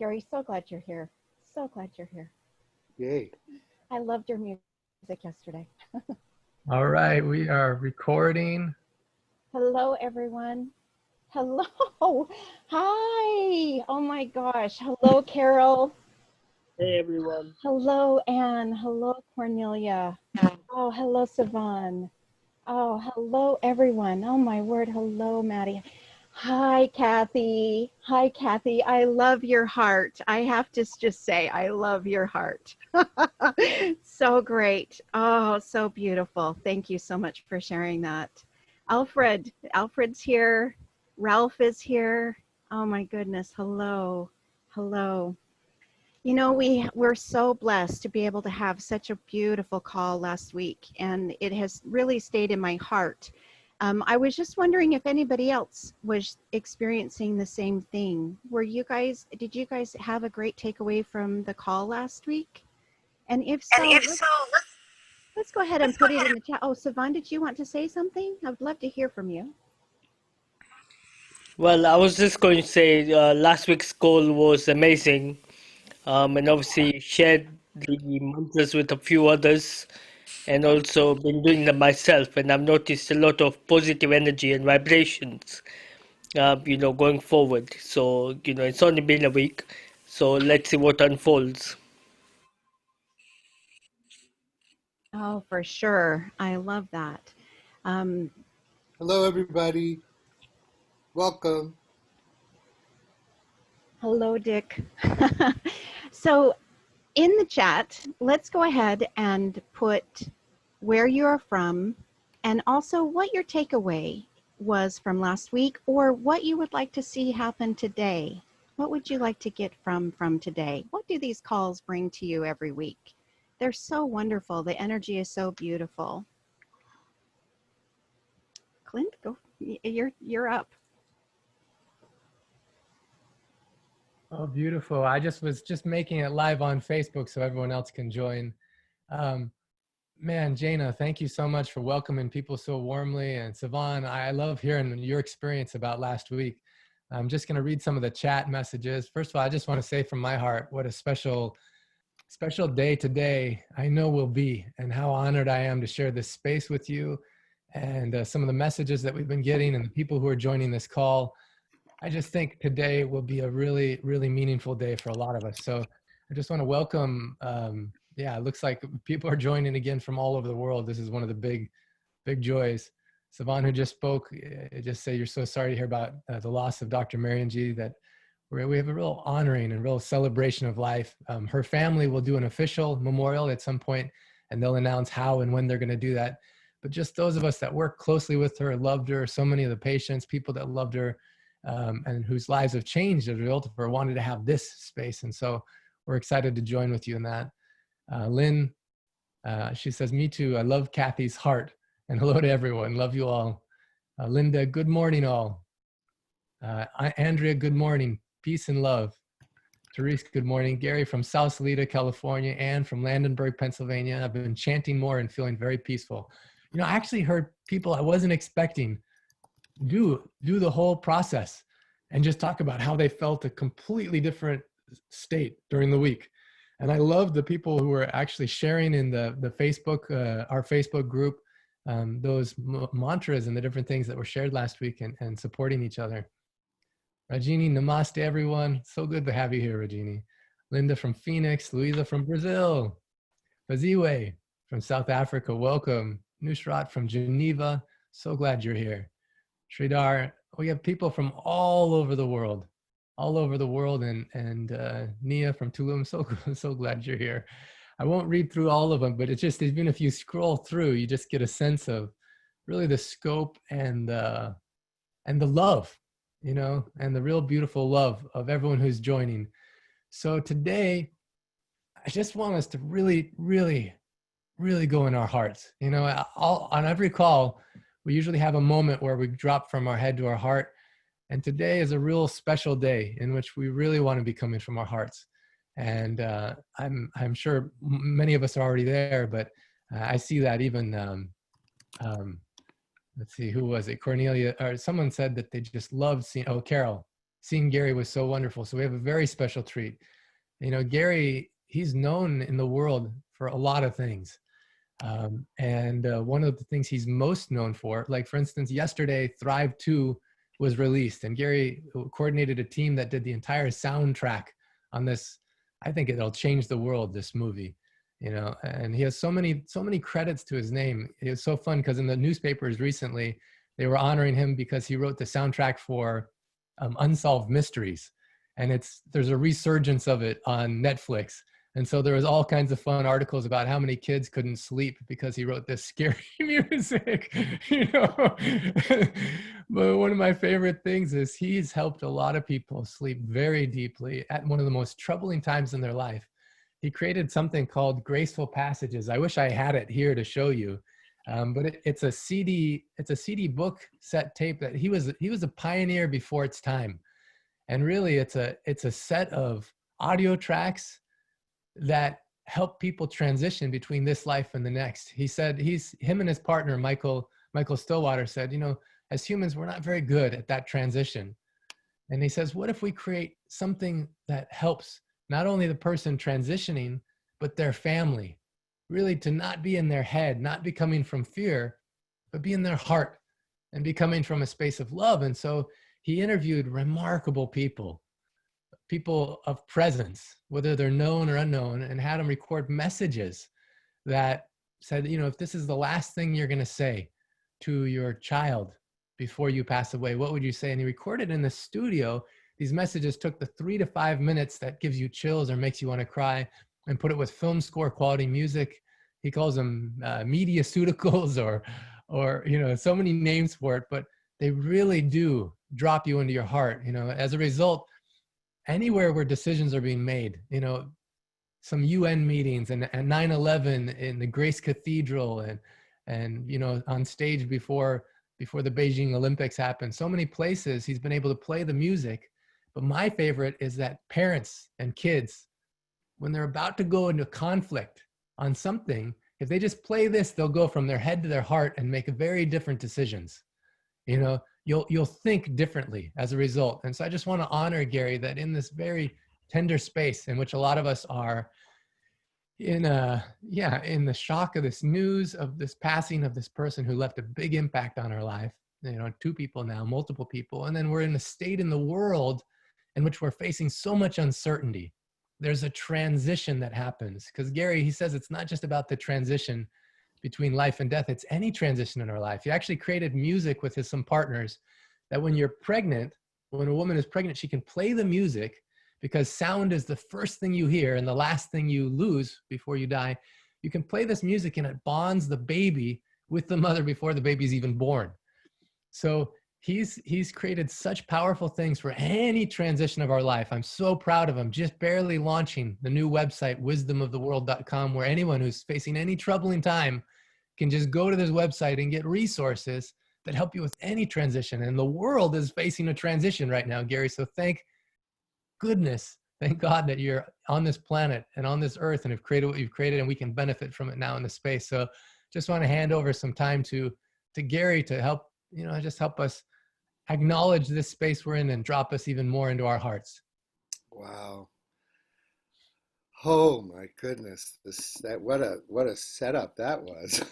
Gary, so glad you're here. So glad you're here. Yay. I loved your music yesterday. All right, we are recording. Hello, everyone. Hello. Hi. Oh my gosh. Hello, Carol. Hey, everyone. Hello, Anne. Hello, Cornelia. Oh, hello, Savan. Oh, hello, everyone. Oh, my word. Hello, Maddie. Hi, Kathy. Hi, Kathy. I love your heart. I have to just say, I love your heart. So great. Oh, so beautiful. Thank you so much for sharing that. Alfred's here. Ralph is here. Oh, my goodness. Hello. Hello. You know, we're so blessed to be able to have such a beautiful call last week, and it has really stayed in my heart. I was just wondering if anybody else was experiencing the same thing. Did you guys have a great takeaway from the call last week? And if so, let's go ahead and put it in the chat. Oh, Savan, did you want to say something? I would love to hear from you. Well, I was just going to say last week's call was amazing, and obviously shared the mantras with a few others, and also been doing them myself, and I've noticed a lot of positive energy and vibrations, going forward. So, it's only been a week, so let's see what unfolds. Oh, for sure. I love that. Hello, everybody. Welcome. Hello, Dick. So in the chat, let's go ahead and put where you are from and also what your takeaway was from last week or what you would like to see happen today. What would you like to get from today? What do these calls bring to you every week? They're so wonderful. The energy is so beautiful. Clint, go. You're up. Oh, beautiful. I was just making it live on Facebook so everyone else can join. Man, Jana, thank you so much for welcoming people so warmly. And Savan, I love hearing your experience about last week. I'm just going to read some of the chat messages. First of all, I just want to say from my heart, what a special day today I know will be, and how honored I am to share this space with you and some of the messages that we've been getting and the people who are joining this call. I just think today will be a really, really meaningful day for a lot of us. So I just want to welcome, it looks like people are joining again from all over the world. This is one of the big joys. Savan, who just spoke, just say you're so sorry to hear about the loss of Dr. Marianjii, that we have a real honoring and real celebration of life. Her family will do an official memorial at some point, and they'll announce how and when they're going to do that. But just those of us that work closely with her, loved her, so many of the patients, people that loved her, and whose lives have changed as a result of her, wanted to have this space. And so we're excited to join with you in that. Lynn, she says, me too. I love Kathy's heart. And hello to everyone. Love you all. Linda, good morning all. Andrea, good morning. Peace and love. Therese, good morning. Gary from South Salida, California. Anne from Landenberg, Pennsylvania. I've been chanting more and feeling very peaceful. You know, I actually heard people I wasn't expecting do the whole process and just talk about how they felt a completely different state during the week. And I love the people who were actually sharing in the Facebook, our Facebook group, those mantras and the different things that were shared last week and supporting each other. Rajini, namaste everyone. So good to have you here, Rajini. Linda from Phoenix, Louisa from Brazil, Faziwe from South Africa, welcome. Nushrat from Geneva, so glad you're here. Sridhar, we have people from all over the world, and Nia from Tulum, so glad you're here. I won't read through all of them, but it's just, even if you scroll through, you just get a sense of really the scope and the love, you know, and the real beautiful love of everyone who's joining. So today, I just want us to really, really, really go in our hearts. You know, on every call, we usually have a moment where we drop from our head to our heart. And today is a real special day in which we really want to be coming from our hearts. And I'm sure many of us are already there, but I see that even, let's see, who was it? Cornelia, or someone said that they just loved seeing, oh, Carol seeing Gary was so wonderful. So we have a very special treat. You know, Gary, he's known in the world for a lot of things. And one of the things he's most known for, like for instance, yesterday, Thrive 2 was released, and Gary coordinated a team that did the entire soundtrack on this. I think it'll change the world, this movie, you know, and he has so many credits to his name. It was so fun because in the newspapers recently, they were honoring him because he wrote the soundtrack for Unsolved Mysteries. And there's a resurgence of it on Netflix. And so there was all kinds of fun articles about how many kids couldn't sleep because he wrote this scary music, you know. But one of my favorite things is he's helped a lot of people sleep very deeply at one of the most troubling times in their life. He created something called Graceful Passages. I wish I had it here to show you. But it's a CD book set tape that he was a pioneer before its time. And really it's a set of audio tracks that help people transition between this life and the next. He said him and his partner, Michael Stillwater, said, you know, as humans, we're not very good at that transition. And he says, what if we create something that helps not only the person transitioning, but their family, really to not be in their head, not be coming from fear, but be in their heart and be coming from a space of love. And so he interviewed remarkable people of presence, whether they're known or unknown, and had them record messages that said, you know, if this is the last thing you're going to say to your child before you pass away, what would you say? And he recorded in the studio. These messages took the 3 to 5 minutes that gives you chills or makes you want to cry, and put it with film score quality music. He calls them mediaceuticals or, you know, so many names for it, but they really do drop you into your heart. You know, as a result, anywhere where decisions are being made, you know, some UN meetings and 9/11 in the Grace Cathedral and you know, on stage before the Beijing Olympics happened, so many places he's been able to play the music. But my favorite is that parents and kids, when they're about to go into conflict on something, if they just play this, they'll go from their head to their heart and make very different decisions. You know, you'll think differently as a result. And so I just want to honor Gary that in this very tender space in which a lot of us are in the shock of this news of this passing of this person who left a big impact on our life, you know, 2 people now, multiple people. And then we're in a state in the world in which we're facing so much uncertainty. There's a transition that happens because Gary, he says it's not just about the transition between life and death. It's any transition in our life. He actually created music with some partners that when you're pregnant, when a woman is pregnant, she can play the music because sound is the first thing you hear and the last thing you lose before you die. You can play this music and it bonds the baby with the mother before the baby's even born. So he's created such powerful things for any transition of our life. I'm so proud of him. Just barely launching the new website, wisdomoftheworld.com, where anyone who's facing any troubling time can just go to this website and get resources that help you with any transition. And the world is facing a transition right now, Gary. So thank goodness, thank God that you're on this planet and on this earth and have created what you've created, and we can benefit from it now in the space. So just want to hand over some time to Gary to help, you know, just help us acknowledge this space we're in and drop us even more into our hearts. Wow. Oh my goodness. What a setup that was.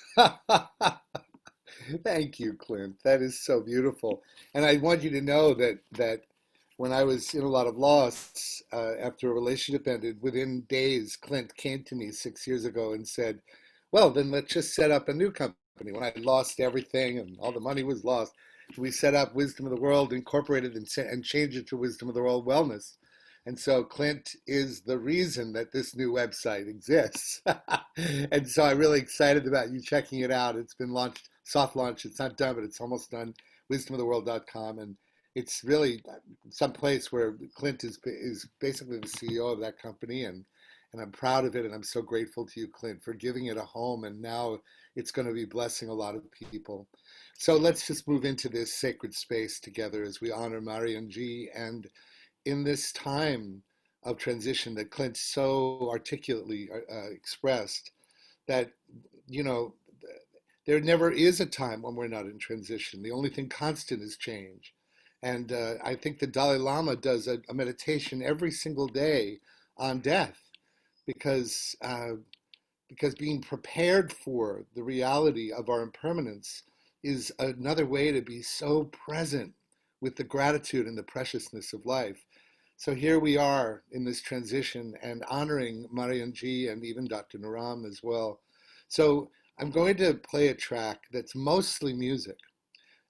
Thank you, Clint. That is so beautiful. And I want you to know that when I was in a lot of loss after a relationship ended, within days, Clint came to me 6 years ago and said, well, then let's just set up a new company. When I lost everything and all the money was lost, we set up Wisdom of the World, incorporated and changed it to Wisdom of the World Wellness. And so Clint is the reason that this new website exists. And so I'm really excited about you checking it out. It's been launched, soft launch. It's not done, but it's almost done, wisdomoftheworld.com. And it's really some place where Clint is basically the CEO of that company. And I'm proud of it. And I'm so grateful to you, Clint, for giving it a home. And now it's going to be blessing a lot of people. So let's just move into this sacred space together as we honor Marianjii. And in this time of transition that Clint so articulately expressed, that, you know, there never is a time when we're not in transition. The only thing constant is change. And I think the Dalai Lama does a meditation every single day on death because because being prepared for the reality of our impermanence is another way to be so present with the gratitude and the preciousness of life. So here we are in this transition and honoring Marianjii and even Dr. Naram as well. So I'm going to play a track that's mostly music,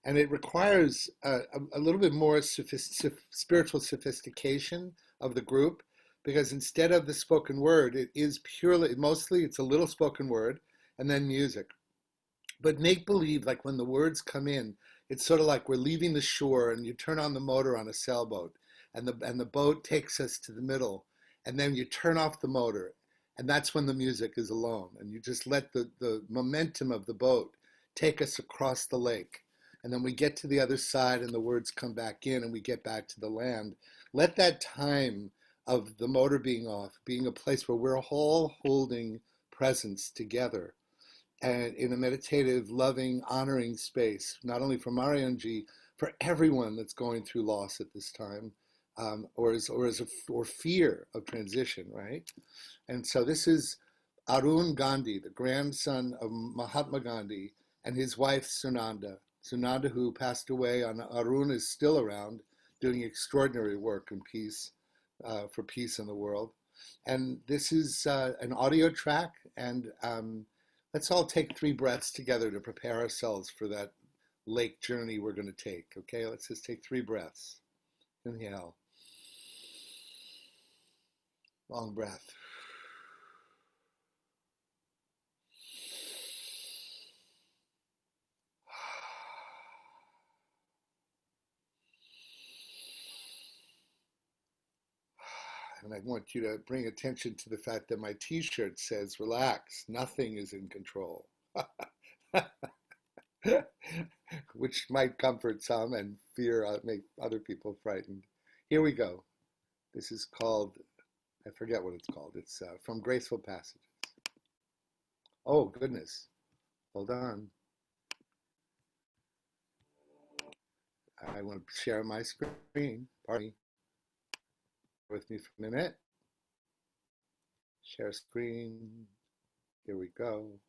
and it requires a little bit more spiritual sophistication of the group, because instead of the spoken word, it is purely, mostly it's a little spoken word and then music. But make believe, like when the words come in, it's sort of like we're leaving the shore and you turn on the motor on a sailboat, and the boat takes us to the middle, and then you turn off the motor, and that's when the music is alone, and you just let the momentum of the boat take us across the lake. And then we get to the other side and the words come back in and we get back to the land. Let that time of the motor being off being a place where we're all holding presence together and in a meditative, loving, honoring space, not only for Marianjii, for everyone that's going through loss at this time, or fear of transition, right? And so this is Arun Gandhi, the grandson of Mahatma Gandhi, and his wife Sunanda. Sunanda, who passed away, and Arun is still around doing extraordinary work in peace, for peace in the world. And this is an audio track, and let's all take 3 breaths together to prepare ourselves for that lake journey we're going to take. Okay, let's just take 3 breaths. Inhale. Long breath. And I want you to bring attention to the fact that my t-shirt says, relax, nothing is in control. Which might comfort some and make other people frightened. Here we go. This is called, I forget what it's called. It's from Graceful Passages. Oh, goodness. Hold on. I want to share my screen. Pardon me. With me for a minute. Share screen. Here we go.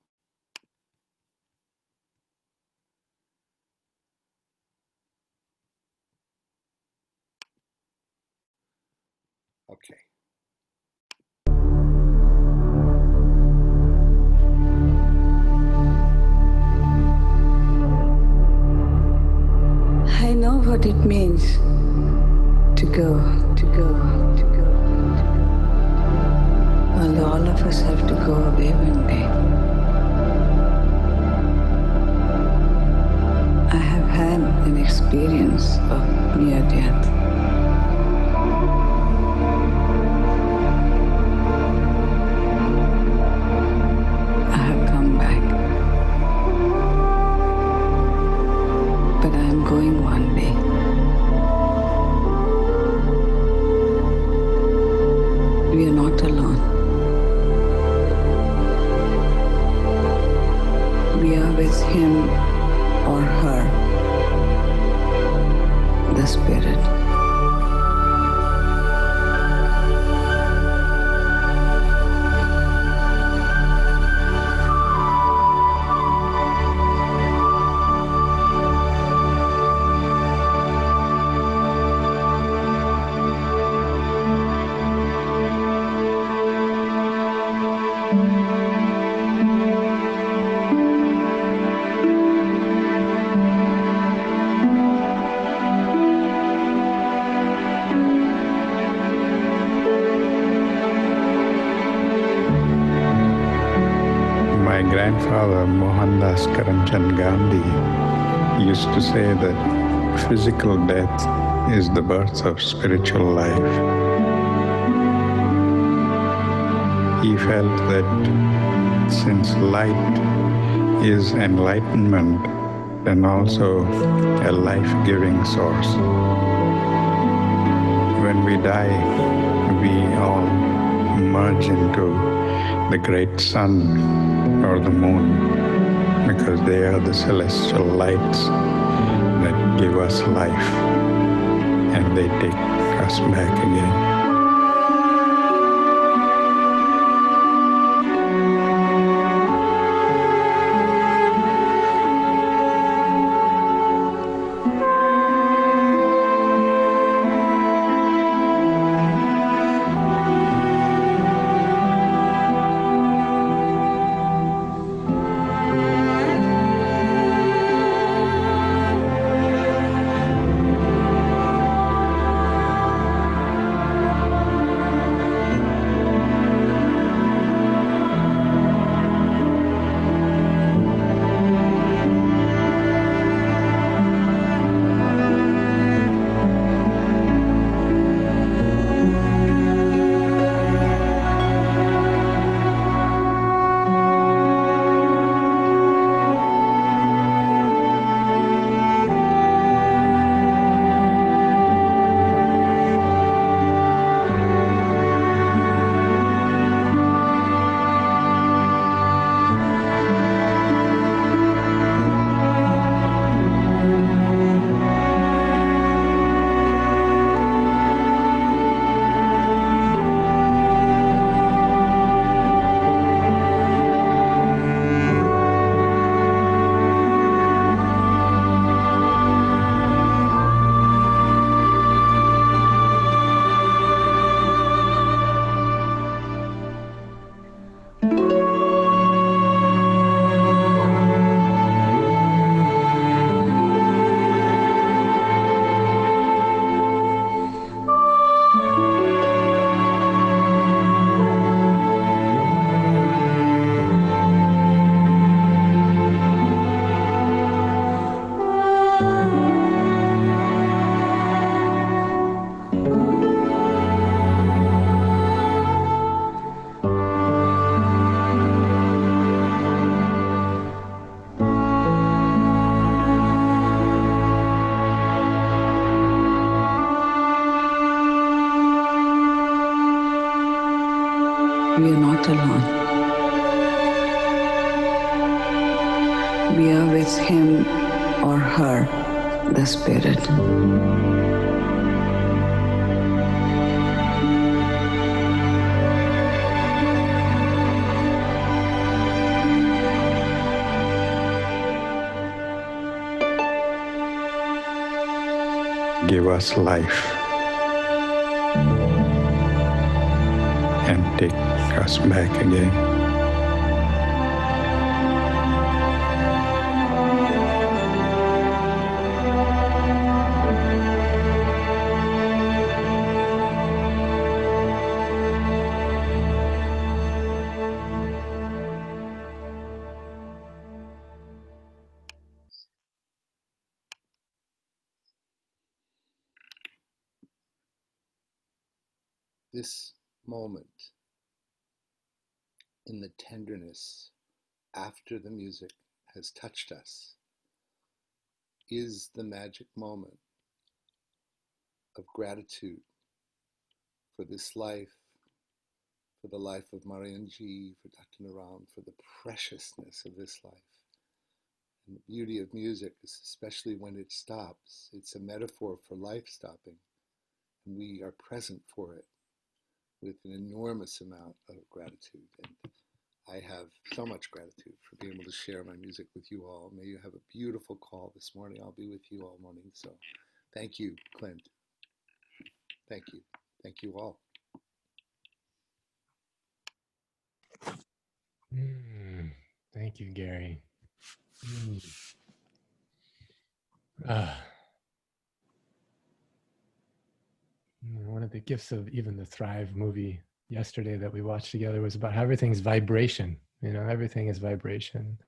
Okay. I know what it means to go. Although all of us have to go away one day. I have had an experience of near death. I have come back. But I am going one day. We are not alone. We are with him or her, the spirit. My grandfather, Mohandas Karamchand Gandhi, used to say that physical death is the birth of spiritual life. He felt that since light is enlightenment and also a life-giving source, when we die, we all merge into the great sun or the moon, because they are the celestial lights that give us life. and they take us back again. We are not alone. We are with him or her, the spirit. Give us life and take us back again. This moment in the tenderness after the music has touched us is the magic moment of gratitude for this life, for the life of Marianjii, for Dr. Naram, for the preciousness of this life. And the beauty of music is especially when it stops. It's a metaphor for life stopping, and we are present for it with an enormous amount of gratitude. And I have so much gratitude for being able to share my music with you all. May you have a beautiful call this morning. I'll be with you all morning. So thank you, Clint. Thank you. Thank you all. Thank you, Gary. Ah. One of the gifts of even the Thrive movie yesterday that we watched together was about how everything's vibration. You know, everything is vibration.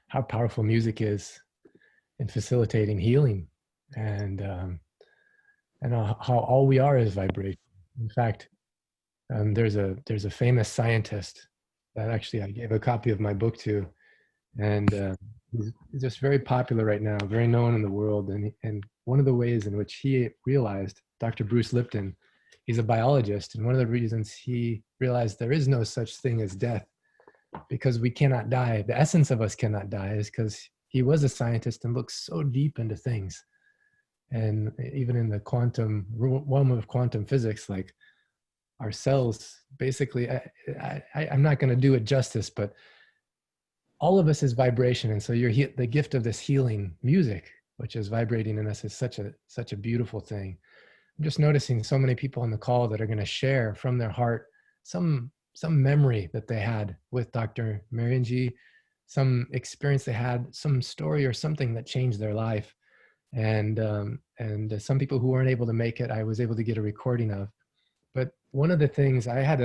How powerful music is in facilitating healing, and how all we are is vibration. In fact, there's a famous scientist that actually I gave a copy of my book to, and he's just very popular right now, very known in the world. And one of the ways in which he realized, Dr. Bruce Lipton, he's a biologist, and one of the reasons he realized there is no such thing as death, because we cannot die, the essence of us cannot die, is because he was a scientist and looked so deep into things. And even in the quantum realm of quantum physics, like our cells, basically, I'm not going to do it justice, but all of us is vibration. And so the gift of this healing music, which is vibrating in us, is such a beautiful thing. I'm just noticing so many people on the call that are going to share from their heart some memory that they had with Dr. Marianjii, some experience they had, some story or something that changed their life. And some people who weren't able to make it, I was able to get a recording of. But one of the things I had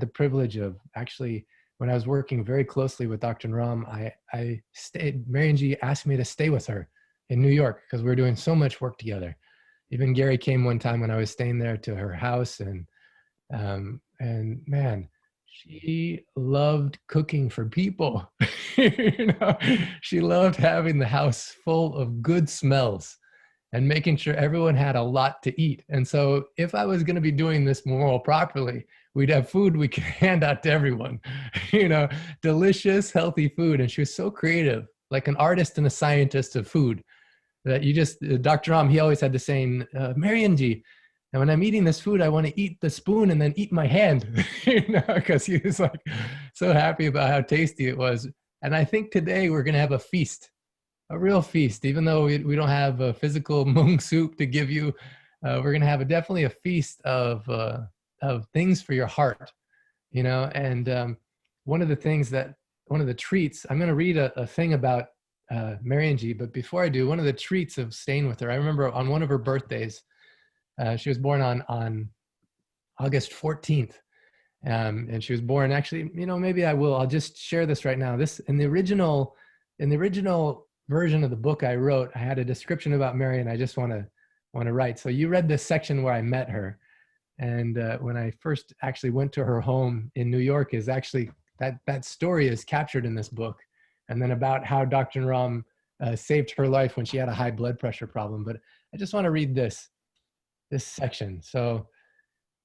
the privilege of actually, when I was working very closely with Dr. Ram, I stayed. Marianjii asked me to stay with her in New York because we were doing so much work together. Even Gary came one time when I was staying there to her house, and man, she loved cooking for people. You know, she loved having the house full of good smells and making sure everyone had a lot to eat. And so if I was going to be doing this more properly, we'd have food we could hand out to everyone, you know, delicious, healthy food. And she was so creative, like an artist and a scientist of food, that you just, Dr. Ram, he always had the saying, Marianjii, and when I'm eating this food, I want to eat the spoon and then eat my hand, you know, because he was like so happy about how tasty it was. And I think today we're going to have a feast, a real feast. Even though we don't have a physical mung soup to give you, we're going to have definitely a feast of things for your heart, you know. And one of the treats, I'm going to read a thing about Marianjii, but before I do, one of the treats of staying with her, I remember on one of her birthdays, she was born on August 14th. And she was born, actually, you know, maybe I'll just share this right now. This, in the original version of the book I wrote, I had a description about Mary, and I just want to write. So you read this section where I met her. And when I first actually went to her home in New York, is actually, that story is captured in this book. And then about how Dr. Ram saved her life when she had a high blood pressure problem. But I just want to read this section. So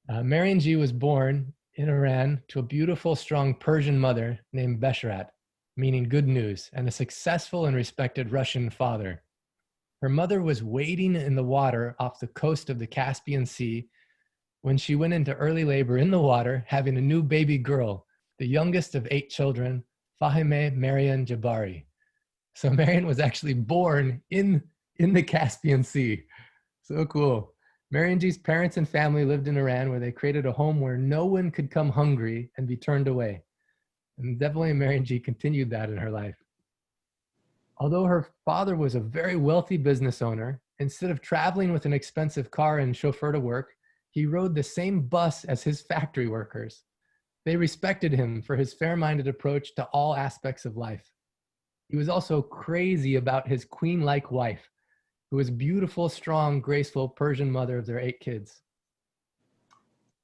Marianjii was born in Iran to a beautiful, strong Persian mother named Besharat, meaning good news, and a successful and respected Russian father. Her mother was wading in the water off the coast of the Caspian Sea when she went into early labor in the water, having a new baby girl, the youngest of 8 children, Fahime Marian Jabari. So Marian was actually born in the Caspian Sea. So cool. Marianjii's parents and family lived in Iran, where they created a home where no one could come hungry and be turned away. And definitely Marianjii continued that in her life. Although her father was a very wealthy business owner, instead of traveling with an expensive car and chauffeur to work, he rode the same bus as his factory workers. They respected him for his fair-minded approach to all aspects of life. He was also crazy about his queen-like wife, who was a beautiful, strong, graceful Persian mother of their 8 kids.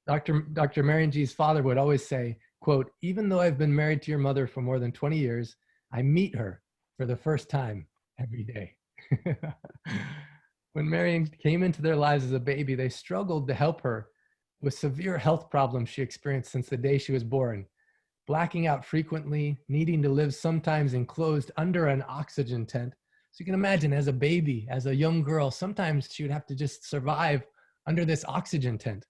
Dr. Marianjii's father would always say, quote, "Even though I've been married to your mother for more than 20 years, I meet her for the first time every day." When Marian came into their lives as a baby, they struggled to help her with severe health problems she experienced since the day she was born, blacking out frequently, needing to live sometimes enclosed under an oxygen tent. So you can imagine, as a baby, as a young girl, sometimes she would have to just survive under this oxygen tent.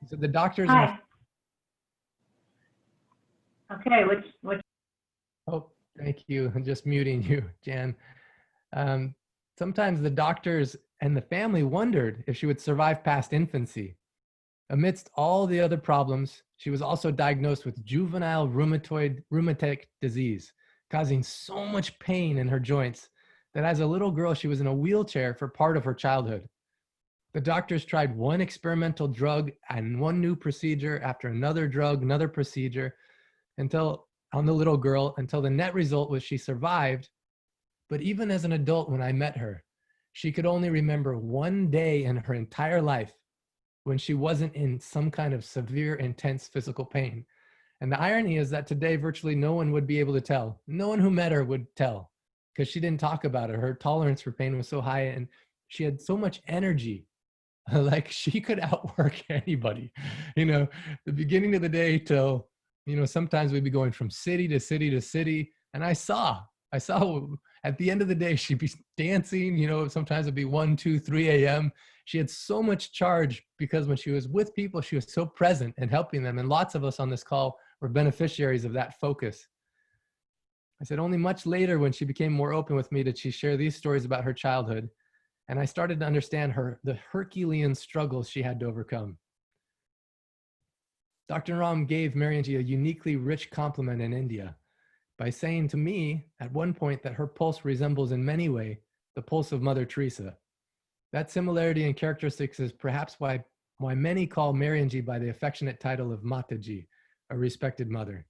So the doctors... Hi. Okay, which... Oh, thank you. I'm just muting you, Jan. Sometimes the doctors and the family wondered if she would survive past infancy. Amidst all the other problems, she was also diagnosed with juvenile rheumatic disease, causing so much pain in her joints that as a little girl, she was in a wheelchair for part of her childhood. The doctors tried one experimental drug and one new procedure after another drug, another procedure, on the little girl, until the net result was she survived. But even as an adult, when I met her, she could only remember one day in her entire life when she wasn't in some kind of severe, intense physical pain. And the irony is that today, virtually no one would be able to tell. No one who met her would tell, because she didn't talk about it. Her tolerance for pain was so high, and she had so much energy. Like, she could outwork anybody, you know, the beginning of the day till, you know, sometimes we'd be going from city to city to city. And I saw I saw at the end of the day, she'd be dancing, you know, sometimes it'd be 1, 2, 3 a.m. She had so much charge because when she was with people, she was so present and helping them. And lots of us on this call were beneficiaries of that focus. I said only much later when she became more open with me did she share these stories about her childhood. And I started to understand the Herculean struggles she had to overcome. Dr. Ram gave Marianjii a uniquely rich compliment in India by saying to me at one point that her pulse resembles in many ways the pulse of Mother Teresa. That similarity in characteristics is perhaps why many call Marianjii by the affectionate title of Mataji, a respected mother.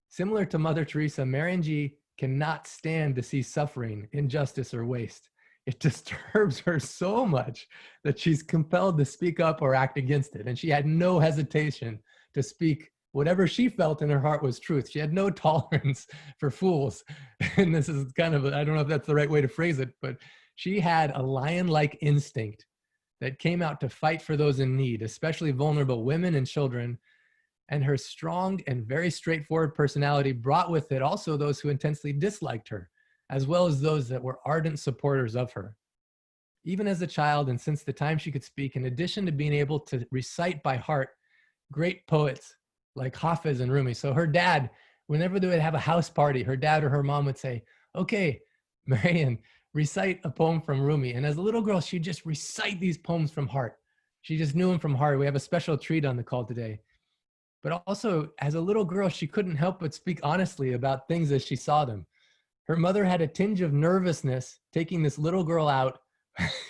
Similar to Mother Teresa, Marianjii cannot stand to see suffering, injustice, or waste. It disturbs her so much that she's compelled to speak up or act against it. And she had no hesitation to speak whatever she felt in her heart was truth. She had no tolerance for fools. And this is kind of, I don't know if that's the right way to phrase it, but she had a lion-like instinct that came out to fight for those in need, especially vulnerable women and children. And her strong and very straightforward personality brought with it also those who intensely disliked her, as well as those that were ardent supporters of her. Even as a child, and since the time she could speak, in addition to being able to recite by heart great poets like Hafiz and Rumi. So her dad, whenever they would have a house party, her dad or her mom would say, okay, Marian, recite a poem from Rumi. And as a little girl, she'd just recite these poems from heart. She just knew them from heart. We have a special treat on the call today. But also, as a little girl, she couldn't help but speak honestly about things as she saw them. Her mother had a tinge of nervousness taking this little girl out.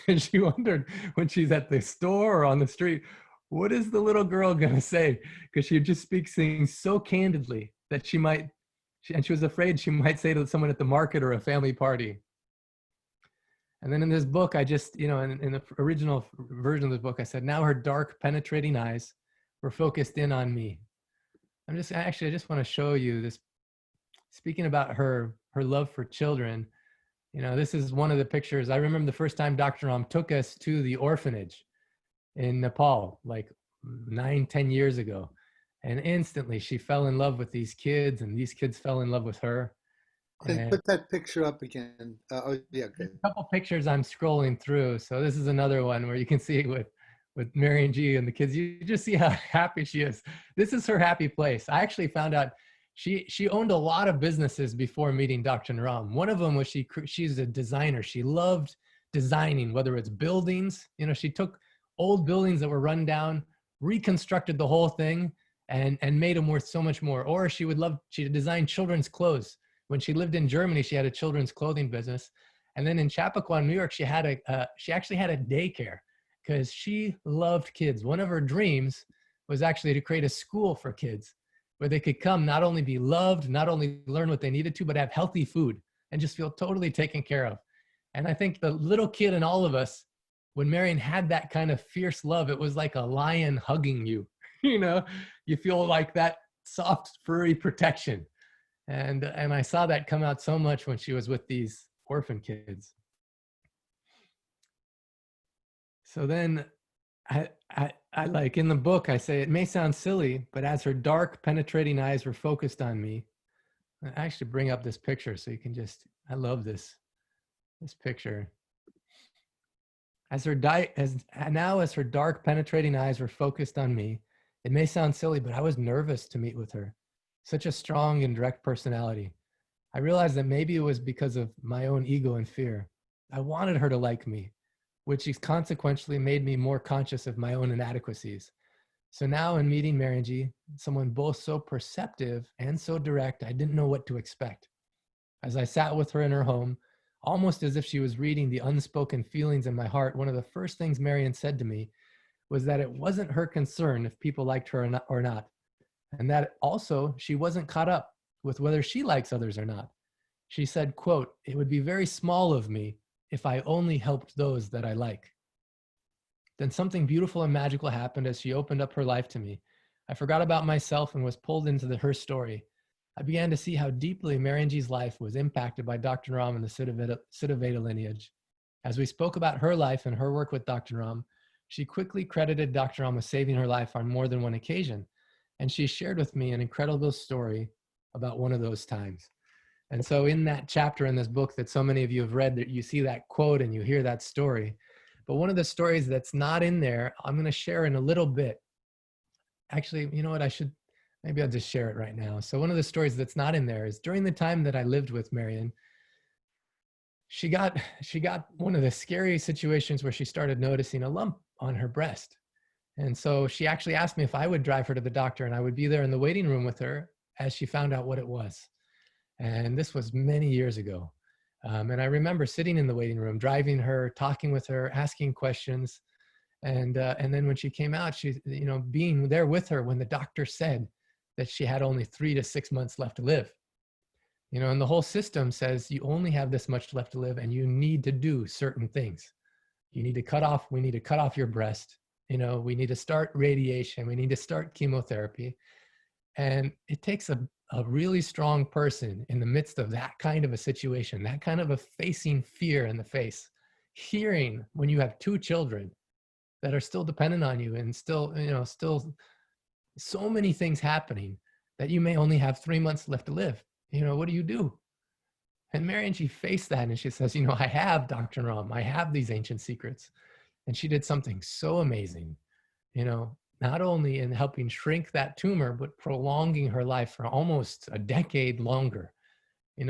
And she wondered when she's at the store or on the street, what is the little girl going to say? Because she would just speak things so candidly that she was afraid she might say to someone at the market or a family party. And then in this book, I just, you know, in the original version of the book, I said, now her dark, penetrating eyes were focused in on me. I just want to show you this, speaking about her love for children. You know, this is one of the pictures. I remember the first time Dr. Ram took us to the orphanage in Nepal, like 9-10 years ago. And instantly she fell in love with these kids and these kids fell in love with her. And put that picture up again. Oh, yeah, good. A couple pictures I'm scrolling through. So this is another one where you can see with Marianjii and the kids, you just see how happy she is. This is her happy place. I actually found out she owned a lot of businesses before meeting Dr. Ram. One of them was she's a designer. She loved designing, whether it's buildings. You know, she took old buildings that were run down, reconstructed the whole thing, and made them worth so much more. Or she designed children's clothes. When she lived in Germany, she had a children's clothing business. And then in Chappaqua, New York, she actually had a daycare because she loved kids. One of her dreams was actually to create a school for kids where they could come, not only be loved, not only learn what they needed to, but have healthy food and just feel totally taken care of. And I think the little kid in all of us, when Marian had that kind of fierce love, it was like a lion hugging you. You know, you feel like that soft, furry protection. And I saw that come out so much when she was with these orphan kids. So then I like in the book, I say, it may sound silly, but as her dark, penetrating eyes were focused on me, I actually bring up this picture so you can just, I love this picture. As her dark, penetrating eyes were focused on me, it may sound silly, but I was nervous to meet with her. Such a strong and direct personality. I realized that maybe it was because of my own ego and fear. I wanted her to like me, which consequently made me more conscious of my own inadequacies. So now in meeting Marianjii, someone both so perceptive and so direct, I didn't know what to expect. As I sat with her in her home, almost as if she was reading the unspoken feelings in my heart, one of the first things Marian said to me was that it wasn't her concern if people liked her or not. And that also she wasn't caught up with whether she likes others or not. She said, quote, "It would be very small of me if I only helped those that I like." Then something beautiful and magical happened as she opened up her life to me. I forgot about myself and was pulled into her story. I began to see how deeply Marianjii's life was impacted by Dr. Ram and the Siddhaveda lineage. As we spoke about her life and her work with Dr. Ram, she quickly credited Dr. Ram with saving her life on more than one occasion. And she shared with me an incredible story about one of those times. And so in that chapter in this book that so many of you have read, that you see that quote and you hear that story. But one of the stories that's not in there, I'm going to share in a little bit. Actually, you know what? Maybe I'll just share it right now. So one of the stories that's not in there is during the time that I lived with Marion, she got one of the scary situations where she started noticing a lump on her breast. And so she actually asked me if I would drive her to the doctor, and I would be there in the waiting room with her as she found out what it was. And this was many years ago. And I remember sitting in the waiting room, driving her, talking with her, asking questions. And then when she came out, she, being there with her when the doctor said that she had only 3 to 6 months left to live. And the whole system says you only have this much left to live, and you need to do certain things. We need to cut off your breast. We need to start radiation. We need to start chemotherapy. And it takes a really strong person in the midst of that kind of a situation, that kind of a facing fear in the face, hearing when you have 2 children that are still dependent on you, and still so many things happening, that you may only have 3 months left to live. What do you do? And Marianjii faced that, and she says, I have Dr. Ram, I have these ancient secrets. And she did something so amazing, not only in helping shrink that tumor, but prolonging her life for almost a decade longer.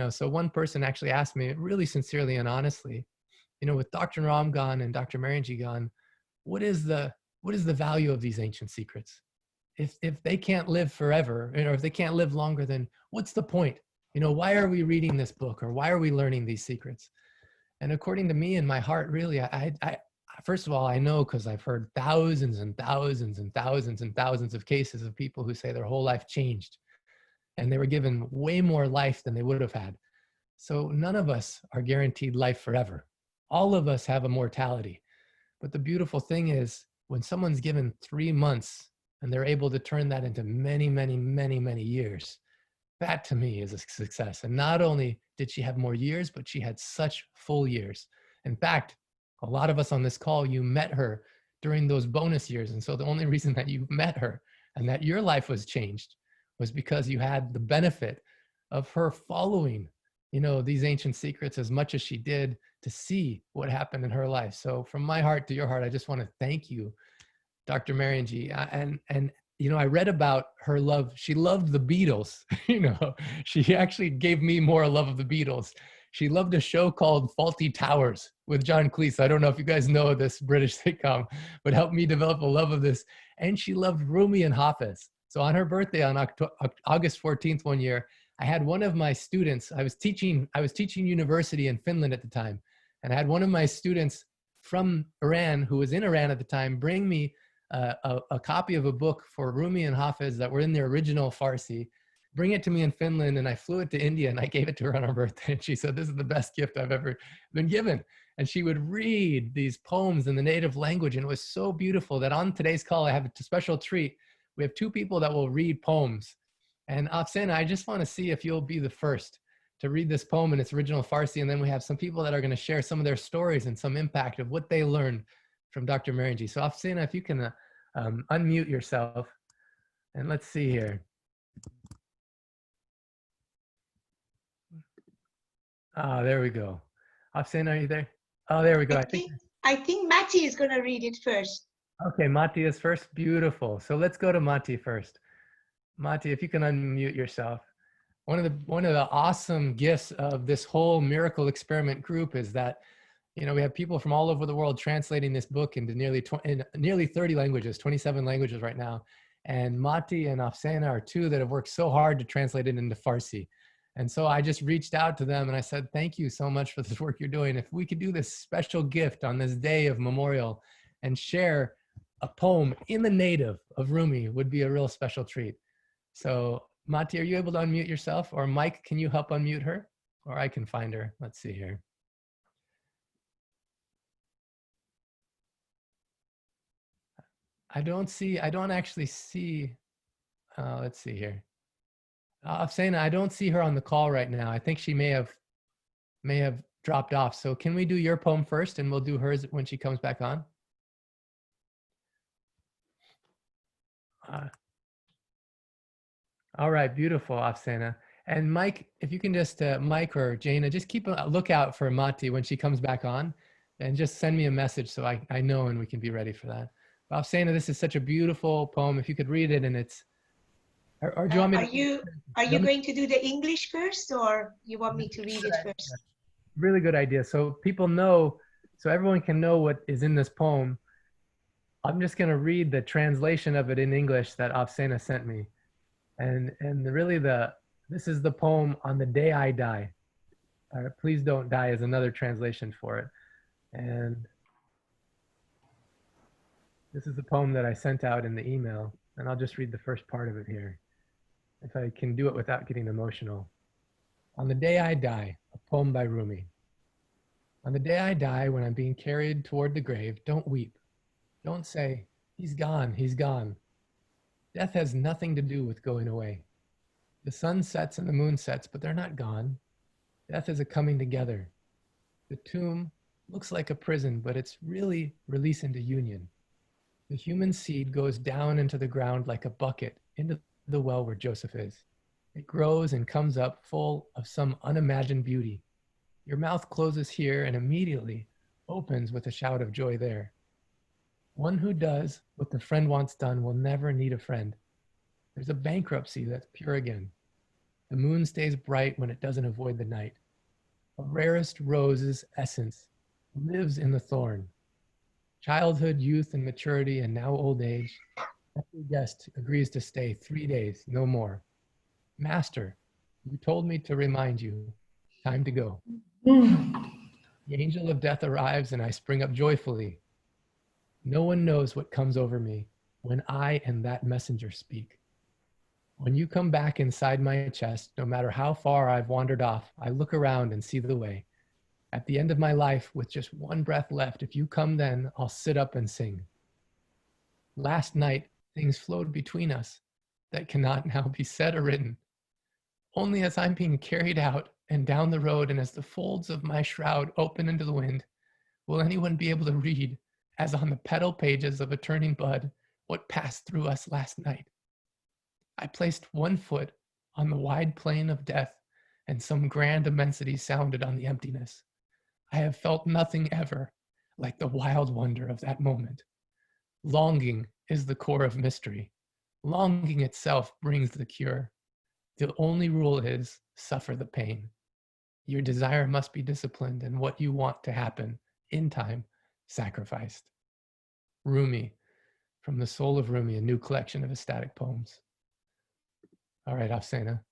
So one person actually asked me really sincerely and honestly, with Dr. Ram gone and Dr. Marianjii gone, what is the value of these ancient secrets? If they can't live forever, or if they can't live longer, then what's the point? Why are we reading this book, or why are we learning these secrets? And according to me, in my heart, really, I first of all, I know, because I've heard thousands and thousands and thousands and thousands of cases of people who say their whole life changed, and they were given way more life than they would have had. So none of us are guaranteed life forever. All of us have a mortality. But the beautiful thing is, when someone's given 3 months and they're able to turn that into many, many, many, many years, that to me is a success. And not only did she have more years, but she had such full years. In fact, a lot of us on this call, you met her during those bonus years. And so the only reason that you met her and that your life was changed was because you had the benefit of her following, these ancient secrets as much as she did, to see what happened in her life. So from my heart to your heart, I just want to thank you, Dr. Marianjii. And I read about her love. She loved the Beatles. She actually gave me more love of the Beatles. She loved a show called Faulty Towers with John Cleese. I don't know if you guys know this British sitcom, but helped me develop a love of this. And she loved Rumi and Hafiz. So on her birthday on August 14th one year, I had one of my students, I was teaching university in Finland at the time. And I had one of my students from Iran, who was in Iran at the time, bring me a copy of a book for Rumi and Hafiz that were in their original Farsi, bring it to me in Finland, and I flew it to India, and I gave it to her on her birthday. And she said, this is the best gift I've ever been given. And she would read these poems in the native language, and it was so beautiful that on today's call, I have a special treat. We have 2 people that will read poems. And Afsana, I just want to see if you'll be the first to read this poem in its original Farsi, and then we have some people that are going to share some of their stories and some impact of what they learned from Dr. Marianjii. So Afsana, if you can unmute yourself, and let's see here. Oh, there we go. Afsana, are you there? Oh, there we go. I think Mati is going to read it first. Okay, Mati is first. Beautiful. So let's go to Mati first. Mati, if you can unmute yourself. One of the awesome gifts of this whole miracle experiment group is that, we have people from all over the world translating this book into nearly 30 languages, 27 languages right now. And Mati and Afsana are 2 that have worked so hard to translate it into Farsi. And so I just reached out to them and I said, thank you so much for this work you're doing. If we could do this special gift on this day of memorial and share a poem in the native of Rumi, would be a real special treat. So Mati, are you able to unmute yourself? Or Mike, can you help unmute her? Or I can find her. Let's see here. I don't actually see, let's see here. Afsana, I don't see her on the call right now. I think she may have dropped off. So can we do your poem first, and we'll do hers when she comes back on? All right, beautiful, Afsana. And Mike, if you can just, Mike or Jana, just keep a lookout for Mati when she comes back on, and just send me a message so I know and we can be ready for that. Afsana, this is such a beautiful poem. If you could read it, and it's, or do you want me to? Are you going to do the English first, or you want me to read it first? Really good idea. So people know, so everyone can know what is in this poem. I'm just going to read the translation of it in English that Afsana sent me. And really this is the poem On the Day I Die. Please Don't Die is another translation for it. And this is the poem that I sent out in the email. And I'll just read the first part of it here, if I can do it without getting emotional. On the day I die, a poem by Rumi. On the day I die, when I'm being carried toward the grave, don't weep. Don't say, he's gone, he's gone. Death has nothing to do with going away. The sun sets and the moon sets, but they're not gone. Death is a coming together. The tomb looks like a prison, but it's really release into union. The human seed goes down into the ground like a bucket into the well where Joseph is. It grows and comes up full of some unimagined beauty. Your mouth closes here and immediately opens with a shout of joy there. One who does what the friend wants done will never need a friend. There's a bankruptcy that's pure again. The moon stays bright when it doesn't avoid the night. A rarest rose's essence lives in the thorn. Childhood, youth, and maturity, and now old age. Every guest agrees to stay 3 days, no more. Master, you told me to remind you, time to go. The angel of death arrives and I spring up joyfully. No one knows what comes over me when I and that messenger speak. When you come back inside my chest, no matter how far I've wandered off, I look around and see the way. At the end of my life, with just one breath left, if you come then, I'll sit up and sing. Last night, things flowed between us that cannot now be said or written. Only as I'm being carried out and down the road, and as the folds of my shroud open into the wind, will anyone be able to read, as on the petal pages of a turning bud, what passed through us last night. I placed one foot on the wide plain of death, and some grand immensity sounded on the emptiness. I have felt nothing ever like the wild wonder of that moment. Longing is the core of mystery. Longing itself brings the cure. The only rule is suffer the pain. Your desire must be disciplined, and what you want to happen in time, sacrificed. Rumi, from the Soul of Rumi, a new collection of ecstatic poems. All right, Afsana.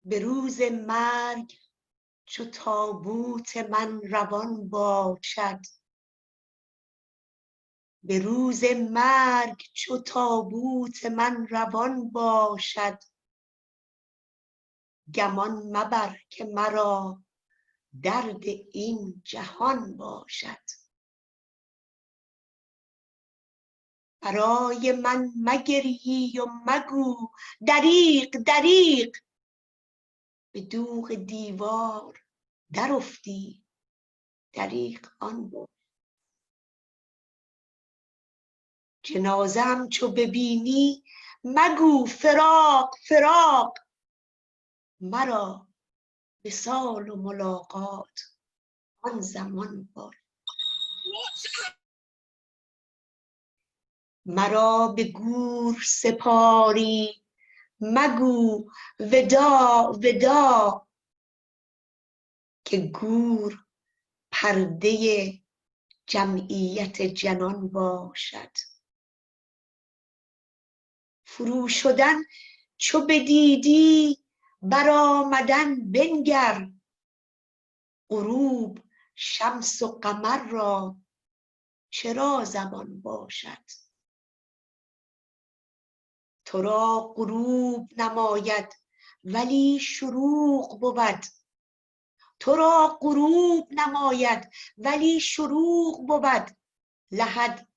به روز مرگ چو تابوت من روان باشد. به روز مرگ چو تابوت من روان باشد. گمان مبر که مرا درد این جهان باشد. برای من مگریی و مگو دریغ دریغ. به دوغ دیوار در افتی دریغ آن بود. جنازه‌ام چو ببینی مگو فراق فراق. مرا وصال و ملاقات آن زمان بود. مرا به گور سپاری مگو وداع وداع. که گور پرده جمعیت جنان باشد. فرو شدن چو بدیدی برآمدن بنگر. غروب شمس و قمر را چرا زبان باشد. تو را غروب نماید ولی شروق بود. تو را غروب نماید ولی شروق بود. لحد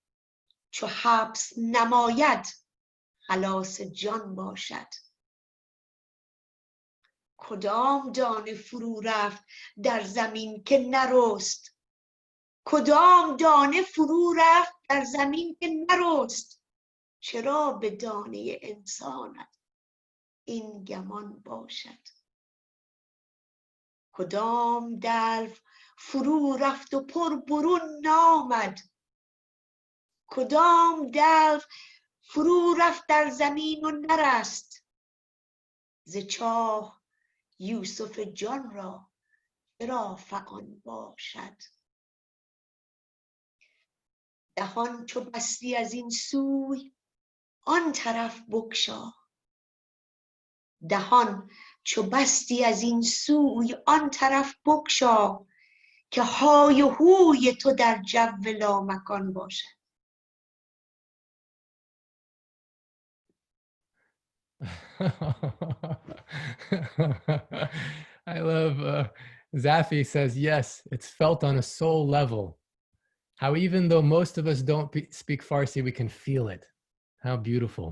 چو حبس نماید خلاص جان باشد. کدام دانه فرو رفت در زمین که نرست. کدام دانه فرو رفت در زمین که نرست. چرا به دانه انسانت این گمان باشد. کدام دلو فرو رفت و پر برون نامد، کدام دلو فرو رفت در زمین و نرست. ز چاه یوسف جان را چرا فغان باشد. دهان چو بستی از این سوی آن طرف بگشا، دهان چو بستی از این سوی آن طرف بگشا، که های و هوی تو در جو لامکان باشد. I love Zaffi says, yes, it's felt on a soul level. How even though most of us don't speak Farsi, we can feel it. How beautiful.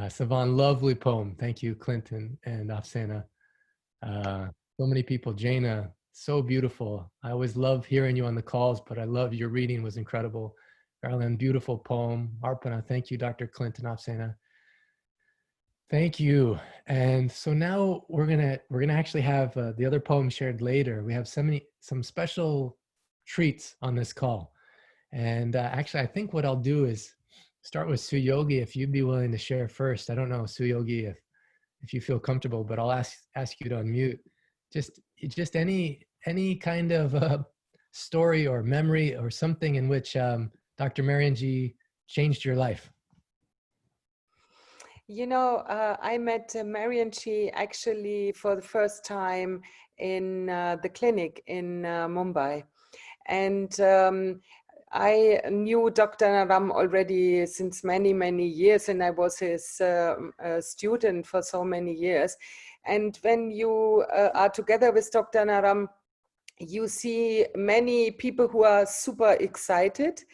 Savan, lovely poem. Thank you, Clinton and Afsana. So many people. Jaina, so beautiful. I always love hearing you on the calls, but I love your reading was incredible. Garland, beautiful poem. Arpana, thank you, Dr. Clinton, Afsana. Thank you. And so now we're gonna actually have the other poem shared later. We have some special treats on this call. And actually, I think what I'll do is start with Suyogi, if you'd be willing to share first. I don't know, Suyogi, if you feel comfortable, but I'll ask you to unmute. Just any kind of story or memory or something in which Dr. Marianjii changed your life. You know, I met Marianjii actually for the first time in the clinic in Mumbai. And I knew Dr. Naram already since many, many years, and I was his student for so many years. And when you are together with Dr. Naram, you see many people who are super excited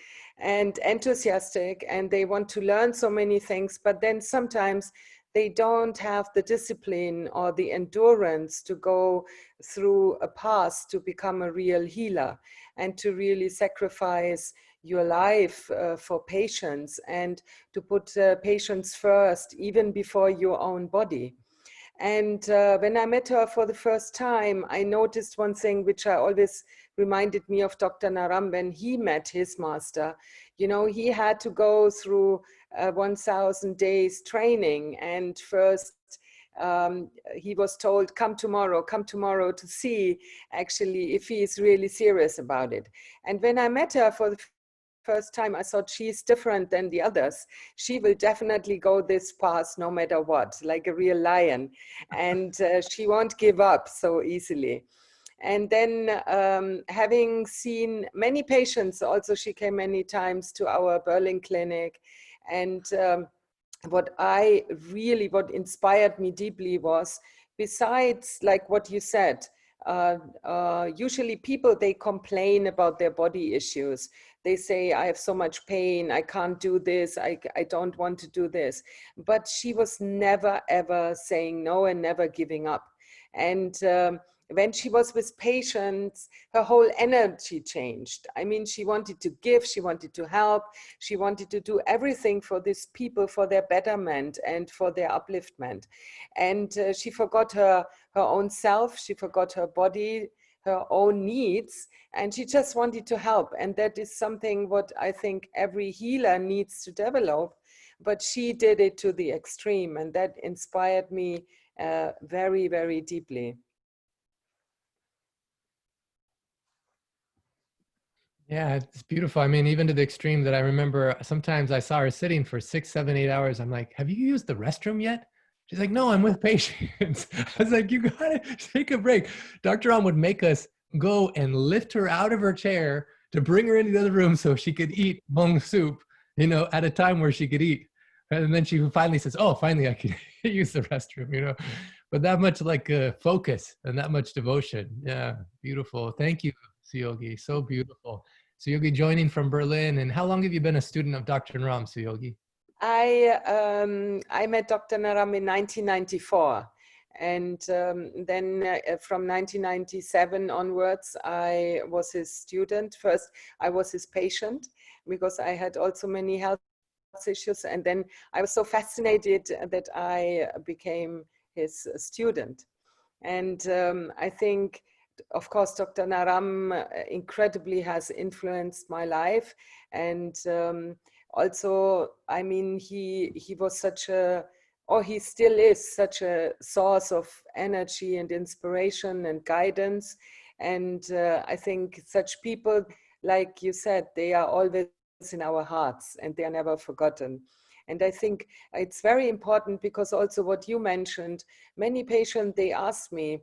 and enthusiastic, and they want to learn so many things, but then sometimes they don't have the discipline or the endurance to go through a path to become a real healer and to really sacrifice your life for patients and to put patients first, even before your own body. And when I met her for the first time, I noticed one thing which I always reminded me of Dr. Naram when he met his master. You know, he had to go through 1,000 days training, and first he was told, come tomorrow to see actually if he is really serious about it. And when I met her for the first time, I thought she's different than the others. She will definitely go this path no matter what, like a real lion. And she won't give up so easily. And then having seen many patients, also she came many times to our Berlin clinic. And what inspired me deeply was, besides like what you said, usually people, they complain about their body issues. They say, I have so much pain, I can't do this, I don't want to do this. But she was never, ever saying no and never giving up. And when she was with patients, her whole energy changed. I mean, she wanted to give, she wanted to help, she wanted to do everything for these people, for their betterment and for their upliftment. And she forgot her own self, she forgot her body, her own needs, and she just wanted to help. And that is something what I think every healer needs to develop, but she did it to the extreme, and that inspired me very, very deeply. Yeah, it's beautiful. I mean, even to the extreme that I remember sometimes I saw her sitting for 6, 7, 8 hours. I'm like, have you used the restroom yet? She's like, no, I'm with patients. I was like, you gotta take a break. Dr. Ram would make us go and lift her out of her chair to bring her into the other room so she could eat mung soup, you know, at a time where she could eat. And then she finally says, oh, finally I can use the restroom, you know. But that much like focus and that much devotion. Yeah, beautiful. Thank you, Suyogi. So beautiful. Suyogi joining from Berlin. And how long have you been a student of Dr. Ram, Suyogi? I met Dr. Naram in 1994. And then from 1997 onwards, I was his student. First, I was his patient because I had also many health issues. And then I was so fascinated that I became his student. And I think, of course, Dr. Naram incredibly has influenced my life. And also, I mean, he was such a, or he still is such a source of energy and inspiration and guidance. And I think such people, like you said, they are always in our hearts and they are never forgotten. And I think it's very important because also what you mentioned, many patients, they ask me,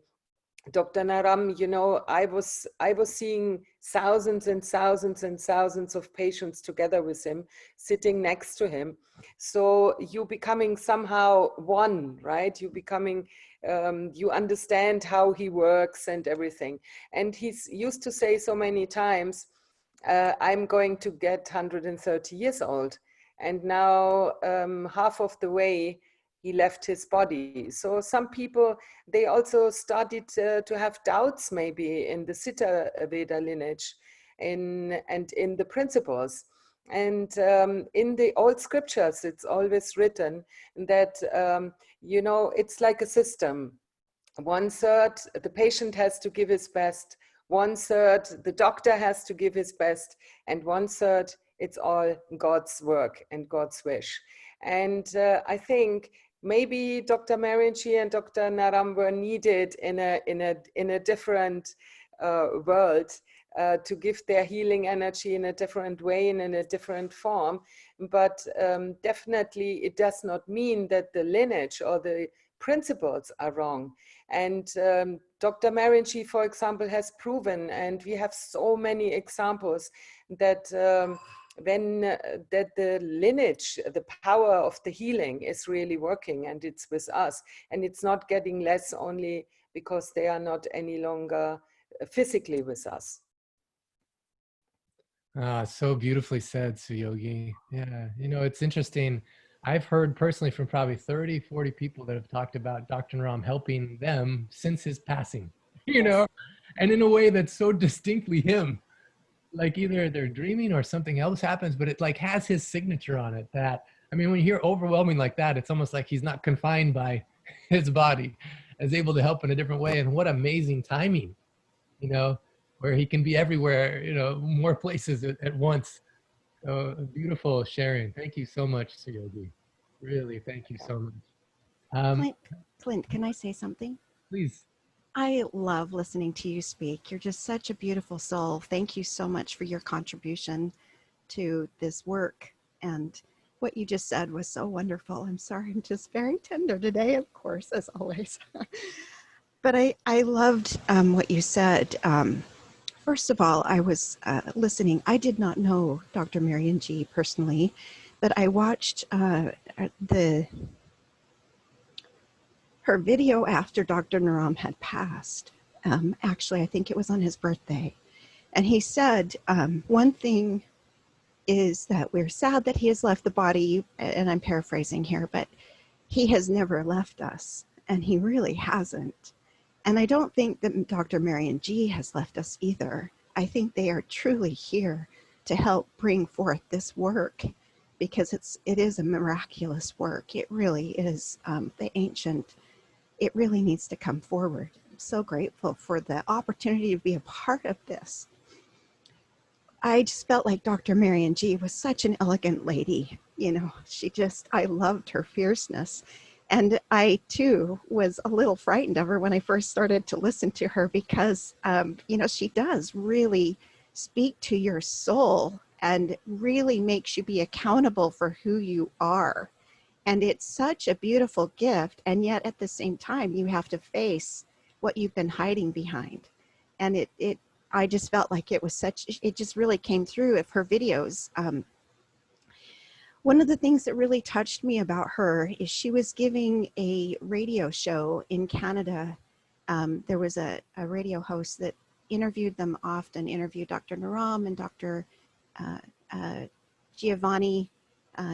Dr. Naram, you know, I was seeing thousands and thousands and thousands of patients together with him, sitting next to him. So you becoming somehow one, right? You becoming, you understand how he works and everything. And he's used to say so many times, I'm going to get 130 years old. And now half of the way he left his body. So some people, they also started to have doubts maybe in the Siddha Veda lineage and in the principles. And in the old scriptures, it's always written that, you know, it's like a system. 1/3, the patient has to give his best. 1/3, the doctor has to give his best. And 1/3, it's all God's work and God's wish. And I think maybe Dr. Marianjii and Dr. Naram were needed in a different world to give their healing energy in a different way and in a different form. But definitely it does not mean that the lineage or the principles are wrong. And Dr. Marianjii, for example, has proven, and we have so many examples that that the lineage, the power of the healing is really working and it's with us. And it's not getting less only because they are not any longer physically with us. So beautifully said, Suyogi. Yeah, you know, it's interesting. I've heard personally from probably 30, 40 people that have talked about Dr. Naram helping them since his passing, you know, and in a way that's so distinctly him. Like either they're dreaming or something else happens, but it like has his signature on it. That, I mean, when you hear overwhelming like that, it's almost like he's not confined by his body, is able to help in a different way. And what amazing timing, you know, where he can be everywhere, you know, more places at once. So beautiful sharing. Thank you so much, Suyogi. Really, thank you so much. Clint, can I say something? Please. I love listening to you speak. You're just such a beautiful soul. Thank you so much for your contribution to this work. And what you just said was so wonderful. I'm sorry, I'm just very tender today, of course, as always. But I loved what you said. First of all, I was listening. I did not know Dr. Marianjii personally, but I watched her video after Dr. Naram had passed. Actually, I think it was on his birthday. And he said, one thing is that we're sad that he has left the body, and I'm paraphrasing here, but he has never left us, and he really hasn't. And I don't think that Dr. Marianjii has left us either. I think they are truly here to help bring forth this work, because it is a miraculous work. It really is the ancient. It really needs to come forward. I'm so grateful for the opportunity to be a part of this. I just felt like Dr. Marianjii was such an elegant lady. You know, I loved her fierceness. And I too was a little frightened of her when I first started to listen to her because, you know, she does really speak to your soul and really makes you be accountable for who you are. And it's such a beautiful gift. And yet at the same time, you have to face what you've been hiding behind. And I just felt like it just really came through of her videos. One of the things that really touched me about her is she was giving a radio show in Canada. There was a radio host that interviewed them often, interviewed Dr. Naram and Dr. Giovanni,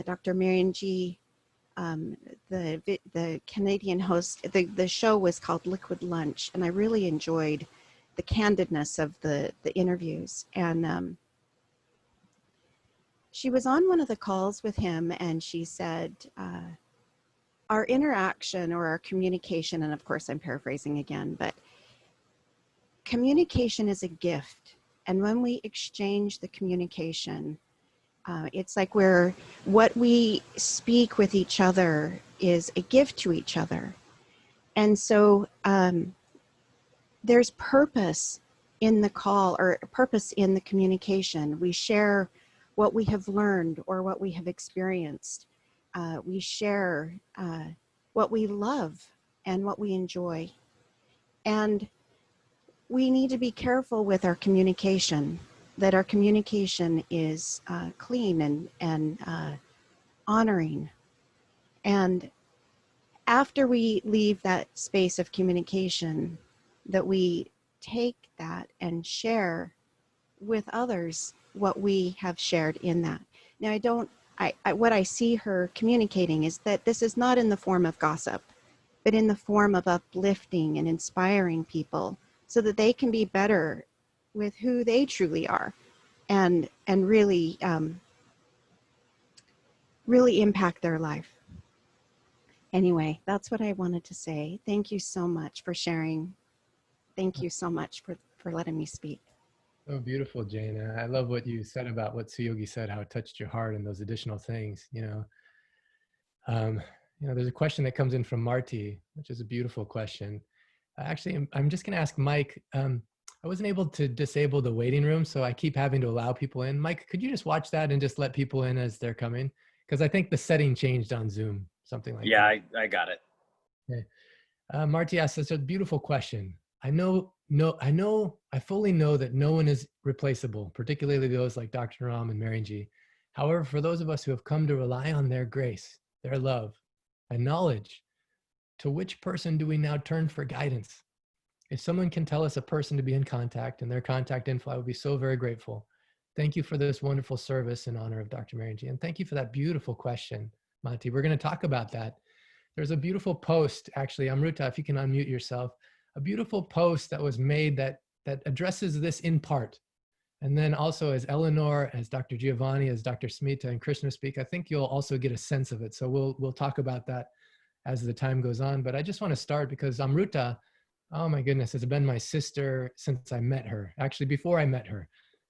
Dr. Marianjii. The Canadian host, the show was called Liquid Lunch, and I really enjoyed the candidness of the interviews. And she was on one of the calls with him, and she said, our interaction or our communication, and of course I'm paraphrasing again, but communication is a gift. And when we exchange the communication, it's like what we speak with each other is a gift to each other. And so there's purpose in the call, or purpose in the communication. We share what we have learned or what we have experienced. We share what we love and what we enjoy. And we need to be careful with our communication, that our communication is clean and honoring. And after we leave that space of communication, that we take that and share with others what we have shared in that. Now, what I see her communicating is that this is not in the form of gossip, but in the form of uplifting and inspiring people so that they can be better with who they truly are, and really really impact their life. Anyway, that's what I wanted to say. Thank you so much for sharing. Thank you so much for letting me speak. So beautiful, Jane. I love what you said about what Suyogi said, how it touched your heart and those additional things. There's a question that comes in from Marty, which is a beautiful question. Actually, I'm just going to ask Mike. I wasn't able to disable the waiting room, so I keep having to allow people in. Mike, could you just watch that and just let people in as they're coming? Because I think the setting changed on Zoom, something like that. Yeah, I got it. Okay. Marty asks such a beautiful question. I fully know that no one is replaceable, particularly those like Dr. Ram and Marianjii. However, for those of us who have come to rely on their grace, their love, and knowledge, to which person do we now turn for guidance? If someone can tell us a person to be in contact and their contact info, I would be so very grateful. Thank you for this wonderful service in honor of Dr. Marianjii. And thank you for that beautiful question, Monty. We're going to talk about that. There's a beautiful post, actually, Amruta, if you can unmute yourself, a beautiful post that was made that addresses this in part. And then also as Eleanor, as Dr. Giovanni, as Dr. Smita and Krishna speak, I think you'll also get a sense of it. So we'll talk about that as the time goes on. But I just want to start because Amruta, oh my goodness, has been my sister since I met her, actually before I met her.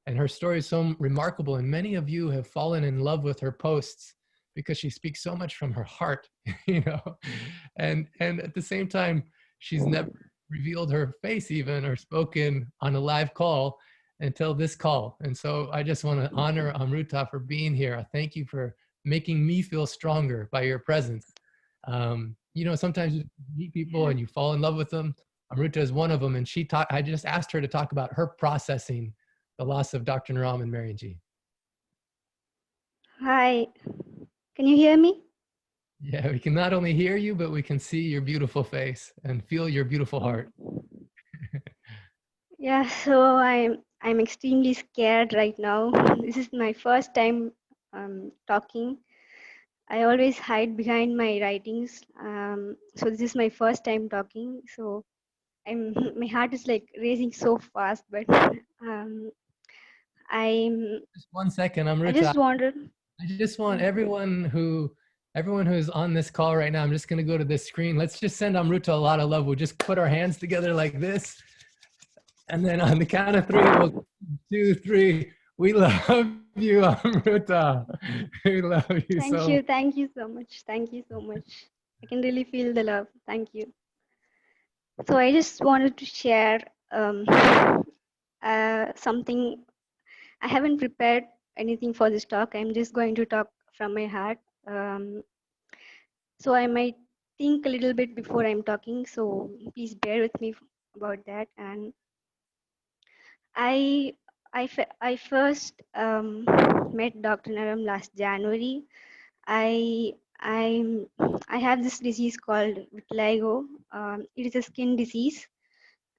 And her story is so remarkable. And many of you have fallen in love with her posts because she speaks so much from her heart, and at the same time, she's never revealed her face even or spoken on a live call until this call. And so I just want to honor Amruta for being here. I thank you for making me feel stronger by your presence. Sometimes you meet people and you fall in love with them. Amruta is one of them, and I just asked her to talk about her processing the loss of Dr. Naram and Marianjii. Hi, can you hear me? Yeah, we can not only hear you, but we can see your beautiful face and feel your beautiful heart. Yeah, so I'm extremely scared right now. This is my first time talking. I always hide behind my writings. So this is my first time talking. So my heart is like racing so fast, but I'm just 1 second, Amruta. I just want everyone who's on this call right now, I'm just going to go to this screen. Let's just send Amruta a lot of love. We'll just put our hands together like this. And then on the count of 3, 1, 2, 3. We love you, Amruta. We love you so much. Thank you so much. Thank you so much. I can really feel the love. Thank you. So I just wanted to share something. I haven't prepared anything for this talk. I'm just going to talk from my heart. So I might think a little bit before I'm talking. So please bear with me about that. And I first met Dr. Naram last January. I have this disease called vitiligo. It is a skin disease,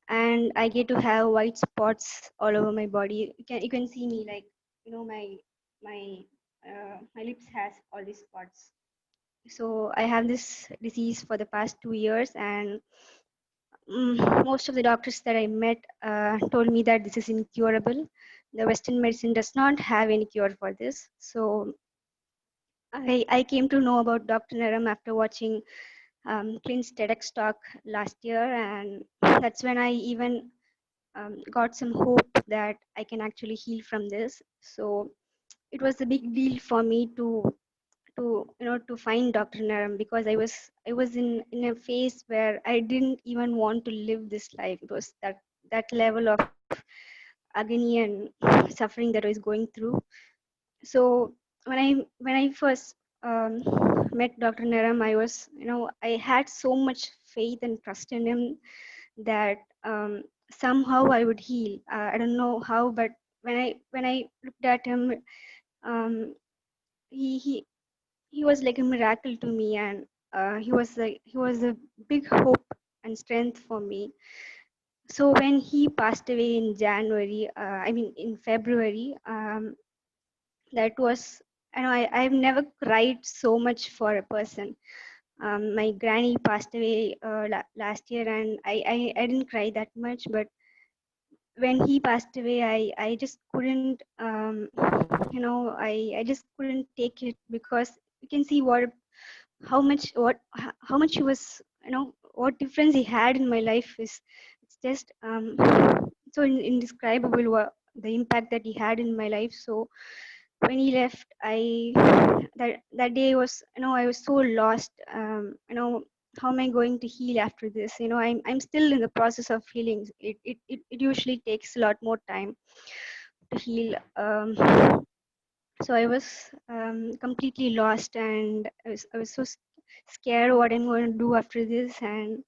and I get to have white spots all over my body. You can see me, like, my lips has all these spots. So I have this disease for the past 2 years, and most of the doctors that I met told me that this is incurable. The Western medicine does not have any cure for this. So I came to know about Dr. Naram after watching Clint's TEDx talk last year, and that's when I even got some hope that I can actually heal from this. So it was a big deal for me to find Dr. Naram, because I was in a phase where I didn't even want to live this life. It was that level of agony and suffering that I was going through. So when I first met Dr. Naram, I had so much faith and trust in him that somehow I would heal. I don't know how, but when I looked at him, um, he he he was like a miracle to me, and he was a big hope and strength for me. So when he passed away in January, I mean in February, that was, I've never cried so much for a person. My granny passed away last year, and I didn't cry that much, but when he passed away, I just couldn't, I just couldn't take it, because you can see how much he was, what difference he had in my life is, it's just so indescribable, the impact that he had in my life. So when he left, that day was, I was so lost. How am I going to heal after this? I'm still in the process of healing. It usually takes a lot more time to heal. So I was completely lost, and I was so scared what I'm going to do after this. And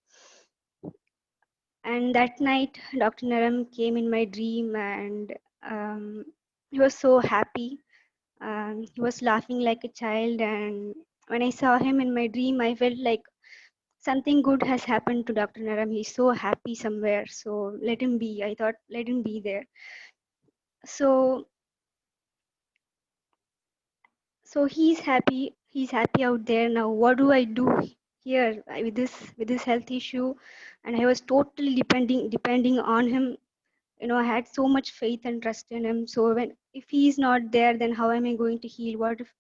that night, Dr. Naram came in my dream, and he was so happy. He was laughing like a child, and when I saw him in my dream, I felt like something good has happened to Dr. Naram. He's so happy somewhere, so let him be. I thought, let him be there. So he's happy. He's happy out there now. What do I do here with this health issue? And I was totally depending on him. I had so much faith and trust in him. So if he's not there, then how am I going to heal? What if,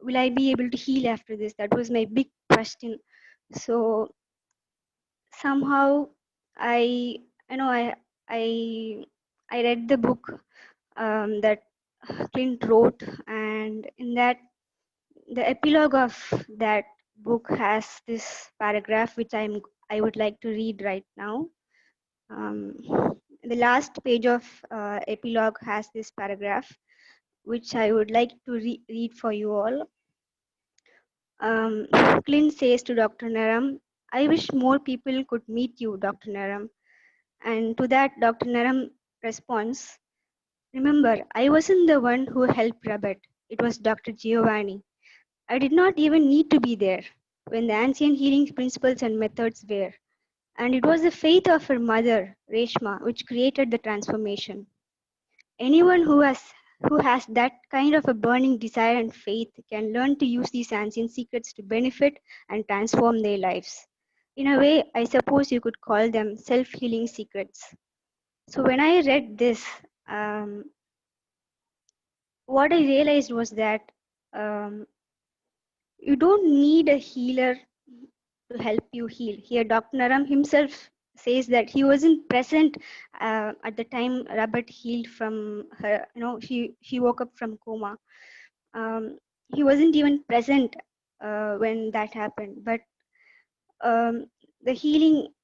will I be able to heal after this? That was my big question. So somehow I you know I I read the book that Clint wrote, and in that, the epilogue of that book has this paragraph which I would like to read right now. Um, the last page of epilogue has this paragraph which I would like to read for you all. Clint says to Dr. Naram, I wish more people could meet you, Dr. Naram. And to that, Dr. Naram responds, remember, I wasn't the one who helped Robert. It was Dr. Giovanni. I did not even need to be there when the ancient healing principles and methods were. And it was the faith of her mother, Reshma, which created the transformation. Anyone who has that kind of a burning desire and faith can learn to use these ancient secrets to benefit and transform their lives. In a way, I suppose you could call them self-healing secrets. So when I read this, um, what I realized was that um, you don't need a healer to help you heal. Here, Dr. Naram himself says that he wasn't present at the time Robert healed from her. She woke up from coma. He wasn't even present when that happened. But um, the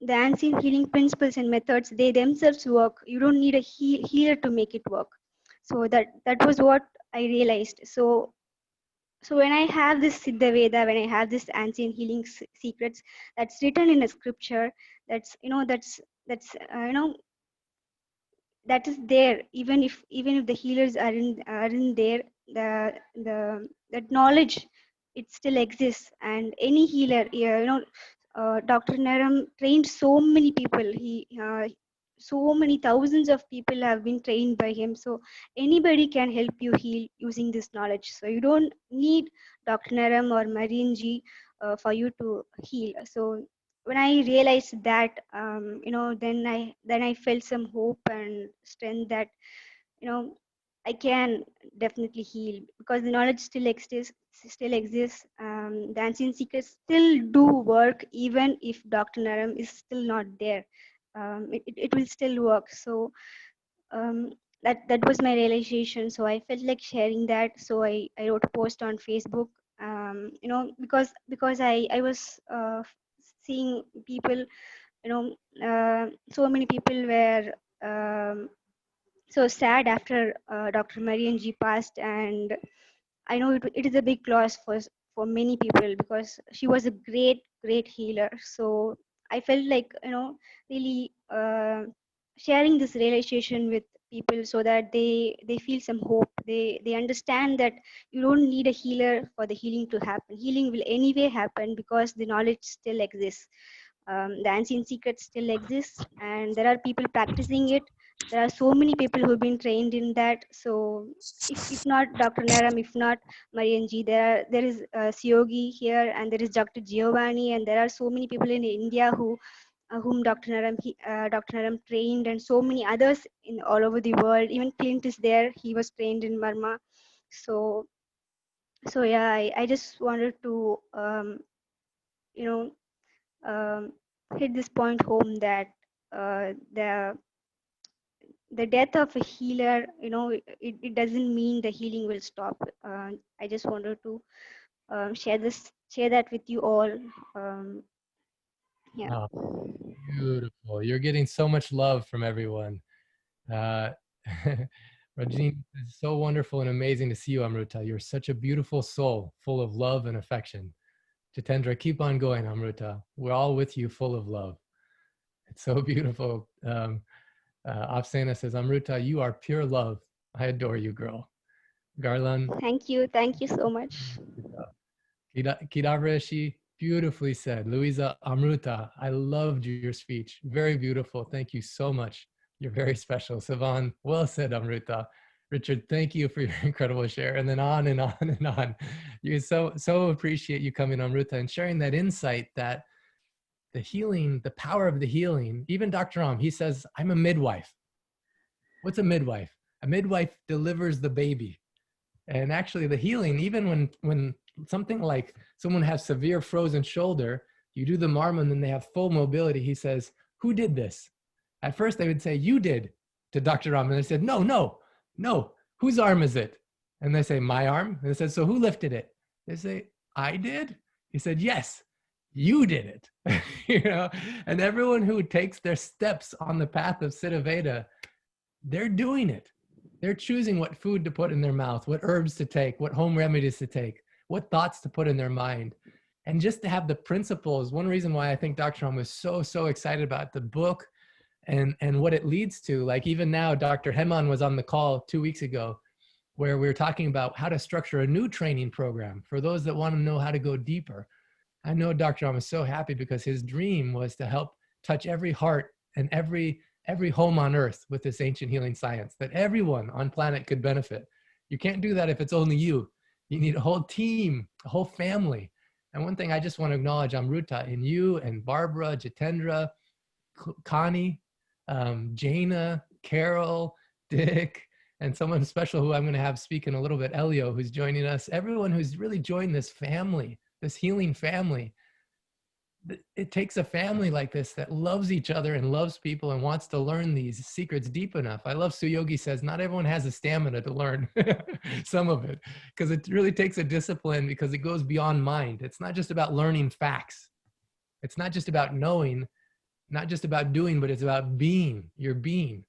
ancient healing principles and methods, they themselves work. You don't need a healer to make it work. So that was what I realized. So when I have this Siddha Veda, when I have this ancient healing secrets that's written in a scripture, that's that is there, even if the healers aren't there, the that knowledge, it still exists. And any healer, Dr. Naram trained so many people. So many thousands of people have been trained by him. So anybody can help you heal using this knowledge. So you don't need Dr. Naram or Marianjii for you to heal. So when I realized that, then I felt some hope and strength that, you know, I can definitely heal because the knowledge still exists. Still exists. The ancient secrets still do work even if Dr. Naram is still not there. It will still work. So um, that was my realization. So I felt like sharing that. So I wrote a post on Facebook. Because I was seeing people, so many people were so sad after Dr. Marianjii passed, and I know it is a big loss for many people because she was a great healer. So I felt like, really sharing this realization with people so that they feel some hope. They understand that you don't need a healer for the healing to happen. Healing will anyway happen because the knowledge still exists. The ancient secrets still exist, and there are people practicing it. There are so many people who've been trained in that. So if not Dr. Naram, if not Marianjii, there is Siyogi here, and there is Dr. Giovanni, and there are so many people in India whom Dr. Naram trained, and so many others in all over the world. Even Clint is there; he was trained in Burma. So yeah, I just wanted to you know um, hit this point home that uh, the the death of a healer, it doesn't mean the healing will stop. I just wanted to share that with you all. um, yeah. Oh, beautiful. You're getting so much love from everyone. Uh, Rajini, it's so wonderful and amazing to see you, Amruta. You're such a beautiful soul, full of love and affection. Jitendra, keep on going, Amruta. We're all with you, full of love. It's so beautiful. Afsana says, Amruta, you are pure love. I adore you, girl. Garland. Thank you so much. Kidavreshi, beautifully said. Louisa Amruta, I loved your speech. Very beautiful. Thank you so much. You're very special. Savan, well said, Amruta. Richard, thank you for your incredible share. And then on and on and on. You so appreciate you coming, Amruta, and sharing that insight that the healing, the power of the healing, even Dr. Ram, he says, I'm a midwife. What's a midwife? A midwife delivers the baby. And actually the healing, even when something like someone has severe frozen shoulder, you do the marma and then they have full mobility, he says, who did this? At first they would say, you did, to Dr. Ram. And they said, no, whose arm is it? And they say, my arm. And they said, so who lifted it? They say, I did. He said, yes, you did it. And everyone who takes their steps on the path of Siddha Veda, they're doing it. They're choosing what food to put in their mouth, what herbs to take, what home remedies to take, what thoughts to put in their mind. And just to have the principles, one reason why I think Dr. Ram was so excited about the book and what it leads to. Like even now, Dr. Heman was on the call 2 weeks ago where we were talking about how to structure a new training program for those that want to know how to go deeper. I know Dr. Ram is so happy because his dream was to help touch every heart and every home on earth with this ancient healing science, that everyone on planet could benefit. You can't do that if it's only you. You need a whole team, a whole family. And one thing I just want to acknowledge, Amruta, in you and Barbara, Jitendra, Connie, Jaina, Carol, Dick, and someone special who I'm going to have speak in a little bit, Elio, who's joining us, everyone who's really joined this family, this healing family. It takes a family like this that loves each other and loves people and wants to learn these secrets deep enough. I love Suyogi says, not everyone has the stamina to learn some of it, because it really takes a discipline because it goes beyond mind. It's not just about learning facts. It's not just about knowing, not just about doing, but it's about being, your being.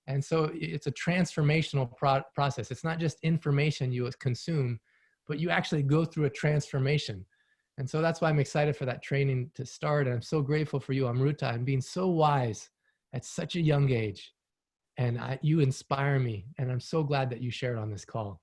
And so it's a transformational process. It's not just information you consume, but you actually go through a transformation. And so that's why I'm excited for that training to start. And I'm so grateful for you, Amruta, and being so wise at such a young age. And you inspire me. And I'm so glad that you shared on this call.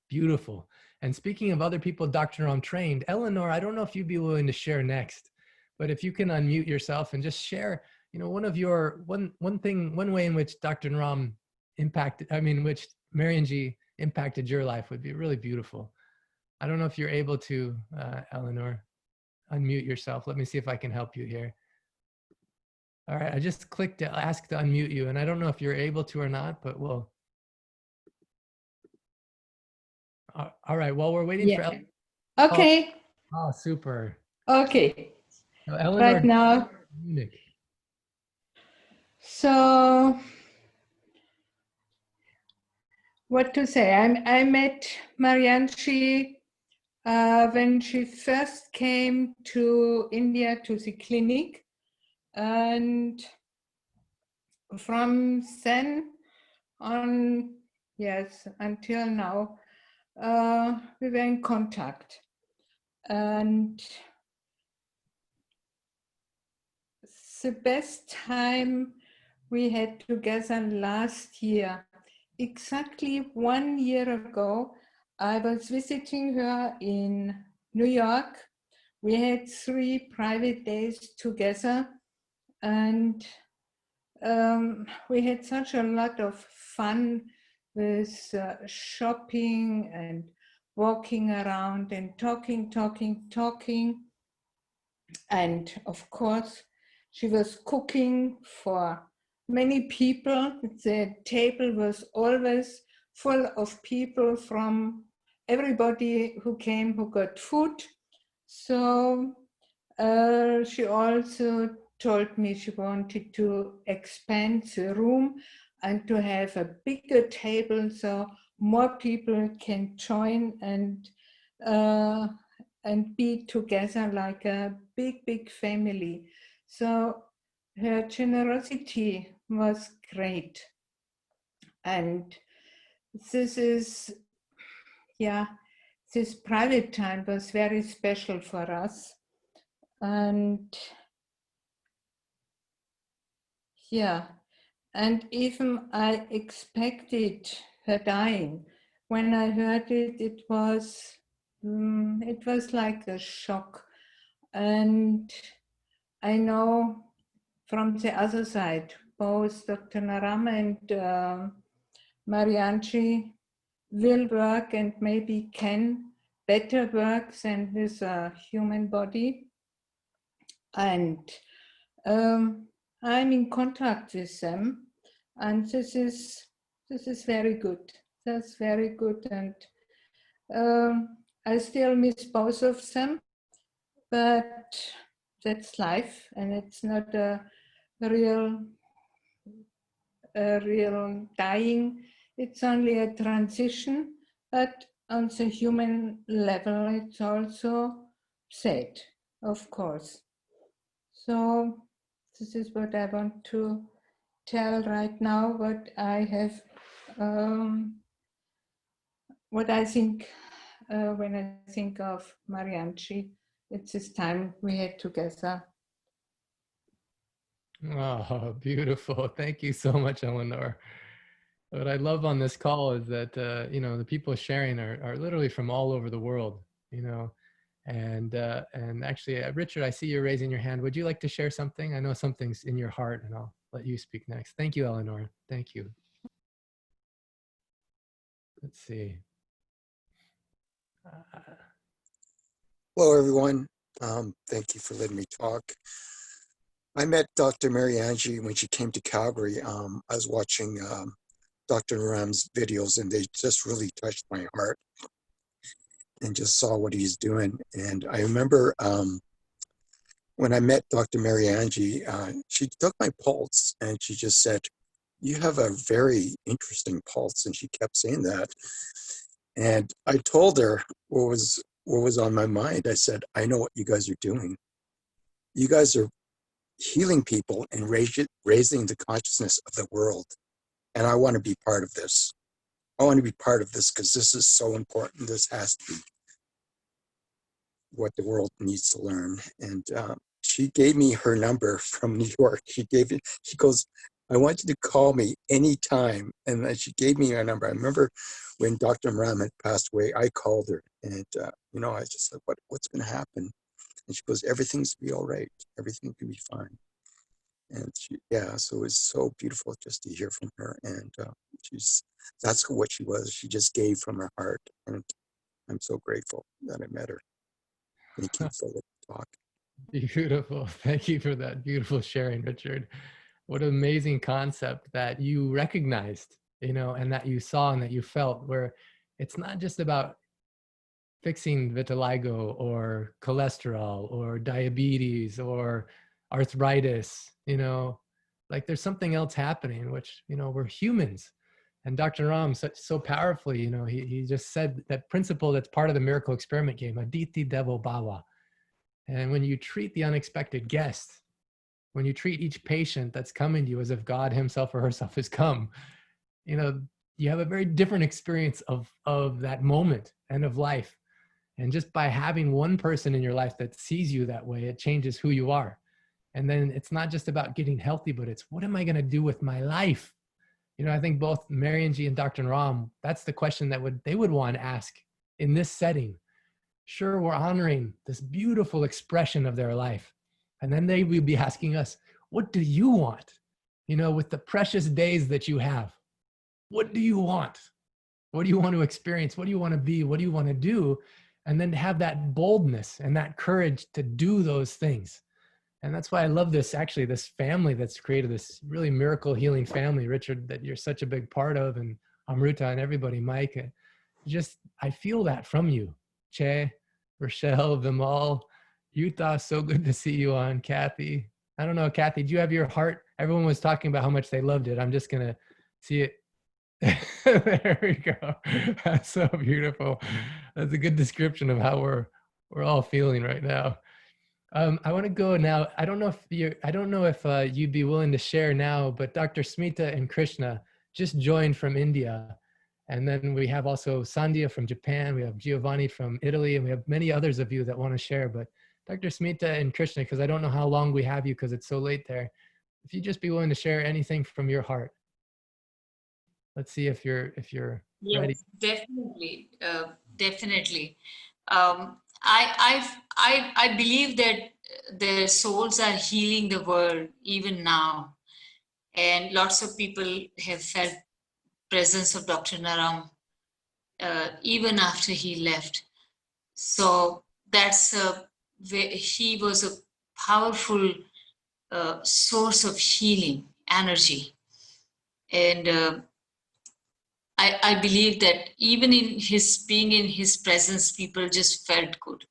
Beautiful. And speaking of other people Dr. Ram trained, Eleanor, I don't know if you'd be willing to share next, but if you can unmute yourself and just share, one of your, one way in which Dr. Ram impacted, which Marianjii impacted your life would be really beautiful. I don't know if you're able to, Eleanor. unmute yourself. Let me see if I can help you here. All right, I just clicked to ask to unmute you, and I don't know if you're able to or not, but we'll. All right, while we're waiting for Eleanor. Okay. Oh, super. Okay. So Eleanor, Right now. Munich. So, what to say? I met Marianjii when she first came to India to the clinic, and from then on, yes, until now, we were in contact. And the best time we had together last year, exactly 1 year ago, I was visiting her in New York. We had 3 private days together, and we had such a lot of fun with shopping and walking around and talking. And of course, she was cooking for many people. The table was always full of people from everybody who came who got food. So she also told me she wanted to expand the room and to have a bigger table so more people can join and be together like a big family. So her generosity was great. And this is, yeah, this private time was very special for us. And yeah, and even I expected her dying. When I heard it, it was like a shock. And I know from the other side, both Dr. Naram and Marianjii will work and maybe can better work than with a human body. And I'm in contact with them, and this is very good. That's very good, and I still miss both of them, but that's life, and it's not a real dying. It's only a transition, but on the human level, it's also sad, of course. So this is what I want to tell right now, what I have, what I think when I think of Marianjii. It's this time we had together. Oh, beautiful. Thank you so much, Eleanor. What I love on this call is that, you know, the people sharing are literally from all over the world, you know, and actually, Richard, I see you're raising your hand. Would you like to share something? I know something's in your heart, and I'll let you speak next. Thank you, Eleanor. Thank you. Let's see. Hello, everyone. Thank you for letting me talk. I met Dr. Marianjii when she came to Calgary. I was watching Dr. Naram's videos, and they just really touched my heart, and just saw what he's doing. And I remember when I met Dr. Marianjii, she took my pulse, and she just said, "You have a very interesting pulse," and she kept saying that. And I told her what was on my mind. I said, "I know what you guys are doing. You guys are healing people and raising the consciousness of the world. And I want to be part of this. I want to be part of this because this is so important. This has to be what the world needs to learn." And she gave me her number from New York. She goes, "I want you to call me anytime." And then she gave me her number. I remember when Dr. Ram had passed away, I called her, and you know, I just said, what's going to happen? And she goes, "Everything's going to be all right. Everything can be fine." And yeah, so it was so beautiful just to hear from her. And that's what she was. She just gave from her heart. And I'm so grateful that I met her. Thank you for the talk. Beautiful. Thank you for that beautiful sharing, Richard. What an amazing concept that you recognized, and that you saw and that you felt, where it's not just about fixing vitiligo or cholesterol or diabetes or arthritis, like there's something else happening, which, we're humans. And Dr. Ram so powerfully, he just said that principle that's part of the miracle experiment game, Aditi Devo Bhava. And when you treat the unexpected guest, when you treat each patient that's coming to you as if God himself or herself has come, you have a very different experience of that moment and of life. And just by having one person in your life that sees you that way, it changes who you are. And then it's not just about getting healthy, but it's what am I going to do with my life? I think both Marianjii and Dr. Ram, that's the question that they would want to ask in this setting. Sure, we're honoring this beautiful expression of their life. And then they will be asking us, what do you want? With the precious days that you have, what do you want? What do you want to experience? What do you want to be? What do you want to do? And then to have that boldness and that courage to do those things. And that's why I love this family that's created, this really miracle healing family, Richard, that you're such a big part of, and Amruta and everybody, Mike. I feel that from you. Che, Rochelle, Vimal, Utah, so good to see you on. Kathy. I don't know, Kathy, do you have your heart? Everyone was talking about how much they loved it. I'm just going to see it. There we go. That's so beautiful. That's a good description of how we're all feeling right now. I want to go now. I don't know if you'd be willing to share now, but Dr. Smita and Krishna just joined from India. And then we have also Sandhya from Japan. We have Giovanni from Italy, and we have many others of you that want to share. But Dr. Smita and Krishna, because I don't know how long we have you because it's so late there, if you'd just be willing to share anything from your heart. Let's see if you're yes, ready. Definitely, definitely. I believe that their souls are healing the world even now, and lots of people have felt presence of Dr. Naram even after he left. So he was a powerful source of healing energy, and I believe that even in being in his presence, people just felt good.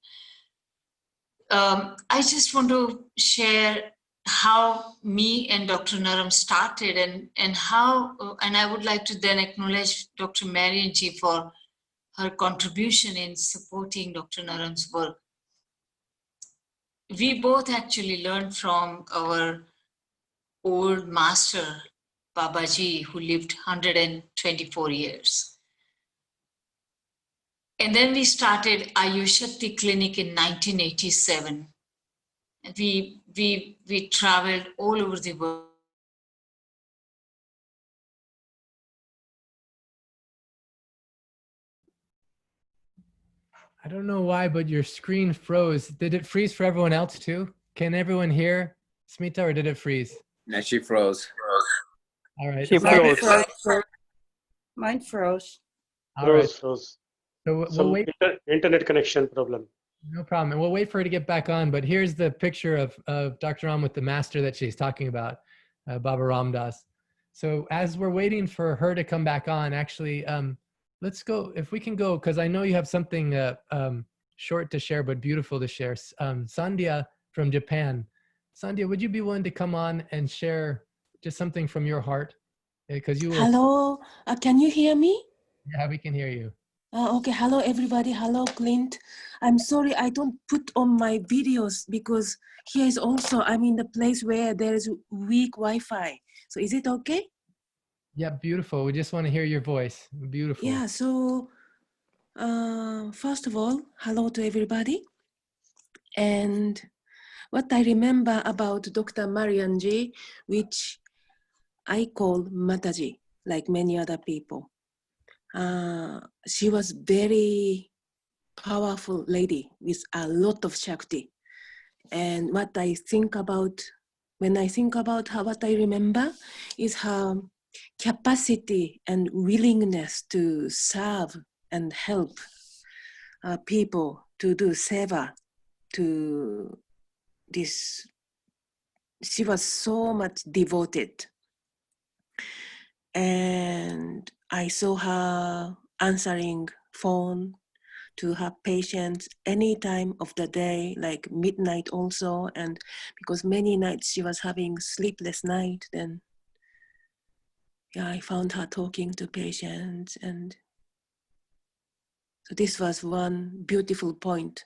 I just want to share how me and Dr. Naram started, and I would like to then acknowledge Dr. Marianjii for her contribution in supporting Dr. Naram's work. We both actually learned from our old master, Babaji, who lived 124 years. And then we started Ayushakti Clinic in 1987. We traveled all over the world. I don't know why, but your screen froze. Did it freeze for everyone else too? Can everyone hear Smita, or did it freeze? No, she froze. All right. She froze. Mine froze. All right. Froze. So we'll wait. Internet connection problem. No problem. And we'll wait for her to get back on. But here's the picture of Dr. Ram with the master that she's talking about, Baba Ramdas. So as we're waiting for her to come back on, actually, let's go, if we can go, because I know you have something short to share, but beautiful to share. Sandhya from Japan. Sandhya, would you be willing to come on and share just something from your heart? Because you were... Hello, can you hear me? Yeah, we can hear you. Okay, hello everybody. Hello, Clint. I'm sorry I don't put on my videos because here is also, I'm in the place where there is weak Wi-Fi. So is it okay? Yeah, beautiful. We just want to hear your voice. Beautiful. Yeah, so first of all, hello to everybody. And what I remember about Dr. Marianjii, which I call Mataji, like many other people. She was very powerful lady with a lot of Shakti. And what I think about, when I think about her, what I remember is her capacity and willingness to serve and help people to do seva. to this. She was so much devoted. And I saw her answering phone to her patients any time of the day, like midnight also. And because many nights she was having sleepless night, then yeah, I found her talking to patients. And so this was one beautiful point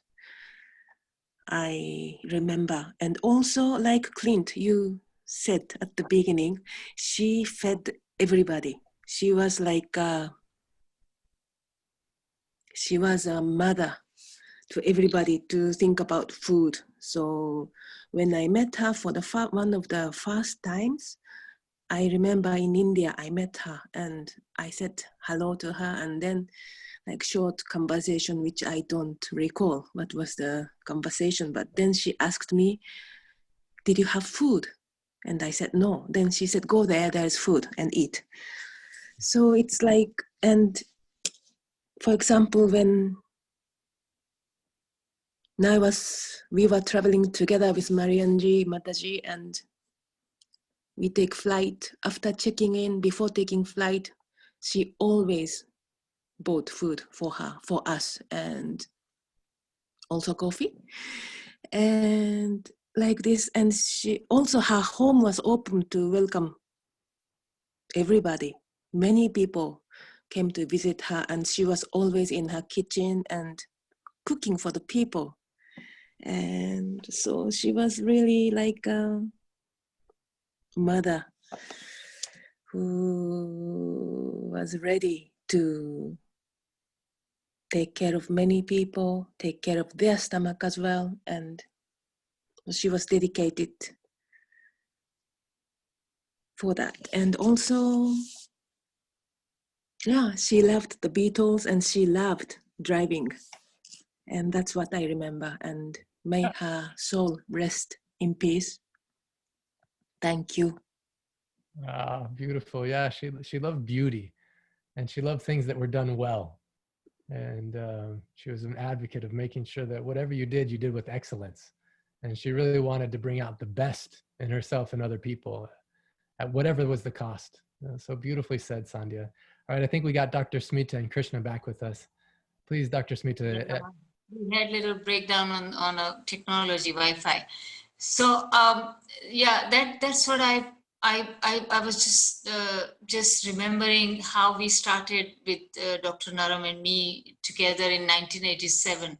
I remember. And also, like Clint, you said at the beginning, she fed everybody. She was like she was a mother to everybody to think about food. So when I met her for the one of the first times, I remember in India, I met her and I said hello to her, and then like short conversation, which I don't recall what was the conversation, but then she asked me, did you have food? And I said, no. Then she said, go there, there's food, and eat. So it's like, and for example, when we were traveling together with Marianjii, Mataji, and we take flight. After checking in, before taking flight, she always bought food for us, and also coffee. And like this, and she also, her home was open to welcome everybody. Many people came to visit her, and she was always in her kitchen and cooking for the people. And so she was really like a mother who was ready to take care of many people, take care of their stomach as well. And she was dedicated for that. And also, yeah, she loved the Beatles and she loved driving. And that's what I remember. And may her soul rest in peace. Thank you. Ah, beautiful. Yeah, she loved beauty, and she loved things that were done well. And she was an advocate of making sure that whatever you did with excellence. And she really wanted to bring out the best in herself and other people at whatever was the cost. So beautifully said, Sandhya. All right, I think we got Dr. Smita and Krishna back with us. Please, Dr. Smita. Yeah, we had a little breakdown on a technology Wi-Fi. So yeah, that's what I was just remembering how we started with Dr. Naram and me together in 1987.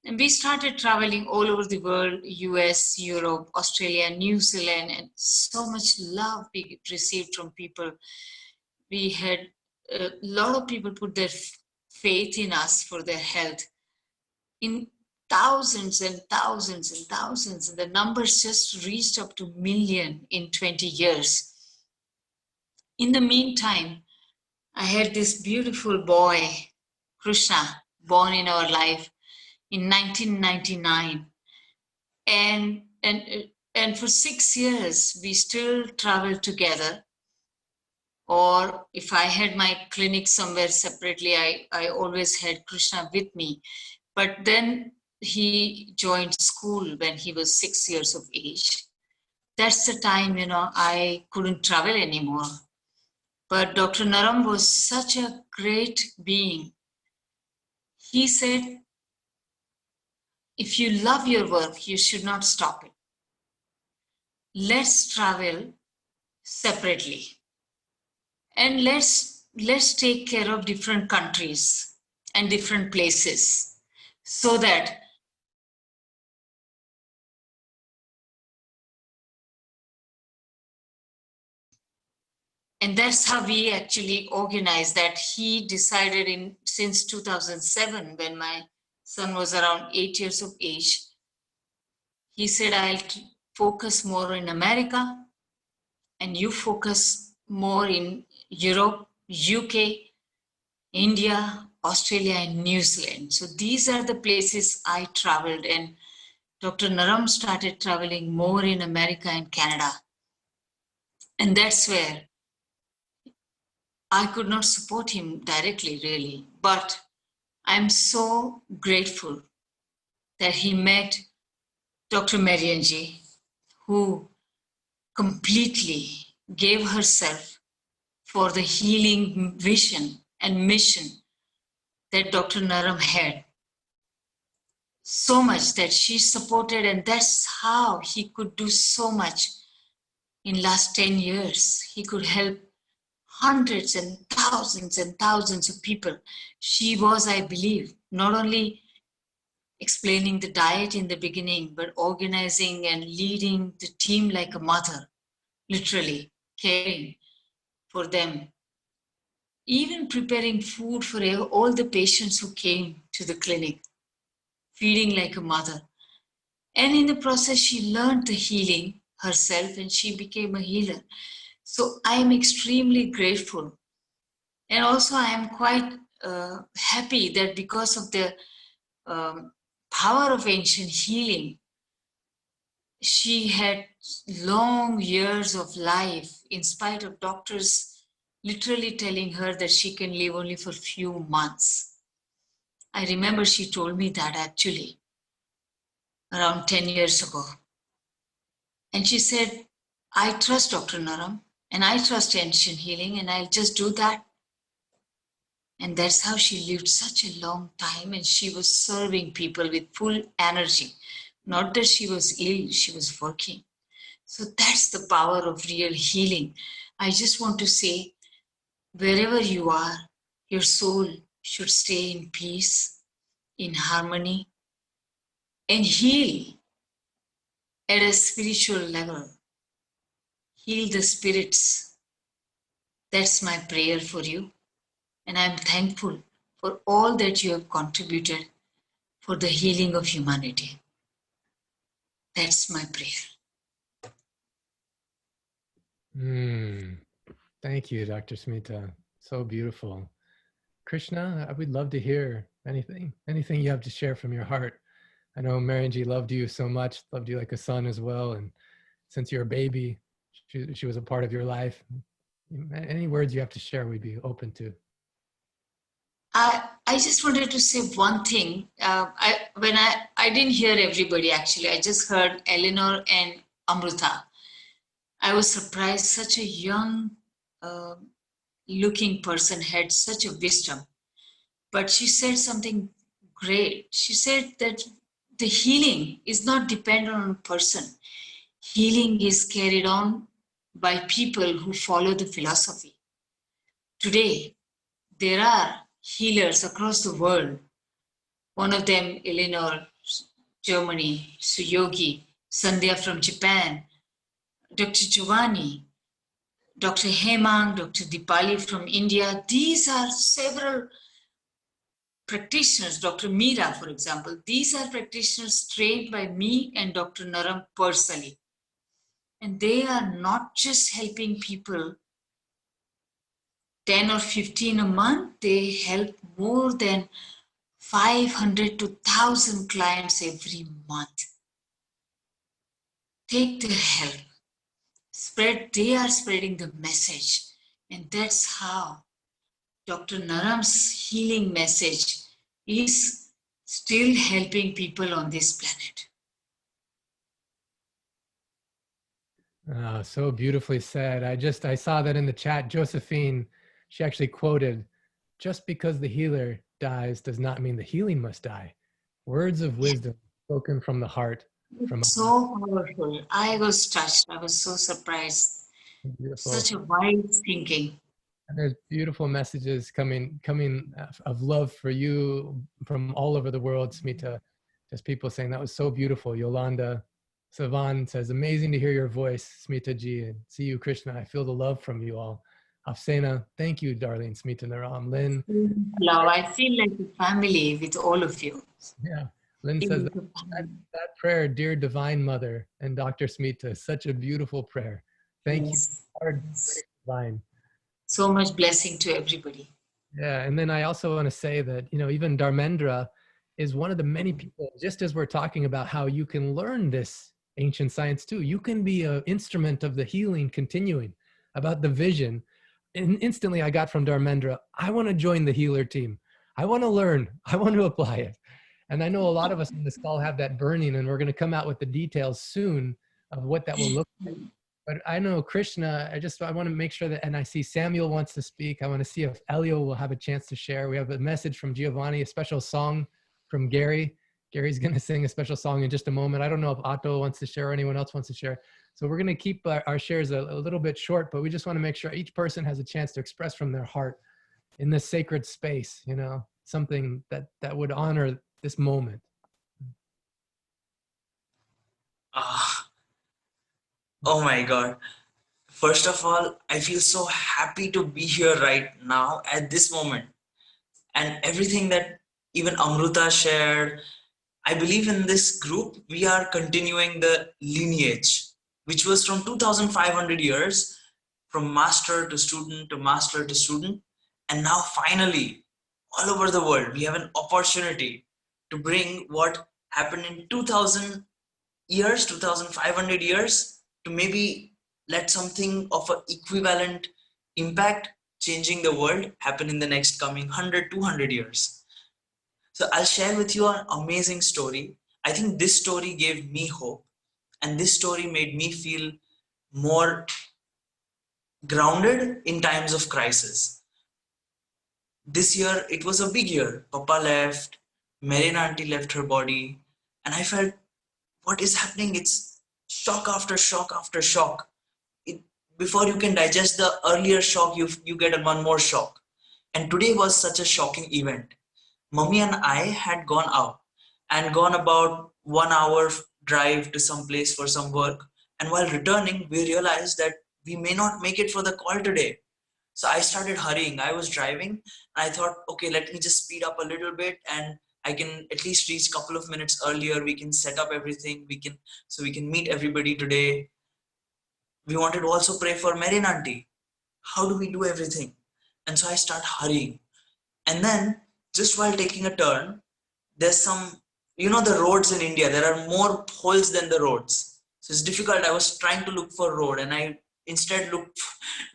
And we started traveling all over the world, US, Europe, Australia, New Zealand, and so much love we received from people. We had a lot of people put their faith in us for their health in thousands and thousands and thousands. And the numbers just reached up to million in 20 years. In the meantime, I had this beautiful boy, Krishna, born in our life in 1999. And for 6 years, we still traveled together. Or if I had my clinic somewhere separately, I always had Krishna with me. But then he joined school when he was 6 years of age. That's the time, I couldn't travel anymore. But Dr. Naram was such a great being. He said, if you love your work, you should not stop it. Let's travel separately. And let's take care of different countries and different places so that and that's how we actually organized that. He decided since 2007, when my son was around 8 years of age, he said, I'll focus more in America and you focus more in Europe, UK, India, Australia, and New Zealand. So these are the places I traveled, and Dr. Naram started traveling more in America and Canada. And that's where I could not support him directly, really. But I'm so grateful that he met Dr. Marianjii, who completely gave herself for the healing vision and mission that Dr. Naram had. So much that she supported, and that's how he could do so much in last 10 years. He could help hundreds and thousands of people. She was, I believe, not only explaining the diet in the beginning, but organizing and leading the team like a mother, literally caring for them, even preparing food for all the patients who came to the clinic, feeding like a mother. And in the process, she learned the healing herself and she became a healer. So I am extremely grateful. And also I am quite happy that because of the power of ancient healing, she had long years of life in spite of doctors literally telling her that she can live only for a few months. I remember she told me that actually around 10 years ago. And she said, I trust Dr. Naram and I trust ancient healing and I'll just do that. And that's how she lived such a long time, and she was serving people with full energy. Not that she was ill, she was working. So that's the power of real healing. I just want to say, wherever you are, your soul should stay in peace, in harmony, and heal at a spiritual level. Heal the spirits. That's my prayer for you. And I'm thankful for all that you have contributed for the healing of humanity. That's my prayer. Thank you, Dr. Smita. So beautiful. Krishna, I would love to hear anything you have to share from your heart. I know Marianjii loved you so much, loved you like a son as well. And since you're a baby, she was a part of your life. Any words you have to share, we'd be open to. I just wanted to say one thing. I didn't hear everybody actually. I just heard Eleanor and Amrita. I was surprised such a young looking person had such a wisdom. But she said something great. She said that the healing is not dependent on a person. Healing is carried on by people who follow the philosophy. Today, there are healers across the world. One of them, Eleanor, Germany, Suyogi, Sandhya from Japan, Dr. Giovanni, Dr. Hemang, Dr. Dipali from India. These are several practitioners, Dr. Meera, for example. These are practitioners trained by me and Dr. Naram personally. And they are not just helping people 10 or 15 a month, they help more than 500 to 1,000 clients every month. Take their help. They are spreading the message. And that's how Dr. Naram's healing message is still helping people on this planet. So beautifully said. I saw that in the chat. Josephine, she actually quoted, just because the healer dies does not mean the healing must die. Words of wisdom spoken from the heart. So powerful. I was touched. I was so surprised. Beautiful. Such a wise thinking. And there's beautiful messages coming of love for you from all over the world, Smita. Just people saying that was so beautiful. Yolanda Savan says, amazing to hear your voice, Smita ji, and see you, Krishna. I feel the love from you all. Afsena, thank you, darling Smita Naram. Lynn. Love, I feel like a family with all of you. Yeah. Lynn says that prayer, dear Divine Mother and Dr. Smita, such a beautiful prayer. Thank you. Our divine. So much blessing to everybody. Yeah, and then I also want to say that, even Dharmendra is one of the many people, just as we're talking about how you can learn this ancient science too, you can be an instrument of the healing continuing, about the vision. And instantly I got from Dharmendra, I want to join the healer team. I want to learn. I want to apply it. And I know a lot of us on this call have that burning, and we're going to come out with the details soon of what that will look like. But I know Krishna, I want to make sure that, and I see Samuel wants to speak. I want to see if Elio will have a chance to share. We have a message from Giovanni, a special song from Gary. Gary's going to sing a special song in just a moment. I don't know if Otto wants to share or anyone else wants to share. So we're going to keep our shares a little bit short, but we just want to make sure each person has a chance to express from their heart in this sacred space, you know, something that would honor this moment. Oh my God. First of all, I feel so happy to be here right now at this moment. And everything that even Amruta shared, I believe in this group, we are continuing the lineage, which was from 2,500 years, from master to student to master to student. And now finally, all over the world, we have an opportunity to bring what happened in 2,000 years, 2,500 years, to maybe let something of an equivalent impact changing the world happen in the next coming 100, 200 years. So I'll share with you an amazing story. I think this story gave me hope, and this story made me feel more grounded in times of crisis. This year, it was a big year. Papa left, Marianjii left her body, and I felt, what is happening? It's shock after shock after shock. Before you can digest the earlier shock, you get one more shock. And today was such a shocking event. Mummy and I had gone out and gone about 1 hour drive to some place for some work. And while returning, we realized that we may not make it for the call today. So I started hurrying. I was driving and I thought, okay, let me just speed up a little bit and I can at least reach a couple of minutes earlier. We can set up everything. So we can meet everybody today. We wanted to also pray for Marianjii. How do we do everything? And so I start hurrying. And then just while taking a turn, there's some, you know, the roads in India, there are more holes than the roads. So it's difficult. I was trying to look for a road and I instead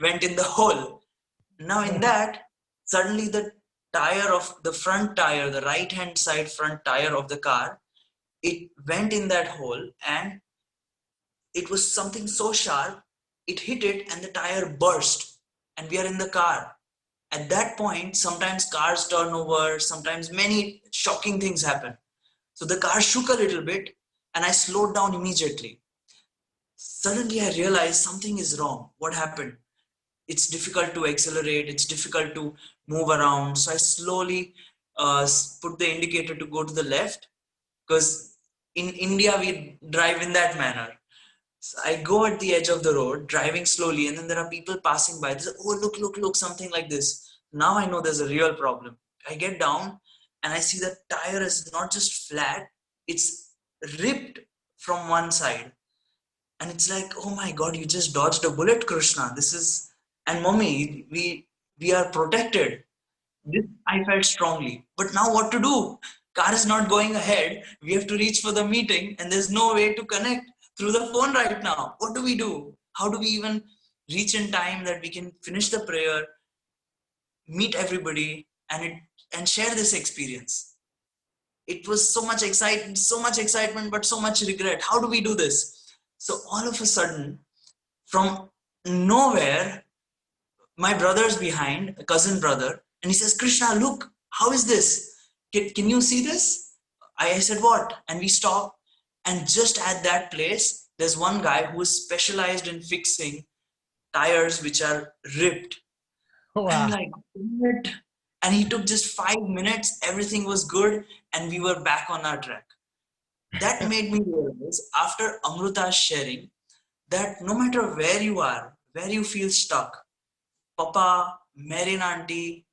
went in the hole. Now in that, suddenly the front tire, the right hand side front tire of the car, it went in that hole and it was something so sharp, it hit it and the tire burst and we are in the car. At that point, sometimes cars turn over, sometimes many shocking things happen. So the car shook a little bit and I slowed down immediately. Suddenly I realized something is wrong. What happened? It's difficult to accelerate, it's difficult to move around. So I slowly put the indicator to go to the left, because in India we drive in that manner. So I go at the edge of the road, driving slowly, and then there are people passing by. They say, oh, look, something like this. Now I know there's a real problem. I get down and I see the tire is not just flat, it's ripped from one side. And it's like, oh my God, you just dodged a bullet, Krishna. And mommy, we are protected. This I felt strongly. But now what to do? Car is not going ahead. We have to reach for the meeting and there's no way to connect through the phone right now. What do we do? How do we even reach in time that we can finish the prayer, meet everybody and share this experience? It was so much excitement, but so much regret. How do we do this? So all of a sudden, from nowhere, my brother's behind, a cousin brother, and he says, Krishna, look, how is this? Can you see this? I said, what? And we stopped. And just at that place, there's one guy who is specialized in fixing tires which are ripped. Wow. I'm like, what? And he took just 5 minutes. Everything was good. And we were back on our track. That made me realize, after Amruta's sharing, that no matter where you are, where you feel stuck, Papa, Marianjii,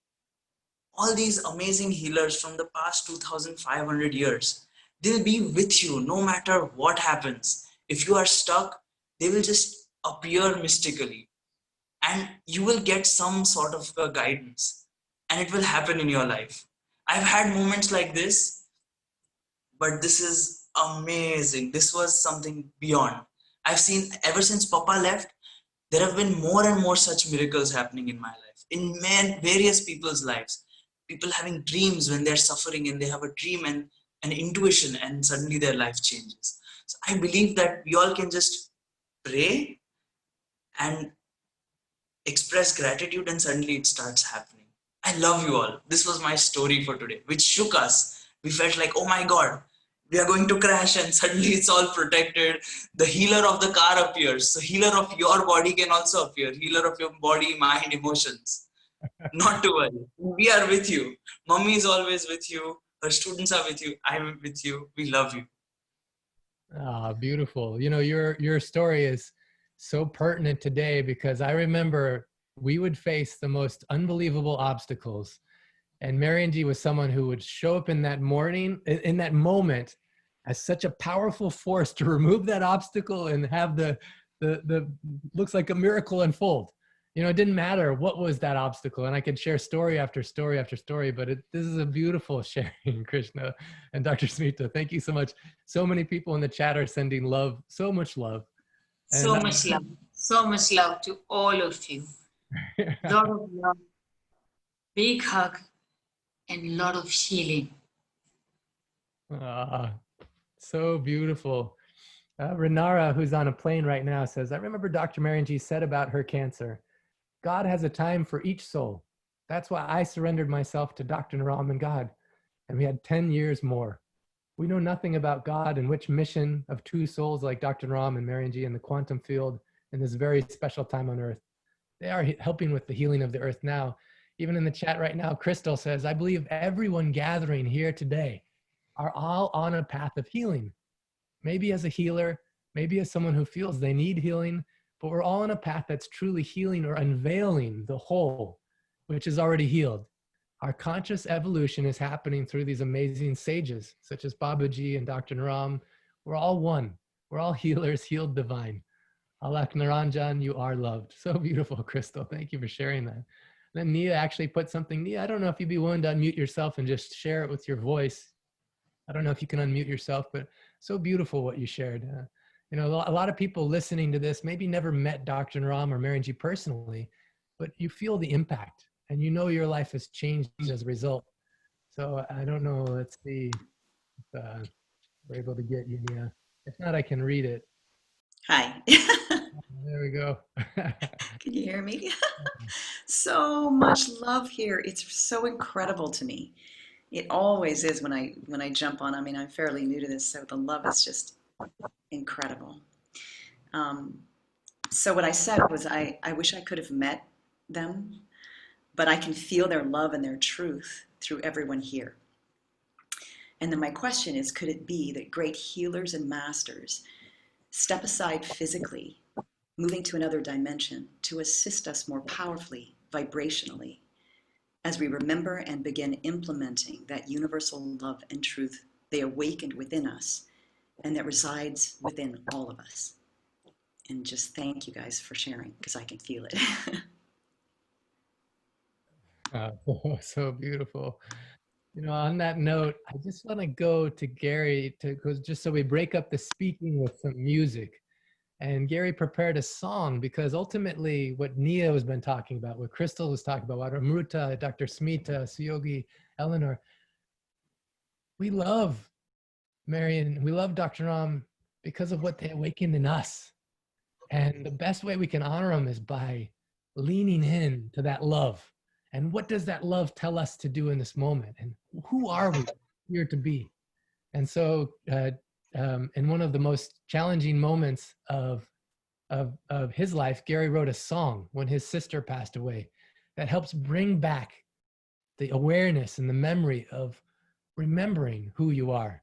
all these amazing healers from the past 2,500 years, they'll be with you no matter what happens. If you are stuck, they will just appear mystically and you will get some sort of guidance and it will happen in your life. I've had moments like this, but this is amazing. This was something beyond. I've seen ever since Papa left, there have been more and more such miracles happening in my life, in various people's lives. People having dreams when they're suffering and they have a dream and an intuition, and suddenly their life changes. So I believe that we all can just pray and express gratitude, and suddenly it starts happening. I love you all. This was my story for today, which shook us. We felt like, oh my God, we are going to crash, and suddenly it's all protected. The healer of the car appears. So healer of your body can also appear. Healer of your body, mind, emotions. Not to worry. We are with you. Mommy is always with you. Her students are with you. I'm with you. We love you. Ah, beautiful. You know, your story is so pertinent today because I remember we would face the most unbelievable obstacles. And Marianjii was someone who would show up in that morning, in that moment, as such a powerful force to remove that obstacle and have the looks like a miracle unfold. You know, it didn't matter what was that obstacle, and I could share story after story after story. But this is a beautiful sharing, Krishna and Dr. Smita. Thank you so much. So many people in the chat are sending love, so much love, and So much love to all of you. Lot of love, big hug, and lot of healing. So beautiful. Renara, who's on a plane right now, says, I remember Dr. Marianjii said about her cancer, God has a time for each soul. That's why I surrendered myself to Dr. Naram and God, and we had 10 years more. We know nothing about God and which mission of two souls like Dr. Naram and Marianjii in the quantum field in this very special time on Earth. They are helping with the healing of the Earth now. Even in the chat right now, Crystal says, I believe everyone gathering here today are all on a path of healing. Maybe as a healer, maybe as someone who feels they need healing, but we're all on a path that's truly healing or unveiling the whole, which is already healed. Our conscious evolution is happening through these amazing sages, such as Babaji and Dr. Naram. We're all one. We're all healers, healed divine. Alak Naranjan, you are loved. So beautiful, Crystal. Thank you for sharing that. Then Nia actually put something. Nia, I don't know if you'd be willing to unmute yourself and just share it with your voice. I don't know if you can unmute yourself, but so beautiful what you shared. You know, a lot of people listening to this maybe never met Dr. Ram or Marianjii personally, but you feel the impact and you know your life has changed as a result. So I don't know, let's see if we're able to get you, Nia. If not, I can read it. Hi. There we go. Can you hear me? So much love here. It's so incredible to me. It always is when I jump on. I mean, I'm fairly new to this, so the love is just incredible. So what I said was I wish I could have met them, but I can feel their love and their truth through everyone here. And then my question is, could it be that great healers and masters step aside physically, moving to another dimension to assist us more powerfully, vibrationally, as we remember and begin implementing that universal love and truth they awakened within us and that resides within all of us. And just thank you guys for sharing, because I can feel it. So beautiful. You know, on that note, I just want to go to Gary just so we break up the speaking with some music. And Gary prepared a song because ultimately what Nia has been talking about, what Crystal was talking about, what Amruta, Dr. Smita, Suyogi, Eleanor, we love Marian, we love Dr. Ram because of what they awakened in us. And the best way we can honor them is by leaning in to that love. And what does that love tell us to do in this moment? And who are we here to be? And so in one of the most challenging moments of his life, Gary wrote a song when his sister passed away that helps bring back the awareness and the memory of remembering who you are.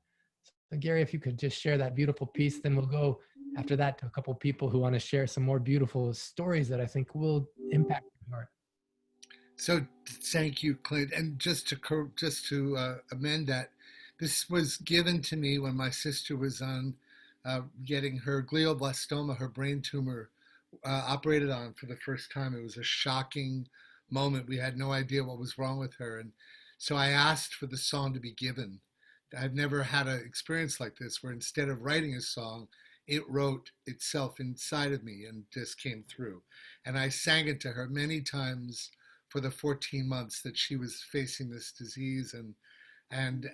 So Gary, if you could just share that beautiful piece, then we'll go after that to a couple of people who want to share some more beautiful stories that I think will impact your heart. So thank you, Clint. And just to amend that, this was given to me when my sister was on getting her glioblastoma, her brain tumor, operated on for the first time. It was a shocking moment. We had no idea what was wrong with her. And so I asked for the song to be given. I've never had an experience like this where instead of writing a song, it wrote itself inside of me and just came through. And I sang it to her many times for the 14 months that she was facing this disease. And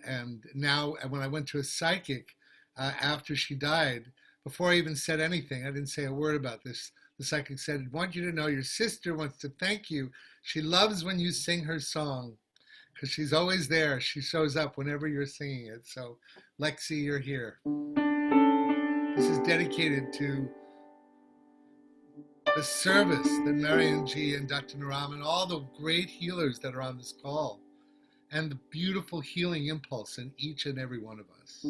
now when I went to a psychic after she died, before I even said anything, I didn't say a word about this. The psychic said, "I want you to know your sister wants to thank you. She loves when you sing her song because she's always there. She shows up whenever you're singing it. So, Lexi, you're here." This is dedicated to the service that Marianjii and Dr. Naram and all the great healers that are on this call, and the beautiful healing impulse in each and every one of us.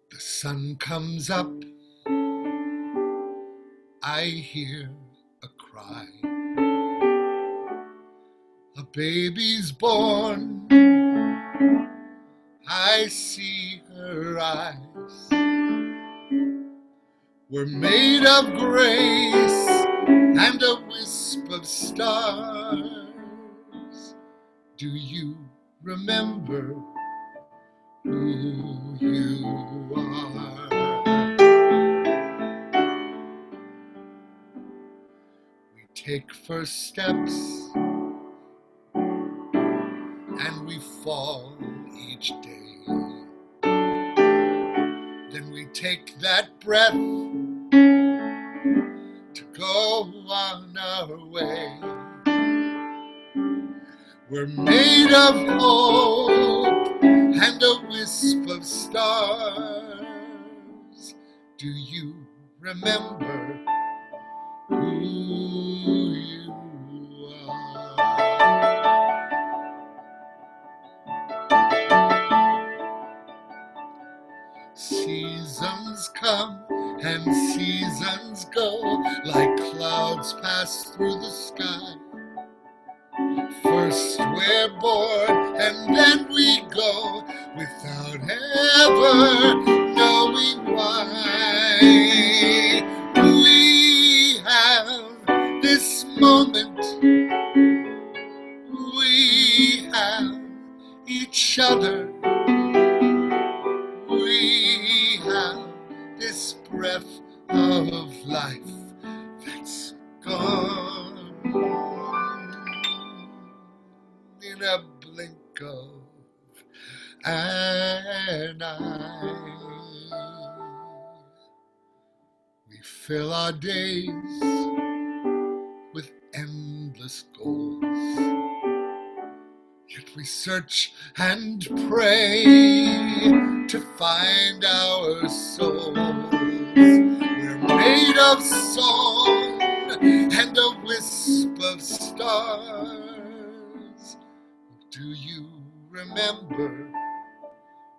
The sun comes up, I hear a cry. A baby's born, I see her eyes. We're made of grace and a wisp of stars. Do you remember who you are? We take first steps and we fall each day. Then we take that breath to go on our way. We're made of hope and a wisp of stars. Do you remember who you are? Seasons come and seasons go, like clouds pass through the sky. First we're born and then we go, without ever knowing why. We have this moment, we have each other, we have this breath of life that's gone in a blink of an eye. We fill our days with endless goals, yet we search and pray to find our souls. We're made of song and a wisp of stars. Do you remember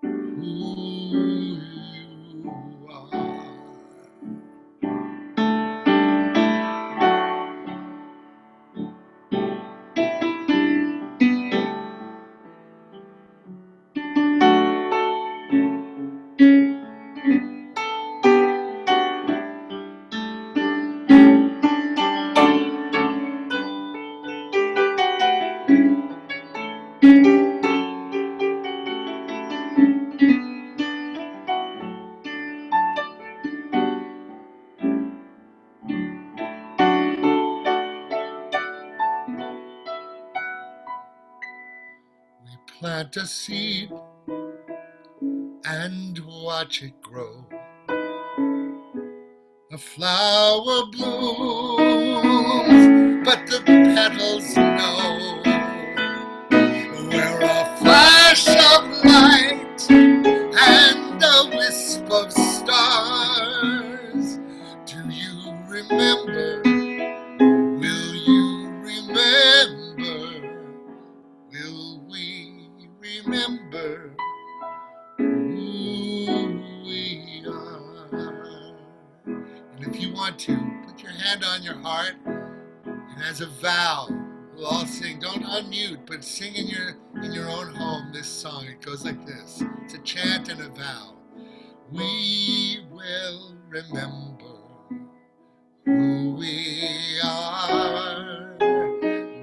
who you are? Plant a seed and watch it grow. A flower blooms, but the petals know. We're a flash of light and a wisp of stars. Do you remember? Will you remember? Will we remember who we are? And if you want to, put your hand on your heart, and as a vow, we'll all sing. Don't unmute, but sing in your own home this song. It goes like this. It's a chant and a vow. We will remember who we are.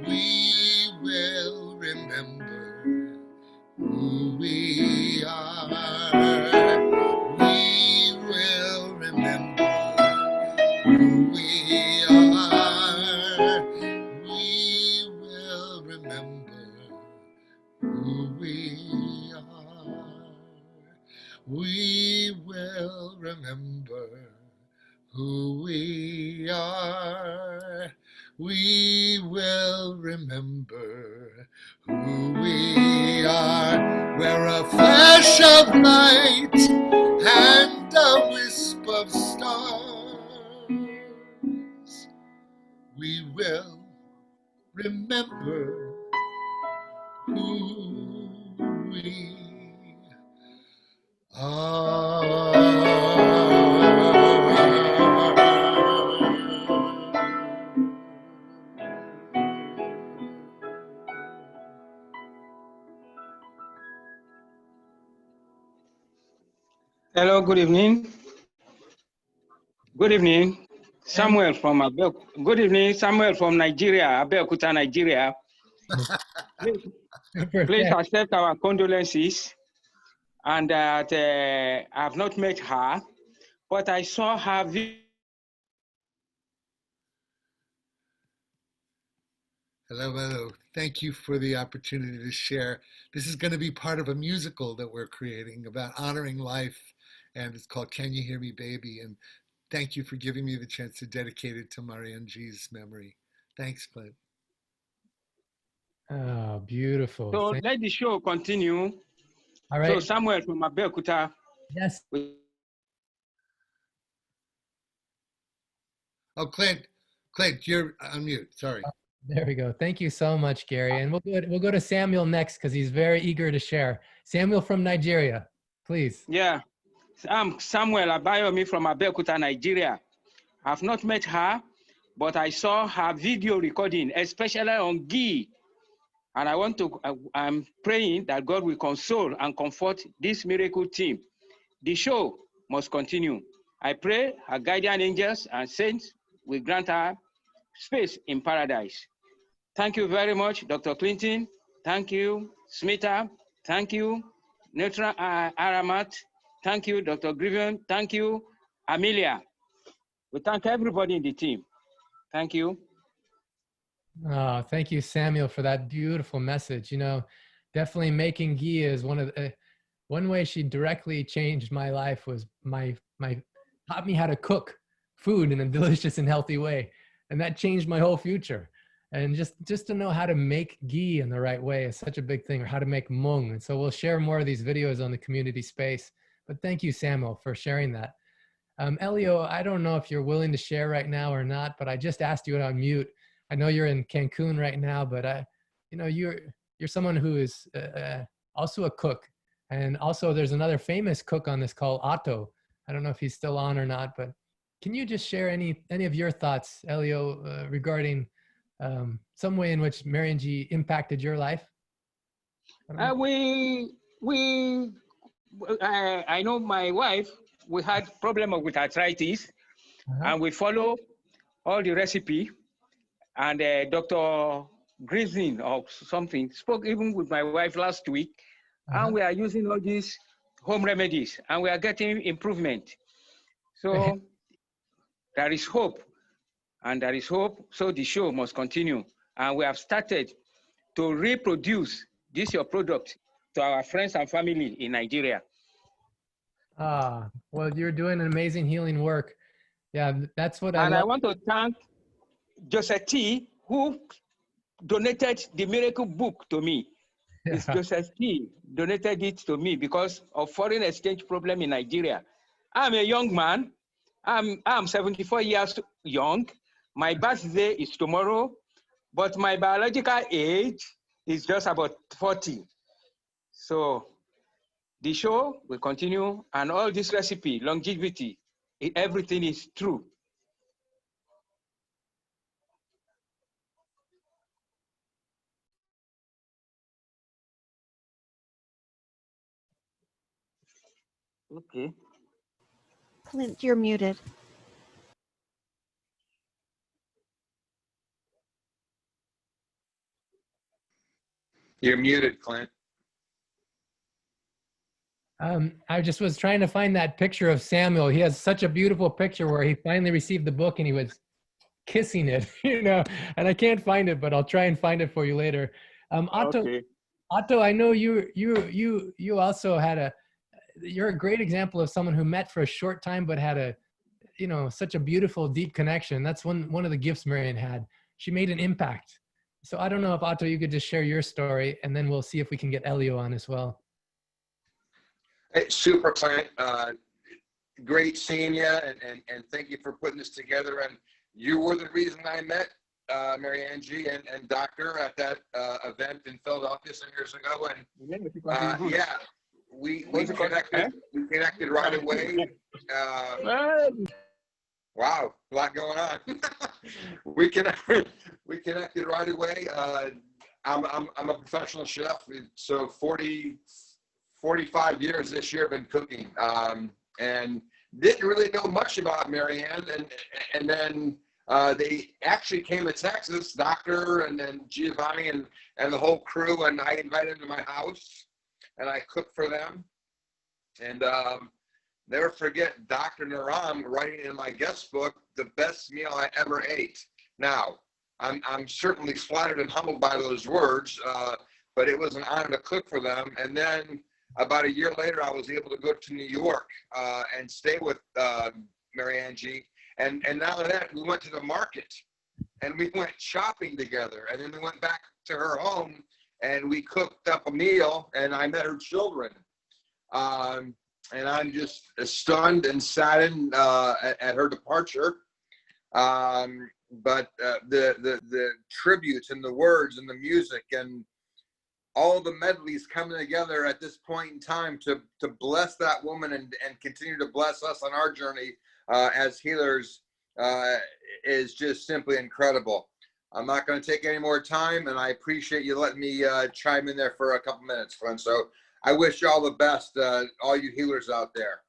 We will remember who we are. We will remember who we are. remember who we are. We will remember who we are. We will remember who we are. We're a flash of light and a wisp of stars. We will remember who we Hello, good evening. Good evening. Samuel from Good evening, Samuel from Nigeria, Abeokuta, Nigeria. Please accept our condolences. And that I have not met her, but I saw her. Hello, hello. Thank you for the opportunity to share. This is going to be part of a musical that we're creating about honoring life, and it's called Can You Hear Me, Baby? And thank you for giving me the chance to dedicate it to Marianjii's memory. Thanks, Clint. Oh, beautiful. So let the show continue. All right. So Samuel from Abeokuta. Yes. Oh, Clint, you're on mute. Sorry. There we go. Thank you so much, Gary. And we'll go to Samuel next because he's very eager to share. Samuel from Nigeria, please. Yeah, I'm Samuel Abayomi from Abeokuta, Nigeria. I've not met her, but I saw her video recording, especially on Gi. And I'm praying that God will console and comfort this miracle team. The show must continue. I pray her guardian angels and saints will grant her space in paradise. Thank you very much, Dr. Clinton. Thank you, Smita. Thank you, Neutral Aramat. Thank you, Dr. Grivion. Thank you, Amelia. We thank everybody in the team. Thank you. Oh, thank you, Samuel, for that beautiful message. You know, definitely making ghee is one way she directly changed my life was taught me how to cook food in a delicious and healthy way. And that changed my whole future. And just to know how to make ghee in the right way is such a big thing, or how to make mung. And so we'll share more of these videos on the community space. But thank you, Samuel, for sharing that. Elio, I don't know if you're willing to share right now or not, but I just asked you to unmute. I know you're in Cancun right now, but you know, you're someone who is also a cook, and also there's another famous cook on this called Otto. I don't know if he's still on or not, but can you just share any of your thoughts, Elio, regarding some way in which Marianjii impacted your life? I know my wife, we had problem with arthritis, and we follow all the recipe. And Dr. Grizzin or something spoke even with my wife last week, and we are using all these home remedies, and we are getting improvement. So there is hope, and there is hope. So the show must continue, and we have started to reproduce this your product to our friends and family in Nigeria. Ah, well, you're doing an amazing healing work. Yeah, that's what I love. And I want to thank Joseph T, who donated the miracle book to me. It's Joseph T donated it to me because of foreign exchange problem in Nigeria. I'm a young man. I'm 74 years young. My birthday is tomorrow, but my biological age is just about 40. So the show will continue, and all this recipe, longevity, everything is true. Okay. Clint, you're muted. You're muted, Clint. I just was trying to find that picture of Samuel. He has such a beautiful picture where he finally received the book and he was kissing it, you know, and I can't find it, but I'll try and find it for you later. Otto, Okay. Otto, I know you also had you're a great example of someone who met for a short time, but had such a beautiful, deep connection. That's one of the gifts Marian had. She made an impact. So I don't know if Otto, you could just share your story, and then we'll see if we can get Elio on as well. Hey, super, Clint. Great seeing you, and thank you for putting this together. And you were the reason I met Marianjii and Doctor at that event in Philadelphia some years ago. And yeah, we connected. We connected right away. Wow, a lot going on. we connected right away. I'm a professional chef, so 45 years this year I've been cooking, and didn't really know much about Marianne, and then they actually came to Texas, Doctor and then Giovanni and the whole crew, and I invited them to my house, and I cooked for them, and never forget Dr. Naram writing in my guest book, the best meal I ever ate. Now, I'm certainly flattered and humbled by those words, but it was an honor to cook for them. And then about a year later, I was able to go to New York and stay with Marianjii. And not only that, we went to the market and we went shopping together. And then we went back to her home and we cooked up a meal, and I met her children. And I'm just stunned and saddened at her departure. But the tributes and the words and the music and all the medleys coming together at this point in time to bless that woman and continue to bless us on our journey as healers is just simply incredible. I'm not going to take any more time, and I appreciate you letting me chime in there for a couple minutes, Glenn. So I wish you all the best, all you healers out there.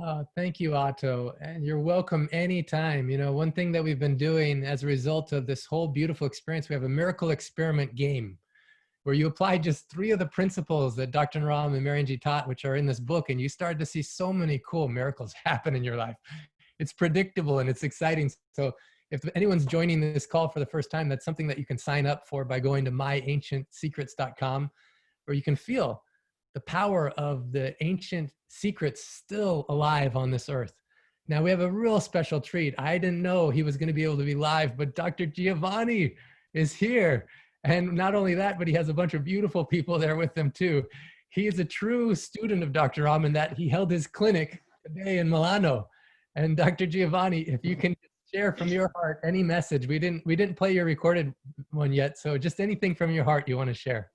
Oh, thank you, Otto. And you're welcome anytime. You know, one thing that we've been doing as a result of this whole beautiful experience, we have a miracle experiment game where you apply just 3 of the principles that Dr. Naram and Marianjii taught, which are in this book, and you start to see so many cool miracles happen in your life. It's predictable and it's exciting. So if anyone's joining this call for the first time, that's something that you can sign up for by going to myancientsecrets.com, where you can feel the power of the ancient secrets still alive on this earth. Now we have a real special treat. I didn't know he was going to be able to be live, but Dr. Giovanni is here. And not only that, but he has a bunch of beautiful people there with him too. He is a true student of Dr. Ram in that he held his clinic today in Milano. And Dr. Giovanni, if you can share from your heart any message. We didn't play your recorded one yet, so just anything from your heart you want to share.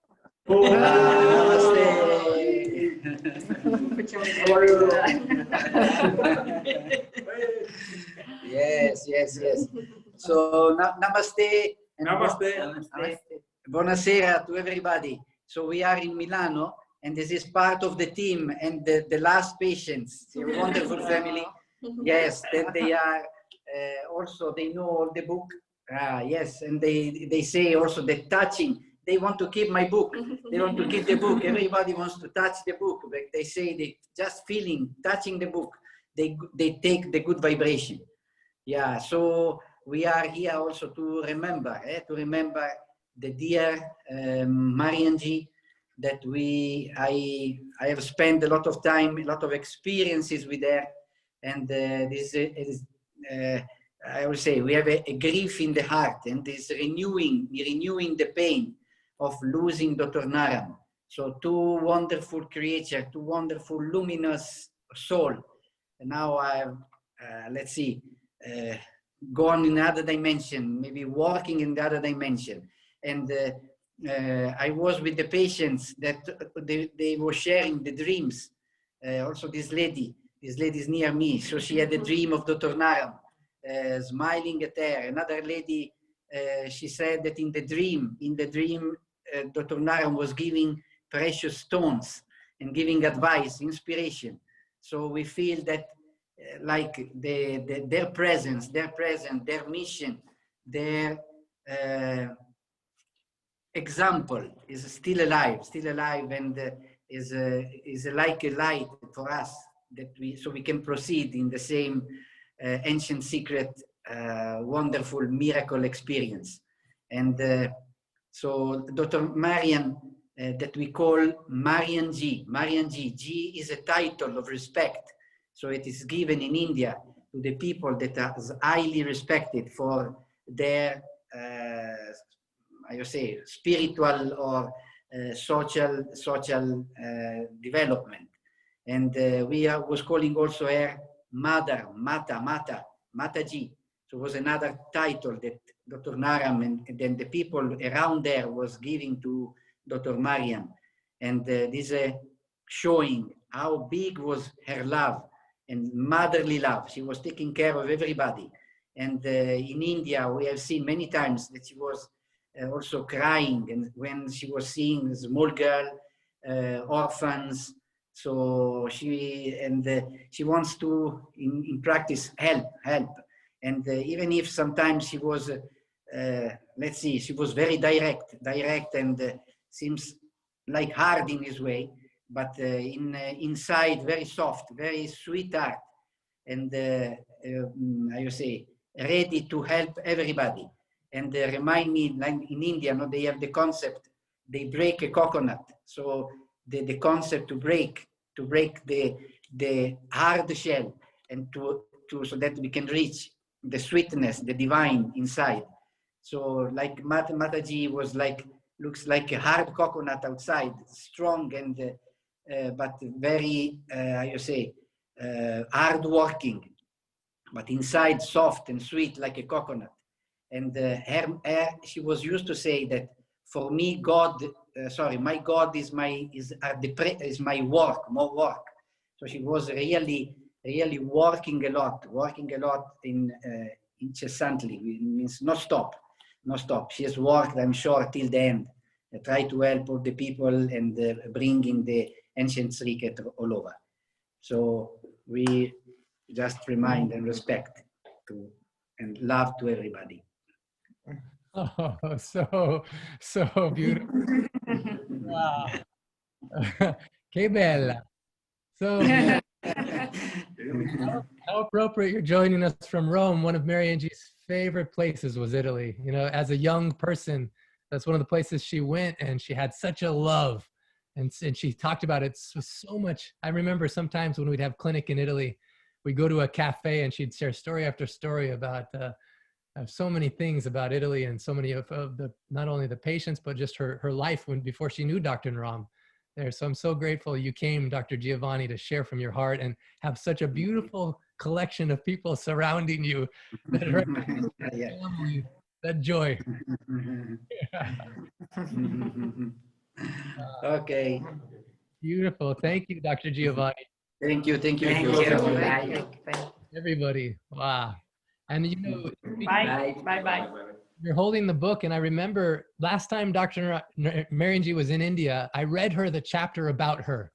Yes. So, namaste. Namaste. Buonasera to everybody. So we are in Milano, and this is part of the team and the last patients. They're a wonderful family. Yes, then they are also, they know all the book. Yes, and they say also the touching. They want to keep my book. They want to keep the book. Everybody wants to touch the book. But they say they just feeling, touching the book. They take the good vibration. Yeah, so we are here also to remember the dear Marianjii, that I have spent a lot of time, a lot of experiences with her, and this is, I would say, we have a grief in the heart, and this renewing the pain of losing Dr. Naram. So 2 wonderful creatures, 2 wonderful luminous soul. And now I've, let's see, gone in another dimension, maybe walking in the other dimension. And I was with the patients that they were sharing the dreams. Also this lady is near me. So she had a dream of Dr. Naram, smiling at her. Another lady, she said that in the dream, Dr. Naram was giving precious stones and giving advice, inspiration. So we feel that like their presence, their mission, their example is still alive, and is like a light for us, that so we can proceed in the same ancient secret wonderful miracle experience. And so Dr. Marian, that we call Marianjii. Marianjii. Ji is a title of respect. So it is given in India to the people that are highly respected for their, I would say, spiritual or social development. And was calling also her Mother, Mataji. So it was another title that Dr. Naram and then the people around there was giving to Dr. Marian. And this showing how big was her love and motherly love. She was taking care of everybody. And in India, we have seen many times that she was also crying, and when she was seeing small girl, orphans. So she wants to, in practice, help. And even if sometimes she was, let's see, she was very direct and seems like hard in his way, but inside very soft, very sweetheart, and I would say ready to help everybody. And remind me, like in India, no, they have the concept, they break a coconut. So the concept to break the hard shell and so that we can reach the sweetness, the divine inside. So like Mataji was like, looks like a hard coconut outside, strong and but very, how you say, hard working, but inside soft and sweet like a coconut. And she was used to say that for me, God, my God is my work, more work. So she was really working a lot incessantly. It means no stop. She has worked, I'm sure, till the end. Try to help all the people and bringing the ancient cricket all over. So we just remind and respect and love to everybody. Oh, so beautiful. Wow. Que bella. So how appropriate you're joining us from Rome. One of Marianjii's favorite places was Italy. You know, as a young person, that's one of the places she went, and she had such a love. And she talked about it so much. I remember sometimes when we'd have clinic in Italy, we'd go to a cafe and she'd share story after story about so many things about Italy and so many of the, not only the patients, but just her life before she knew Dr. Naram there. So I'm so grateful you came, Dr. Giovanni, to share from your heart and have such a beautiful collection of people surrounding you that are family, that joy. Okay. Beautiful. Thank you, Dr. Giovanni. Thank you. Everybody. Wow. And you know, Bye. you're holding the book, and I remember last time Dr. Marianjii was in India, I read her the chapter about her.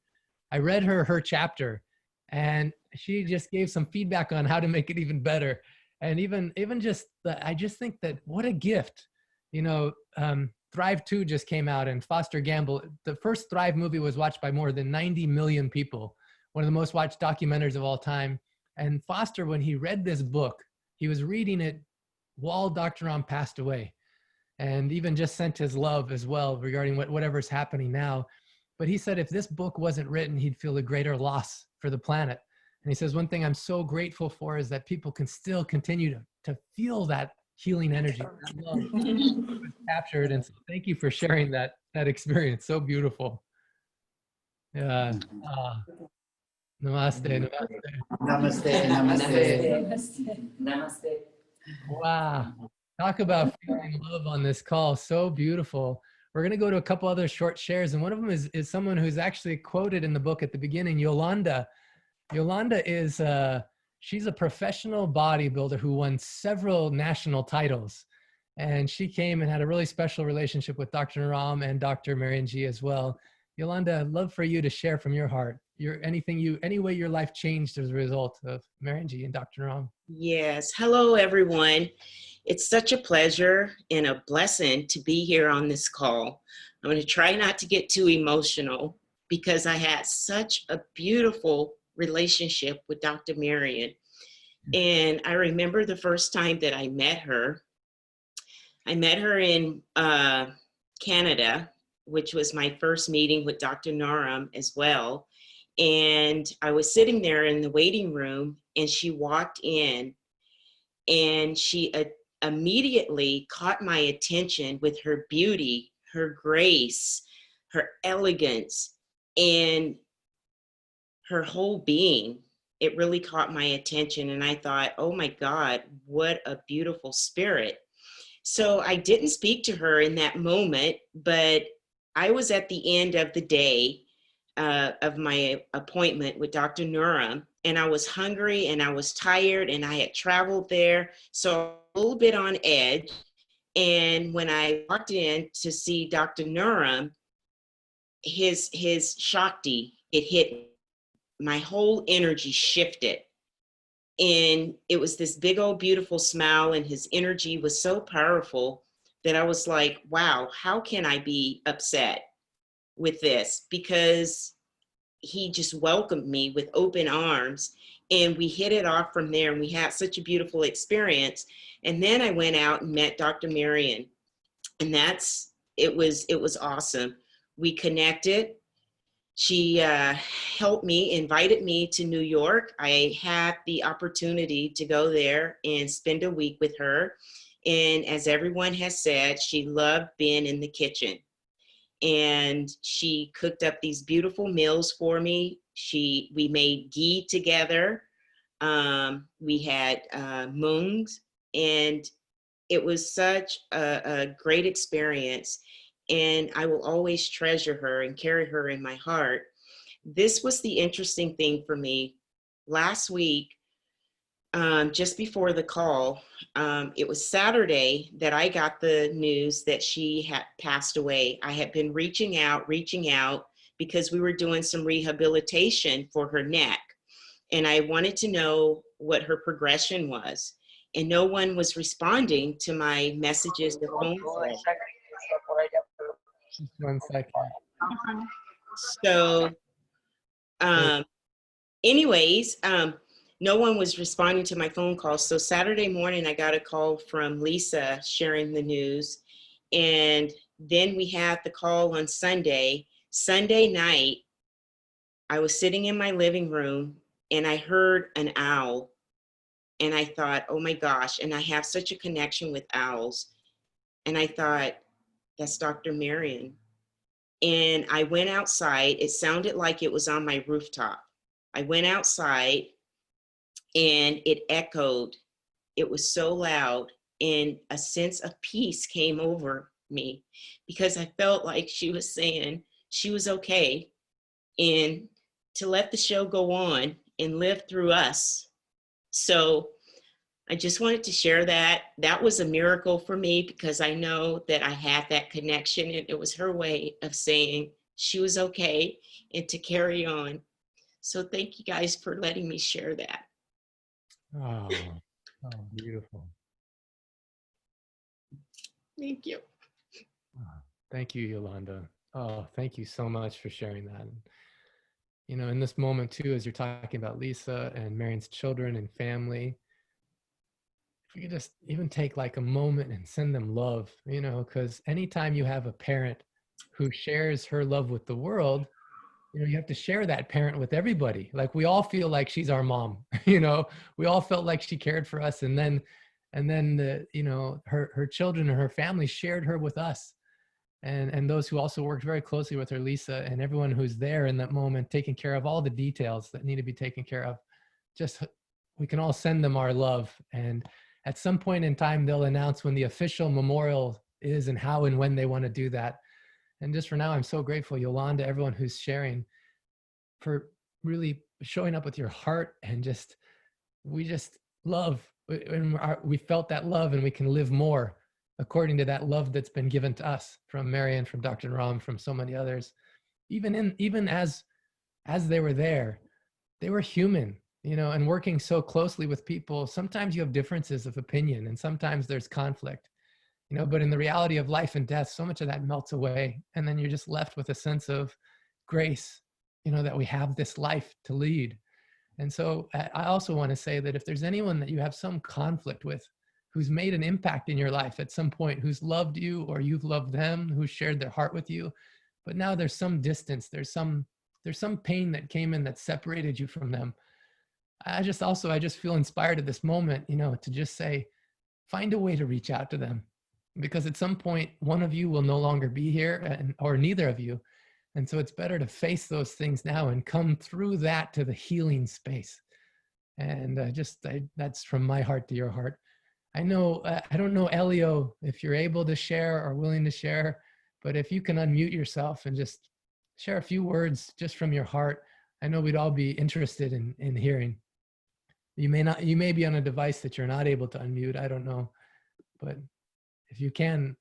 I read her chapter, and she just gave some feedback on how to make it even better. And even just I just think that what a gift. You know, Thrive 2 just came out, and Foster Gamble, the first Thrive movie was watched by more than 90 million people, one of the most watched documentaries of all time. And Foster, when he read this book, he was reading it while Dr. Ram passed away, and even just sent his love as well regarding whatever's happening now. But he said if this book wasn't written, he'd feel a greater loss for the planet. And he says, one thing I'm so grateful for is that people can still continue to feel that healing energy, that love was captured. And so thank you for sharing that experience. So beautiful. Yeah. Namaste. Namaste. Wow. Talk about feeling love on this call. So beautiful. We're going to go to a couple other short shares. And one of them is someone who's actually quoted in the book at the beginning, Yolanda. Yolanda is, she's a professional bodybuilder who won several national titles. And she came and had a really special relationship with Dr. Naram and Dr. Marianjii as well. Yolanda, I'd love for you to share from your heart, any way your life changed as a result of Marianjii and Dr. Naram. Yes. Hello, everyone. It's such a pleasure and a blessing to be here on this call. I'm going to try not to get too emotional because I had such a beautiful relationship with Dr. Marian. And I remember the first time that I met her. I met her in Canada, which was my first meeting with Dr. Naram as well. And I was sitting there in the waiting room, and she walked in, and she immediately caught my attention with her beauty, her grace, her elegance, and her whole being. It really caught my attention, and I thought, oh my God, what a beautiful spirit. So I didn't speak to her in that moment, but I was at the end of the day of my appointment with Dr. Nuram, and I was hungry and I was tired and I had traveled there. So a little bit on edge. And when I walked in to see Dr. Nuram, his Shakti, it hit me. My whole energy shifted. And it was this big old beautiful smile, and his energy was so powerful that I was like, wow, how can I be upset with this? Because he just welcomed me with open arms, and we hit it off from there, and we had such a beautiful experience. And then I went out and met Dr. Marion, and it was awesome. We connected. She helped me, invited me to New York. I had the opportunity to go there and spend a week with her. And as everyone has said, she loved being in the kitchen. And she cooked up these beautiful meals for me. We made ghee together. We had mungs, and it was such a great experience. And I will always treasure her and carry her in my heart. This was the interesting thing for me. Last week, just before the call, it was Saturday that I got the news that she had passed away. I had been reaching out because we were doing some rehabilitation for her neck. And I wanted to know what her progression was. And no one was responding to my messages or phone calls. Just 1 second. So anyways, no one was responding to my phone calls. So Saturday morning, I got a call from Lisa sharing the news. And then we had the call on Sunday. Sunday night, I was sitting in my living room and I heard an owl. And I thought, oh my gosh, and I have such a connection with owls. And I thought, that's Dr. Marion. And I went outside. It sounded like it was on my rooftop. I went outside and it echoed. It was so loud, and a sense of peace came over me because I felt like she was saying she was okay, and to let the show go on and live through us. So I just wanted to share that. That was a miracle for me because I know that I had that connection, and it was her way of saying she was okay and to carry on. So thank you guys for letting me share that. Oh, beautiful. Thank you. Thank you, Yolanda. Oh, thank you so much for sharing that. You know, in this moment too, as you're talking about Lisa and Marion's children and family, if we could just even take like a moment and send them love, you know, because anytime you have a parent who shares her love with the world, you know, you have to share that parent with everybody. Like we all feel like she's our mom, you know, we all felt like she cared for us. And then the, you know, her children and her family shared her with us. And those who also worked very closely with her, Lisa, and everyone who's there in that moment, taking care of all the details that need to be taken care of. Just, we can all send them our love. And at some point in time, they'll announce when the official memorial is and how and when they want to do that. And just for now, I'm so grateful, Yolanda, everyone who's sharing, for really showing up with your heart, and just, we just love, and we felt that love, and we can live more according to that love that's been given to us from Marian, from Dr. Ram, from so many others. Even as they were there, they were human, you know, and working so closely with people. Sometimes you have differences of opinion, and sometimes there's conflict, you know, but in the reality of life and death, so much of that melts away. And then you're just left with a sense of grace, you know, that we have this life to lead. And so I also want to say that if there's anyone that you have some conflict with, who's made an impact in your life at some point, who's loved you or you've loved them, who shared their heart with you, but now there's some distance, there's some pain that came in that separated you from them. I just feel inspired at this moment, to just say, find a way to reach out to them, because at some point one of you will no longer be here, or neither of you. And so it's better to face those things now and come through that to the healing space. And that's from my heart to your heart. I don't know, Elio, if you're able to share or willing to share, but if you can unmute yourself and just share a few words just from your heart, I know we'd all be interested in hearing. You may be on a device that you're not able to unmute, I don't know, but if you can,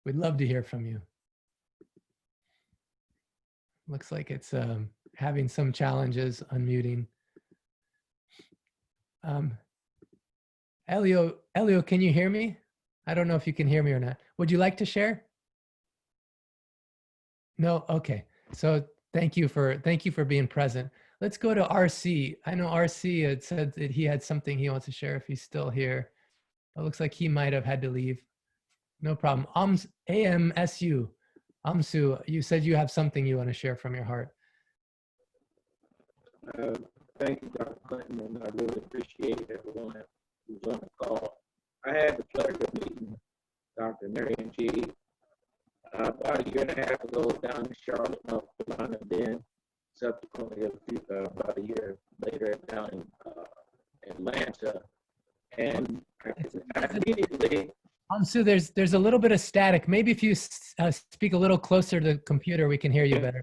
we'd love to hear from you. Looks like it's having some challenges unmuting. Elio, can you hear me? I don't know if you can hear me or not. Would you like to share? No? Okay. So thank you for being present. Let's go to RC. I know RC had said that he had something he wants to share if he's still here. It looks like he might have had to leave. No problem. AMSU. Amsu, you said you have something you want to share from your heart. Thank you, Dr. Clinton, and I really appreciate everyone who's on the call. I had the pleasure of meeting Dr. Marianjii about a year and a half ago down in Charlotte, North Carolina, then subsequently about a year later down in Atlanta. And I immediately... Amsu, there's a little bit of static. Maybe if you speak a little closer to the computer, we can hear you better.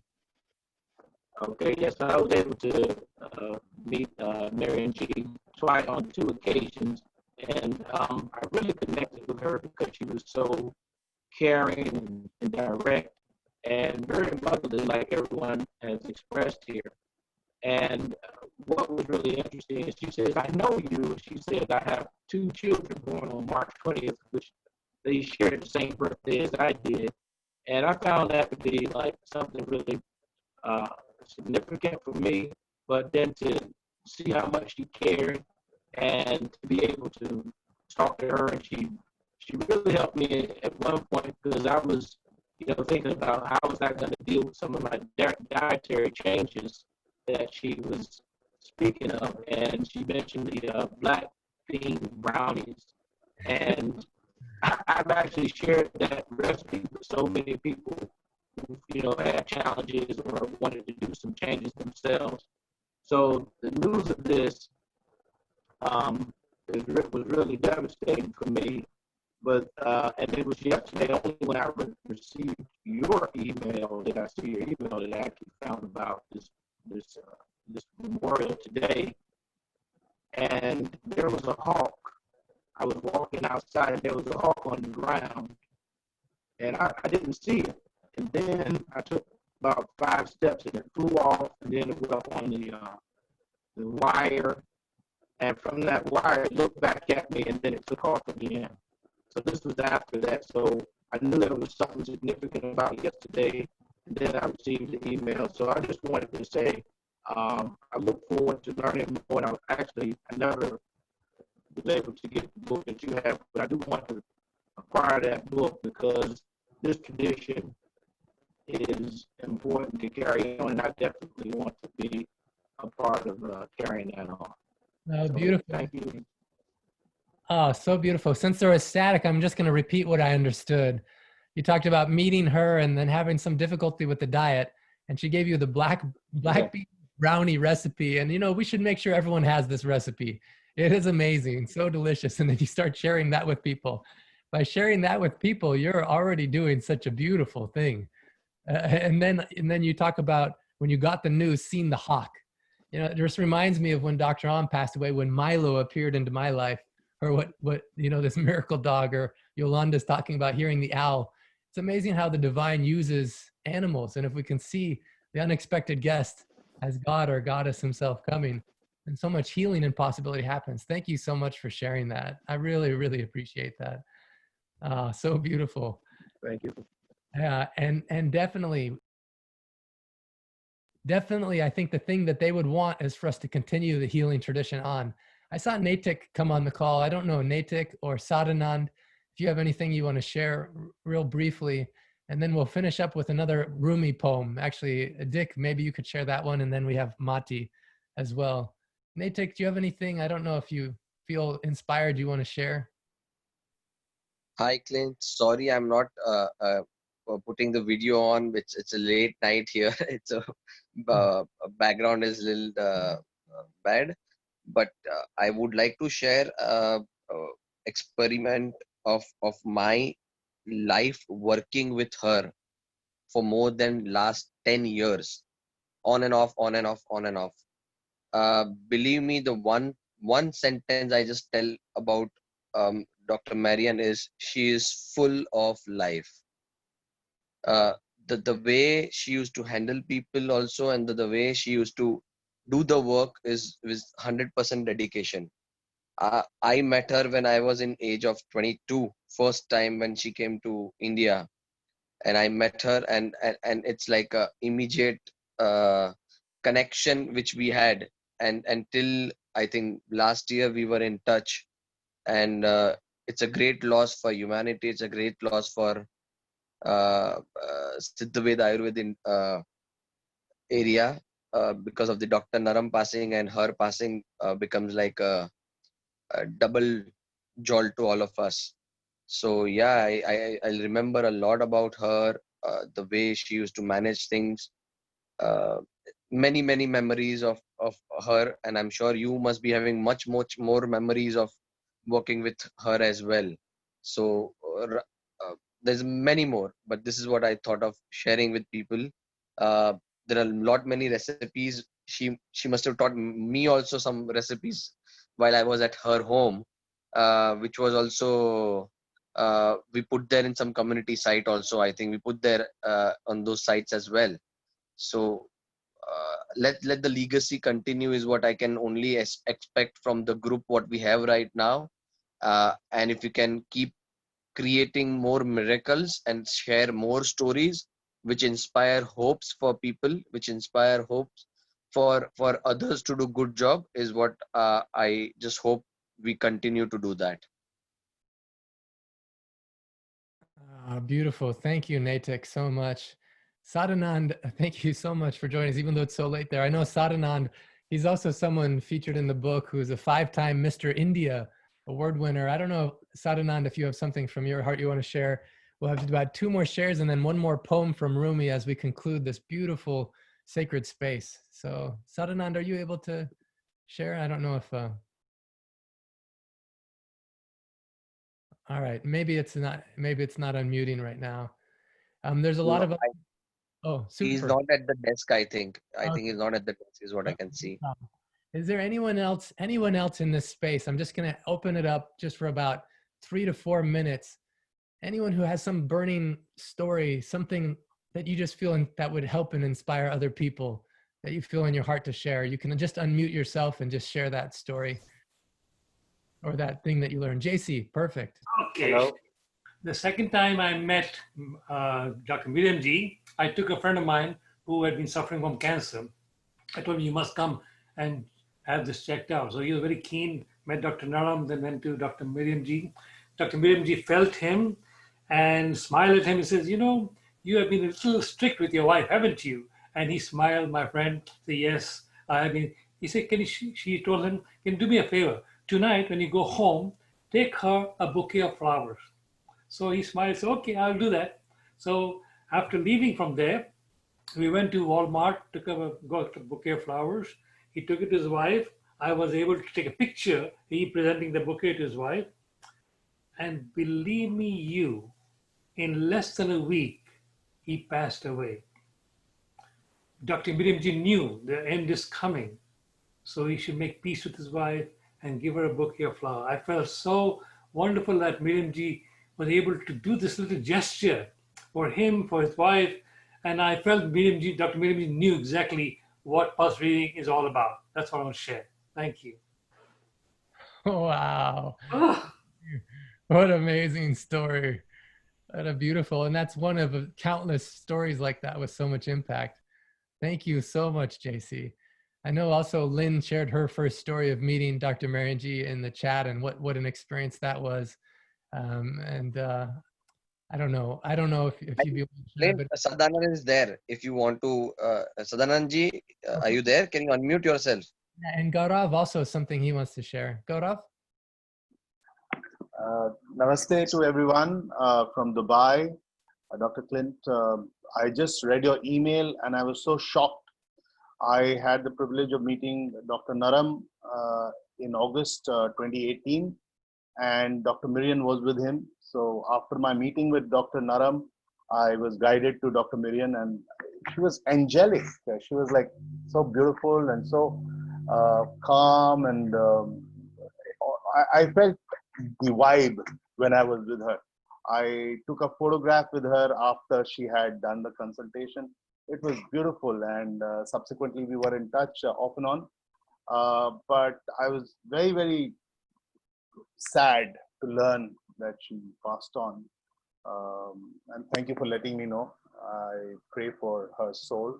Okay, yes, I was able to meet Marianjii twice on 2 occasions, and I really connected with her because she was so caring and direct and very motherly, like everyone has expressed here. And what was really interesting is she says, I know you. She said, I have 2 children born on March 20th, which they shared the same birthday as I did. And I found that to be like something really significant for me. But then to see how much she cared and to be able to talk to her, and she really helped me at one point, because I was, thinking about how was I going to deal with some of my dietary changes that she was speaking of, and she mentioned the black bean brownies, and I've actually shared that recipe with so many people who, had challenges or wanted to do some changes themselves. So the news of this was really devastating for me. But and it was yesterday only when I received your email that I see your email that I actually found about this memorial today. And there was a hawk. I was walking outside and there was a hawk on the ground, and I didn't see it. And then I took about 5 steps and it flew off, and then it was up on the wire. And from that wire, it looked back at me, and then it took off again. So this was after that. So I knew there was something significant about it yesterday, and then I received the email. So I just wanted to say, I look forward to learning more. And I never was able to get the book that you have, but I do want to acquire that book because this tradition is important to carry on, and I definitely want to be a part of carrying that on. Oh, so, beautiful. Thank you. Oh, so beautiful. Since there was static, I'm just going to repeat what I understood. You talked about meeting her and then having some difficulty with the diet, and she gave you the black bean brownie recipe. And we should make sure everyone has this recipe. It is amazing, so delicious. And then you start sharing that with people. By sharing that with people, you're already doing such a beautiful thing. And then you talk about when you got the news, seeing the hawk. It just reminds me of when Dr. Om passed away, when Milo appeared into my life, or what this miracle dog, or Yolanda's talking about hearing the owl. It's amazing how the divine uses animals. And if we can see the unexpected guest as God or goddess himself coming, and so much healing and possibility happens. Thank you so much for sharing that. I really, really appreciate that. So beautiful. Thank you. Yeah, and definitely definitely, I think the thing that they would want is for us to continue the healing tradition on. I saw Natik come on the call. I don't know, Natik or Sadhanand, if you have anything you want to share real briefly, and then we'll finish up with another Rumi poem. Actually, Dick, maybe you could share that one, and then we have Mati as well. Natik, do you have anything? I don't know if you feel inspired you want to share. Hi, Clint. Sorry, I'm not putting the video on. It's a late night here. It's a background is a little bad, but I would like to share experiment of my life working with her for more than last 10 years, on and off, on and off, on and off. Believe me, the one sentence I just tell about Dr. Marian is she is full of life. Uh, the way she used to handle people also, and the way she used to do the work is 100% dedication. I met her when I was in age of 22, first time when she came to India, and I met her, and it's like a immediate connection which we had, and until I think last year we were in touch, and it's a great loss for humanity. It's a great loss for Siddhaveda Ayurveda area, because of the Dr. Naram passing, and her passing becomes like a double jolt to all of us. So yeah, I remember a lot about her, the way she used to manage things, uh, many memories of her, and I'm sure you must be having much more memories of working with her as well. So there's many more, but this is what I thought of sharing with people. uh, there are a lot many recipes. She must have taught me also some recipes while I was at her home, which was also we put there in some community site also. I think we put there on those sites as well. So let the legacy continue is what I can only expect from the group what we have right now. And if we can keep creating more miracles and share more stories which inspire hopes for people, which inspire hopes for others to do good job, is what I just hope we continue to do that. Beautiful. Thank you, Natik, so much. Sadhanand, thank you so much for joining us, even though it's so late there. I know Sadhanand, he's also someone featured in the book who's a 5-time Mr. India award winner. I don't know, Sadhanand, if you have something from your heart you want to share. We'll have about 2 more shares and then 1 more poem from Rumi as we conclude this beautiful sacred space. So Sadhanand, are you able to share? I don't know if... All right, maybe it's not unmuting right now. There's a lot No, of... Oh, super. he's not at the desk, I think. I Okay. think he's not at the desk is what I can see. Is there anyone else in this space? I'm just going to open it up just for about 3 to 4 minutes. Anyone who has some burning story, something that you just feel that would help and inspire other people, that you feel in your heart to share, you can just unmute yourself and just share that story or that thing that you learned. JC, perfect. Okay. Hello. The second time I met Dr. Marianjii, I took a friend of mine who had been suffering from cancer. I told him, you must come and have this checked out. So he was very keen, met Dr. Naram, then went to Dr. Marianjii. Dr. Marianjii felt him and smiled at him. He says, you know, you have been a little strict with your wife, haven't you? And he smiled, my friend, said, yes, I have been. He said, she told him, can you do me a favor? Tonight, when you go home, take her a bouquet of flowers. So he smiled, said, okay, I'll do that. So after leaving from there, we went to Walmart, got a bouquet of flowers. He took it to his wife. I was able to take a picture, he presenting the bouquet to his wife. And believe me, in less than a week, he passed away. Dr. Marianjii knew the end is coming, so he should make peace with his wife and give her a bouquet of flowers. I felt so wonderful that Marianjii was able to do this little gesture for him, for his wife, and I felt Dr. Marianjii knew exactly what pulse reading is all about. That's what I want to share. Thank you. Wow. What an amazing story. What a beautiful, and that's one of countless stories like that with so much impact. Thank you so much, JC. I know also Lynn shared her first story of meeting Dr. Marianjii in the chat, and what an experience that was. I don't know if you'd be able to share, Clint, but Sadanand is there. If you want to, Sadanandji, are you there? Can you unmute yourself? and Gaurav also something he wants to share. Gaurav? Namaste to everyone from Dubai. Dr. Clint, I just read your email and I was so shocked. I had the privilege of meeting Dr. Naram in August 2018, and Dr. Miriam was with him. So after my meeting with Dr. Naram, I was guided to Dr. Miriam, and she was angelic. She was like so beautiful and so calm, and I felt the vibe when I was with her. I took a photograph with her after she had done the consultation. It was beautiful, and subsequently we were in touch off and on. But I was very, very sad to learn that she passed on. And thank you for letting me know. I pray for her soul,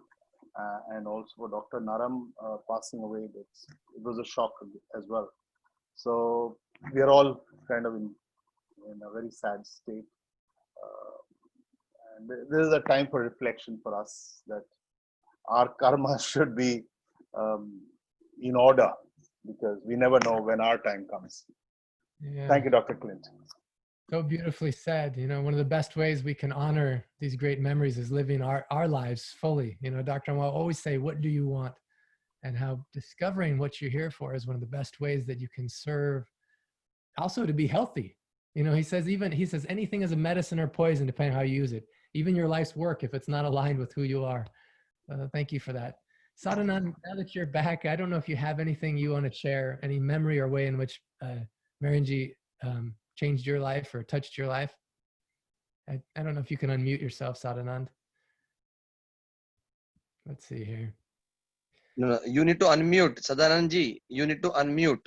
and also for Dr. Naram passing away. It was a shock as well. So we are all kind of in a very sad state. And this is a time for reflection for us, that our karma should be in order, because we never know when our time comes. Yeah. Thank you, Dr. Clint. So beautifully said. You know, one of the best ways we can honor these great memories is living our lives fully. You know, Dr. Anwar always say, what do you want? And how discovering what you're here for is one of the best ways that you can serve, also to be healthy. You know, he says anything is a medicine or poison, depending on how you use it. Even your life's work, if it's not aligned with who you are. Thank you for that. Sadanand, now that you're back, I don't know if you have anything you want to share, any memory or way in which Marianjii changed your life or touched your life. I don't know if you can unmute yourself, Sadanand. Let's see here. No, you need to unmute. Sadanandji, you need to unmute.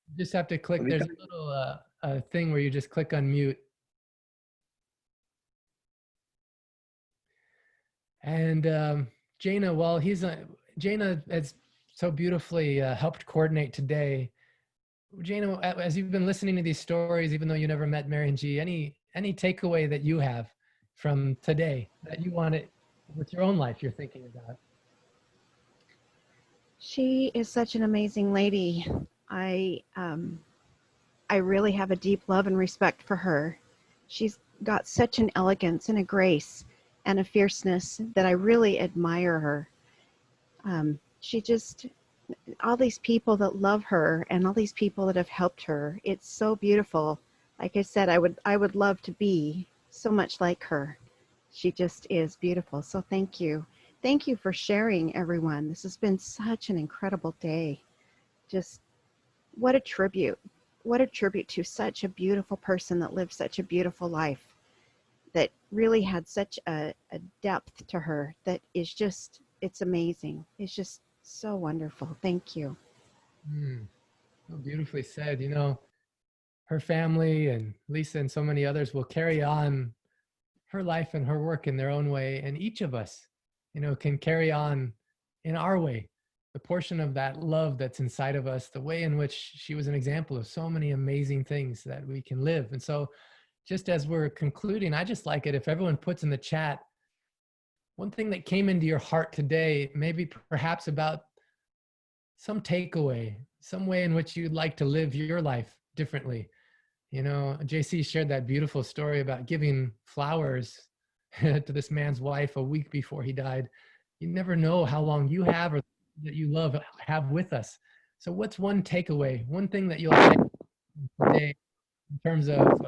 You just have to click. There's a little thing where you just click unmute. And Jaina, well, Jaina has so beautifully helped coordinate today. Jaina, as you've been listening to these stories, even though you never met Marianjii, any takeaway that you have from today that you want it with your own life you're thinking about? She is such an amazing lady. I really have a deep love and respect for her. She's got such an elegance and a grace and a fierceness that I really admire her. She just, all these people that love her and all these people that have helped her, it's so beautiful. Like I said, I would love to be so much like her. She just is beautiful. So thank you. Thank you for sharing, everyone. This has been such an incredible day. Just what a tribute. What a tribute to such a beautiful person that lived such a beautiful life, that really had such a depth to her that is just, it's amazing. It's just so wonderful. Thank you. So beautifully said. You know, her family and Lisa and so many others will carry on her life and her work in their own way. And each of us, you know, can carry on in our way, the portion of that love that's inside of us, the way in which she was an example of so many amazing things that we can live. And so just as we're concluding, I just like it if everyone puts in the chat one thing that came into your heart today, maybe perhaps about some takeaway, some way in which you'd like to live your life differently. You know, JC shared that beautiful story about giving flowers to this man's wife a week before he died. You never know how long you have or that you love have with us. So what's one takeaway, one thing that you'll take today in terms of,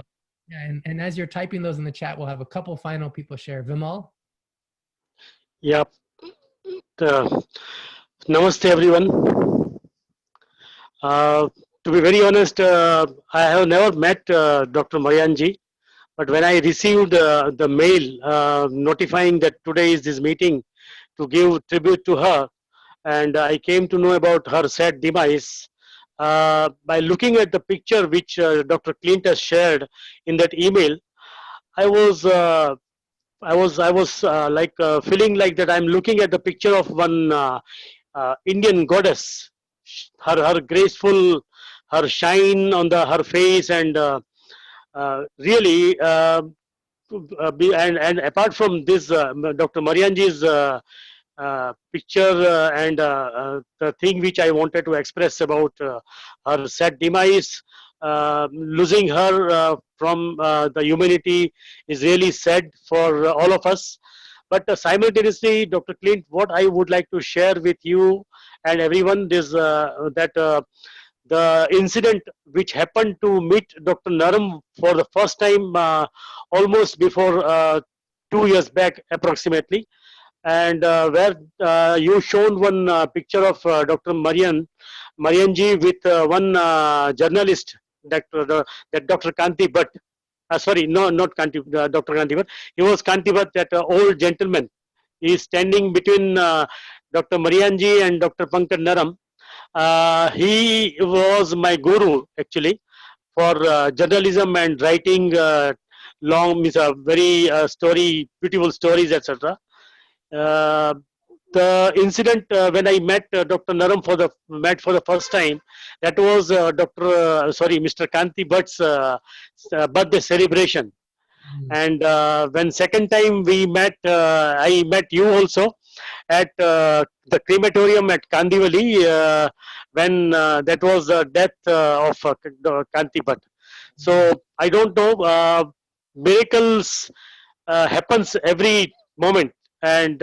and as you're typing those in the chat, we'll have a couple final people share. Vimal? Yeah. Namaste, everyone. To be very honest, I have never met Dr. Marianjii, but when I received the mail notifying that today is this meeting to give tribute to her, and I came to know about her sad demise, by looking at the picture which Dr. Clint has shared in that email, I was feeling like that I'm looking at the picture of one Indian goddess, her graceful, her shine on her face, and really, and apart from this, Dr. Marianji's picture the thing which I wanted to express about her sad demise, losing her from the humanity is really sad for all of us. But simultaneously, Dr. Clint, what I would like to share with you and everyone is that the incident which happened to meet Dr. Naram for the first time almost before 2 years back approximately, and where you shown one picture of Dr. Marianjii with one journalist, that Dr. Kanti Bhatt. Sorry, no, not Kanti, Dr. Kanti Bhatt. He was Kanti Bhatt, that old gentleman. He is standing between Dr. Marianjii and Dr. Pankaj Naram. He was my guru actually for journalism and writing long, means a very beautiful stories, etc. Uh, the incident when I met Dr. Naram for the first time, that was Mr. Kanti Bhatt's birthday celebration. And when second time we met, I met you also at the crematorium at Kandivali when that was the death of Kanti Bhatt. So I don't know, miracles happens every moment, and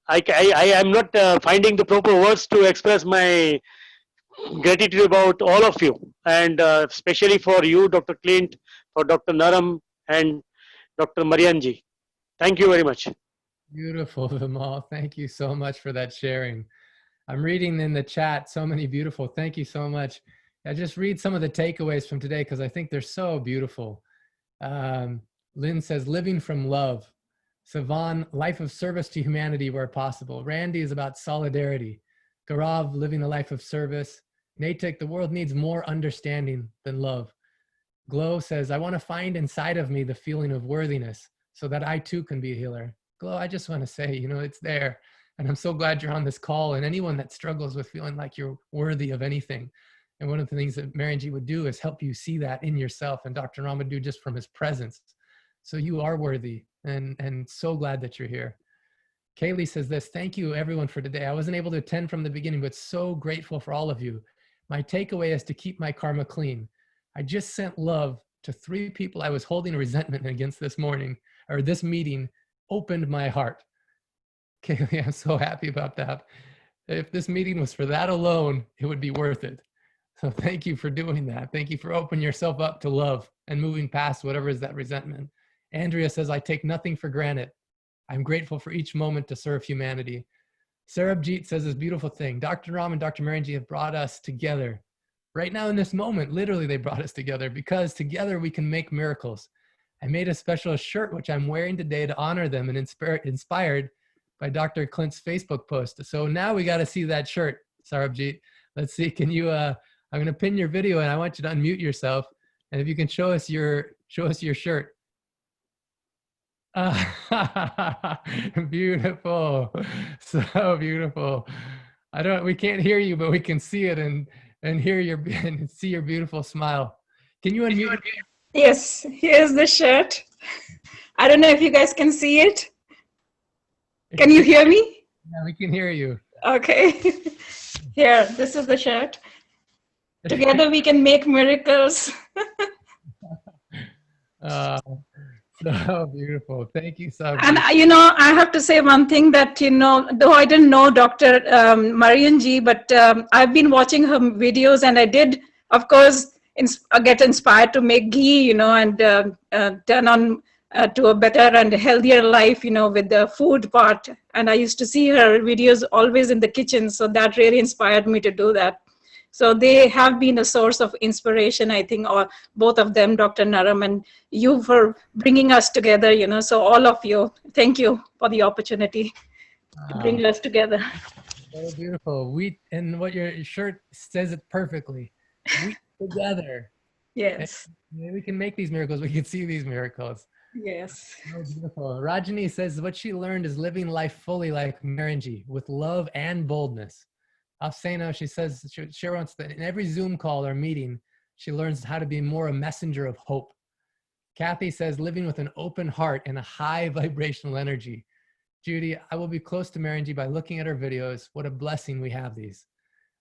I am not finding the proper words to express my gratitude about all of you, and especially for you, Dr. Clint, for Dr. Naram, and Dr. Marianjii. Thank you very much. Beautiful, Vimal. Thank you so much for that sharing. I'm reading in the chat so many beautiful. Thank you so much. I just read some of the takeaways from today because I think they're so beautiful. Lynn says, living from love. Savan, life of service to humanity where possible. Randy is about solidarity. Gaurav, living a life of service. Natik, the world needs more understanding than love. Glow says, I want to find inside of me the feeling of worthiness so that I too can be a healer. Glow, I just want to say, it's there. And I'm so glad you're on this call, and anyone that struggles with feeling like you're worthy of anything. And one of the things that Marianjii would do is help you see that in yourself, and Dr. Ram would do just from his presence. So you are worthy, and so glad that you're here. Kaylee says this, thank you everyone for today. I wasn't able to attend from the beginning, but so grateful for all of you. My takeaway is to keep my karma clean. I just sent love to 3 people I was holding resentment against this morning, or this meeting opened my heart. Kaylee, I'm so happy about that. If this meeting was for that alone, it would be worth it. So thank you for doing that. Thank you for opening yourself up to love and moving past whatever is that resentment. Andrea says, I take nothing for granted. I'm grateful for each moment to serve humanity. Sarabjit says this beautiful thing. Dr. Ram and Dr. Marianjii have brought us together. Right now in this moment, literally they brought us together because together we can make miracles. I made a special shirt, which I'm wearing today to honor them and inspired by Dr. Clint's Facebook post. So now we got to see that shirt, Sarabjit. Let's see, can you, I'm going to pin your video and I want you to unmute yourself. And if you can show us your shirt. Beautiful, so beautiful. We can't hear you, but we can see it and hear and see your beautiful smile. Can you unmute? Yes, here's the shirt. I don't know if you guys can see it. Can you hear me? Yeah, we can hear you. Okay. Here, this is the shirt. Together we can make miracles. So beautiful. Thank you so much. And I have to say one thing that, though I didn't know Dr. Marianjii, but I've been watching her videos, and I did, of course, get inspired to make ghee, and turn on to a better and healthier life, with the food part. And I used to see her videos always in the kitchen. So that really inspired me to do that. So they have been a source of inspiration, I think, or both of them, Dr. Naram and you, for bringing us together, so all of you, thank you for the opportunity to bring us together. So beautiful. And what your shirt says it perfectly. We together. Yes. And we can make these miracles. We can see these miracles. Yes. So beautiful. Rajani says what she learned is living life fully like Marianjii, with love and boldness. Afsena, she says she wants that in every Zoom call or meeting, she learns how to be more a messenger of hope. Kathy says living with an open heart and a high vibrational energy. Judy, I will be close to Marianjii by looking at her videos. What a blessing we have these.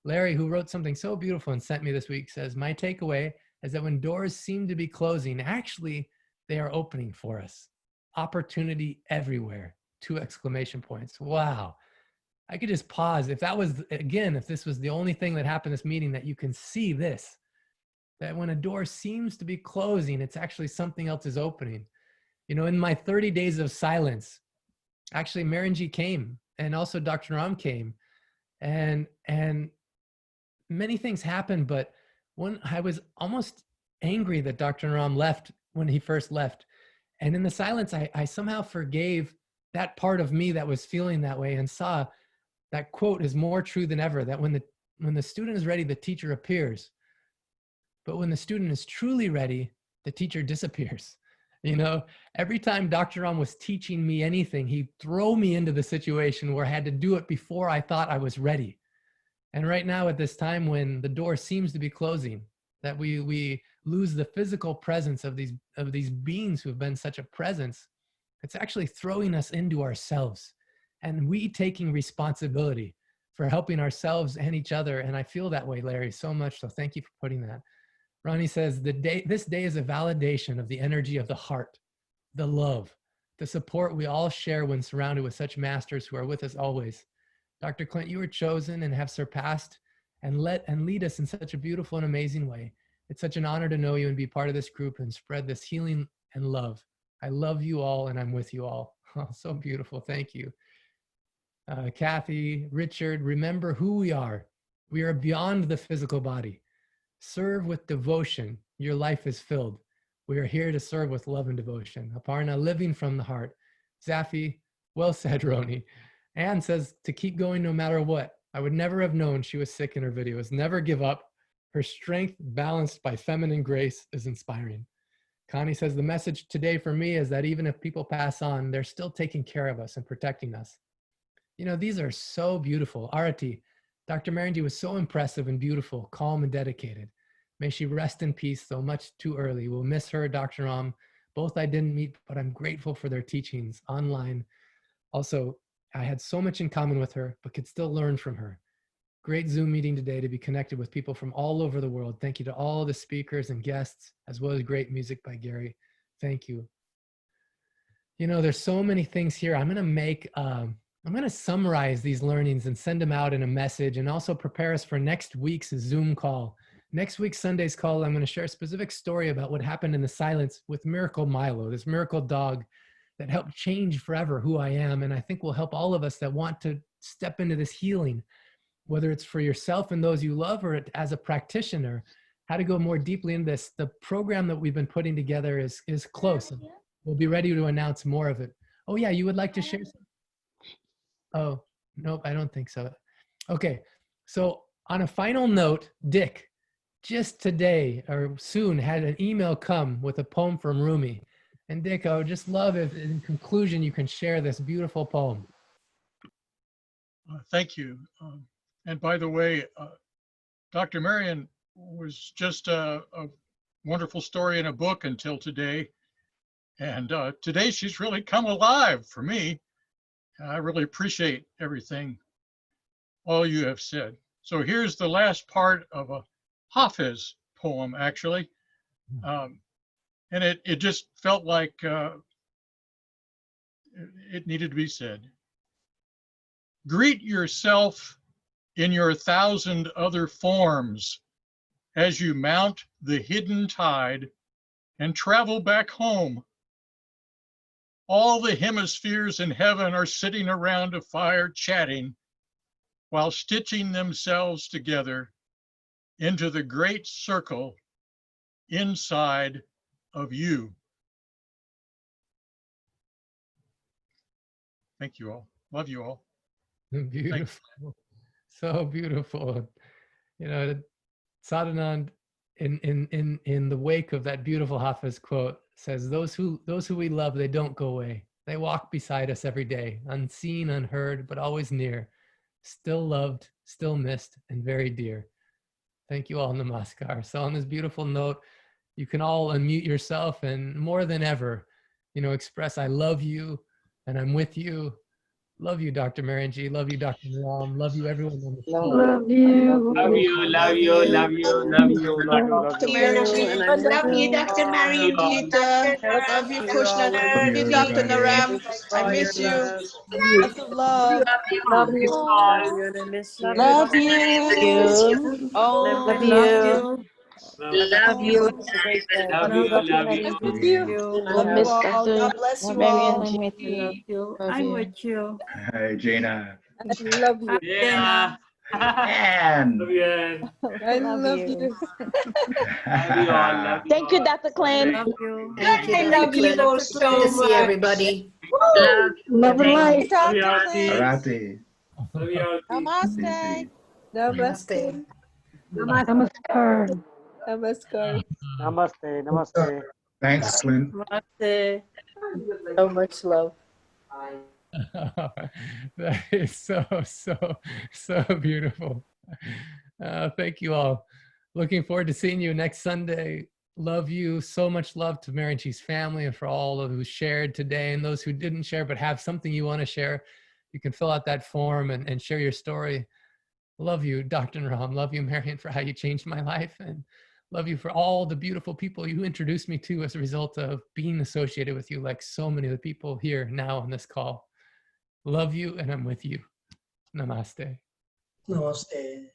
Larry, who wrote something so beautiful and sent me this week, says, my takeaway is that when doors seem to be closing, actually, they are opening for us. Opportunity everywhere. 2 exclamation points. Wow. I could just pause. If that was, again, if this was the only thing that happened this meeting, that you can see this, that when a door seems to be closing, it's actually something else is opening. You know, in my 30 days of silence, actually Marianjii came, and also Dr. Ram came, and many things happened, but when I was almost angry that Dr. Ram left when he first left. And in the silence, I somehow forgave that part of me that was feeling that way, and saw that quote is more true than ever, that when the student is ready, the teacher appears. But when the student is truly ready, the teacher disappears. You know, every time Dr. Ram was teaching me anything, he'd throw me into the situation where I had to do it before I thought I was ready. And right now, at this time when the door seems to be closing, that we lose the physical presence of these beings who have been such a presence, it's actually throwing us into ourselves, and we taking responsibility for helping ourselves and each other. And I feel that way, Larry, so much. So thank you for putting that. Ronnie says, this day is a validation of the energy of the heart, the love, the support we all share when surrounded with such masters who are with us always. Dr. Clint, you were chosen and have surpassed and lead us in such a beautiful and amazing way. It's such an honor to know you and be part of this group and spread this healing and love. I love you all, and I'm with you all. Oh, so beautiful. Thank you. Kathy, Richard, remember who we are. We are beyond the physical body. Serve with devotion. Your life is filled. We are here to serve with love and devotion. Aparna, living from the heart. Zafi, well said, Roni. Anne says to keep going no matter what. I would never have known she was sick in her videos. Never give up. Her strength, balanced by feminine grace, is inspiring. Connie says the message today for me is that even if people pass on, they're still taking care of us and protecting us. You know, these are so beautiful. Arati, Dr. Marianjii was so impressive and beautiful, calm and dedicated. May she rest in peace, though much too early. We'll miss her, Dr. Ram. Both I didn't meet, but I'm grateful for their teachings online. Also, I had so much in common with her, but could still learn from her. Great Zoom meeting today to be connected with people from all over the world. Thank you to all the speakers and guests, as well as great music by Gary. Thank you. You know, there's so many things here. I'm going to summarize these learnings and send them out in a message, and also prepare us for next week's Zoom call. Next week's Sunday's call, I'm going to share a specific story about what happened in the silence with Miracle Milo, this miracle dog that helped change forever who I am. And I think will help all of us that want to step into this healing, whether it's for yourself and those you love, or as a practitioner, how to go more deeply in this. The program that we've been putting together is close. We'll be ready to announce more of it. Oh yeah, you would like to share something? Oh, nope, I don't think so. Okay, so on a final note, Dick, just today or soon had an email come with a poem from Rumi. And Dick, I would just love if in conclusion you can share this beautiful poem. Thank you. And by the way, Dr. Marian was just a wonderful story in a book until today. And today she's really come alive for me. I really appreciate everything, all you have said. So here's the last part of a Hafiz poem, actually. And it just felt like it needed to be said. Greet yourself in your 1,000 other forms as you mount the hidden tide and travel back home. All the hemispheres in heaven are sitting around a fire chatting while stitching themselves together into the great circle inside of you. Thank you all. Love you all. Beautiful. Thanks. So beautiful. You know, Sadhanand, in the wake of that beautiful Hafiz quote, says, those who we love, they don't go away. They walk beside us every day, unseen, unheard, but always near, still loved, still missed, and very dear. Thank you all, Namaskar. So on this beautiful note, you can all unmute yourself and more than ever, express I love you and I'm with you. Love you, Dr. Marianjii. Love you, Dr. Ram. Love you, everyone on this call. Love you. Love you, love you, love you, love you, love you. Dr. Marianjii, and I Love you, love Dr. you. Marianjee. Love Love you, you Krishna. all. Love you, Dr. Naram. Thank you for I all your miss you. love. Lots of love. Love you, and I miss you. Love you. Love Oh, love you. Love Love you, you. oh, It's a great day. love you, love I you. miss you. You. Love you all. God bless you all. I'm with I you. love you. I'm with you. Hi, Jaina. Love you. Yeah. And Love you, Ann. I Love love you. you. Love you all, love you Thank you, all. Dr. Clint. Love you. Thank you, I Dr. love you Clint. all Good to so see much. everybody. Woo! Love and light. Love you, Dr. Aarti. Clint. Arati. Love you, Aarti. Namaste. Namaste. Namaskar. Namaskar. Namaste, namaste. Thanks, Clint. Namaste. So much love. That is so beautiful. Thank you all. Looking forward to seeing you next Sunday. Love you. So much love to Marianjii's family and for all of who shared today and those who didn't share but have something you want to share. You can fill out that form and share your story. Love you, Dr. Ram. Love you, Marian, for how you changed my life. And love you for all the beautiful people you introduced me to as a result of being associated with you, like so many of the people here now on this call. Love you, and I'm with you. Namaste. Namaste.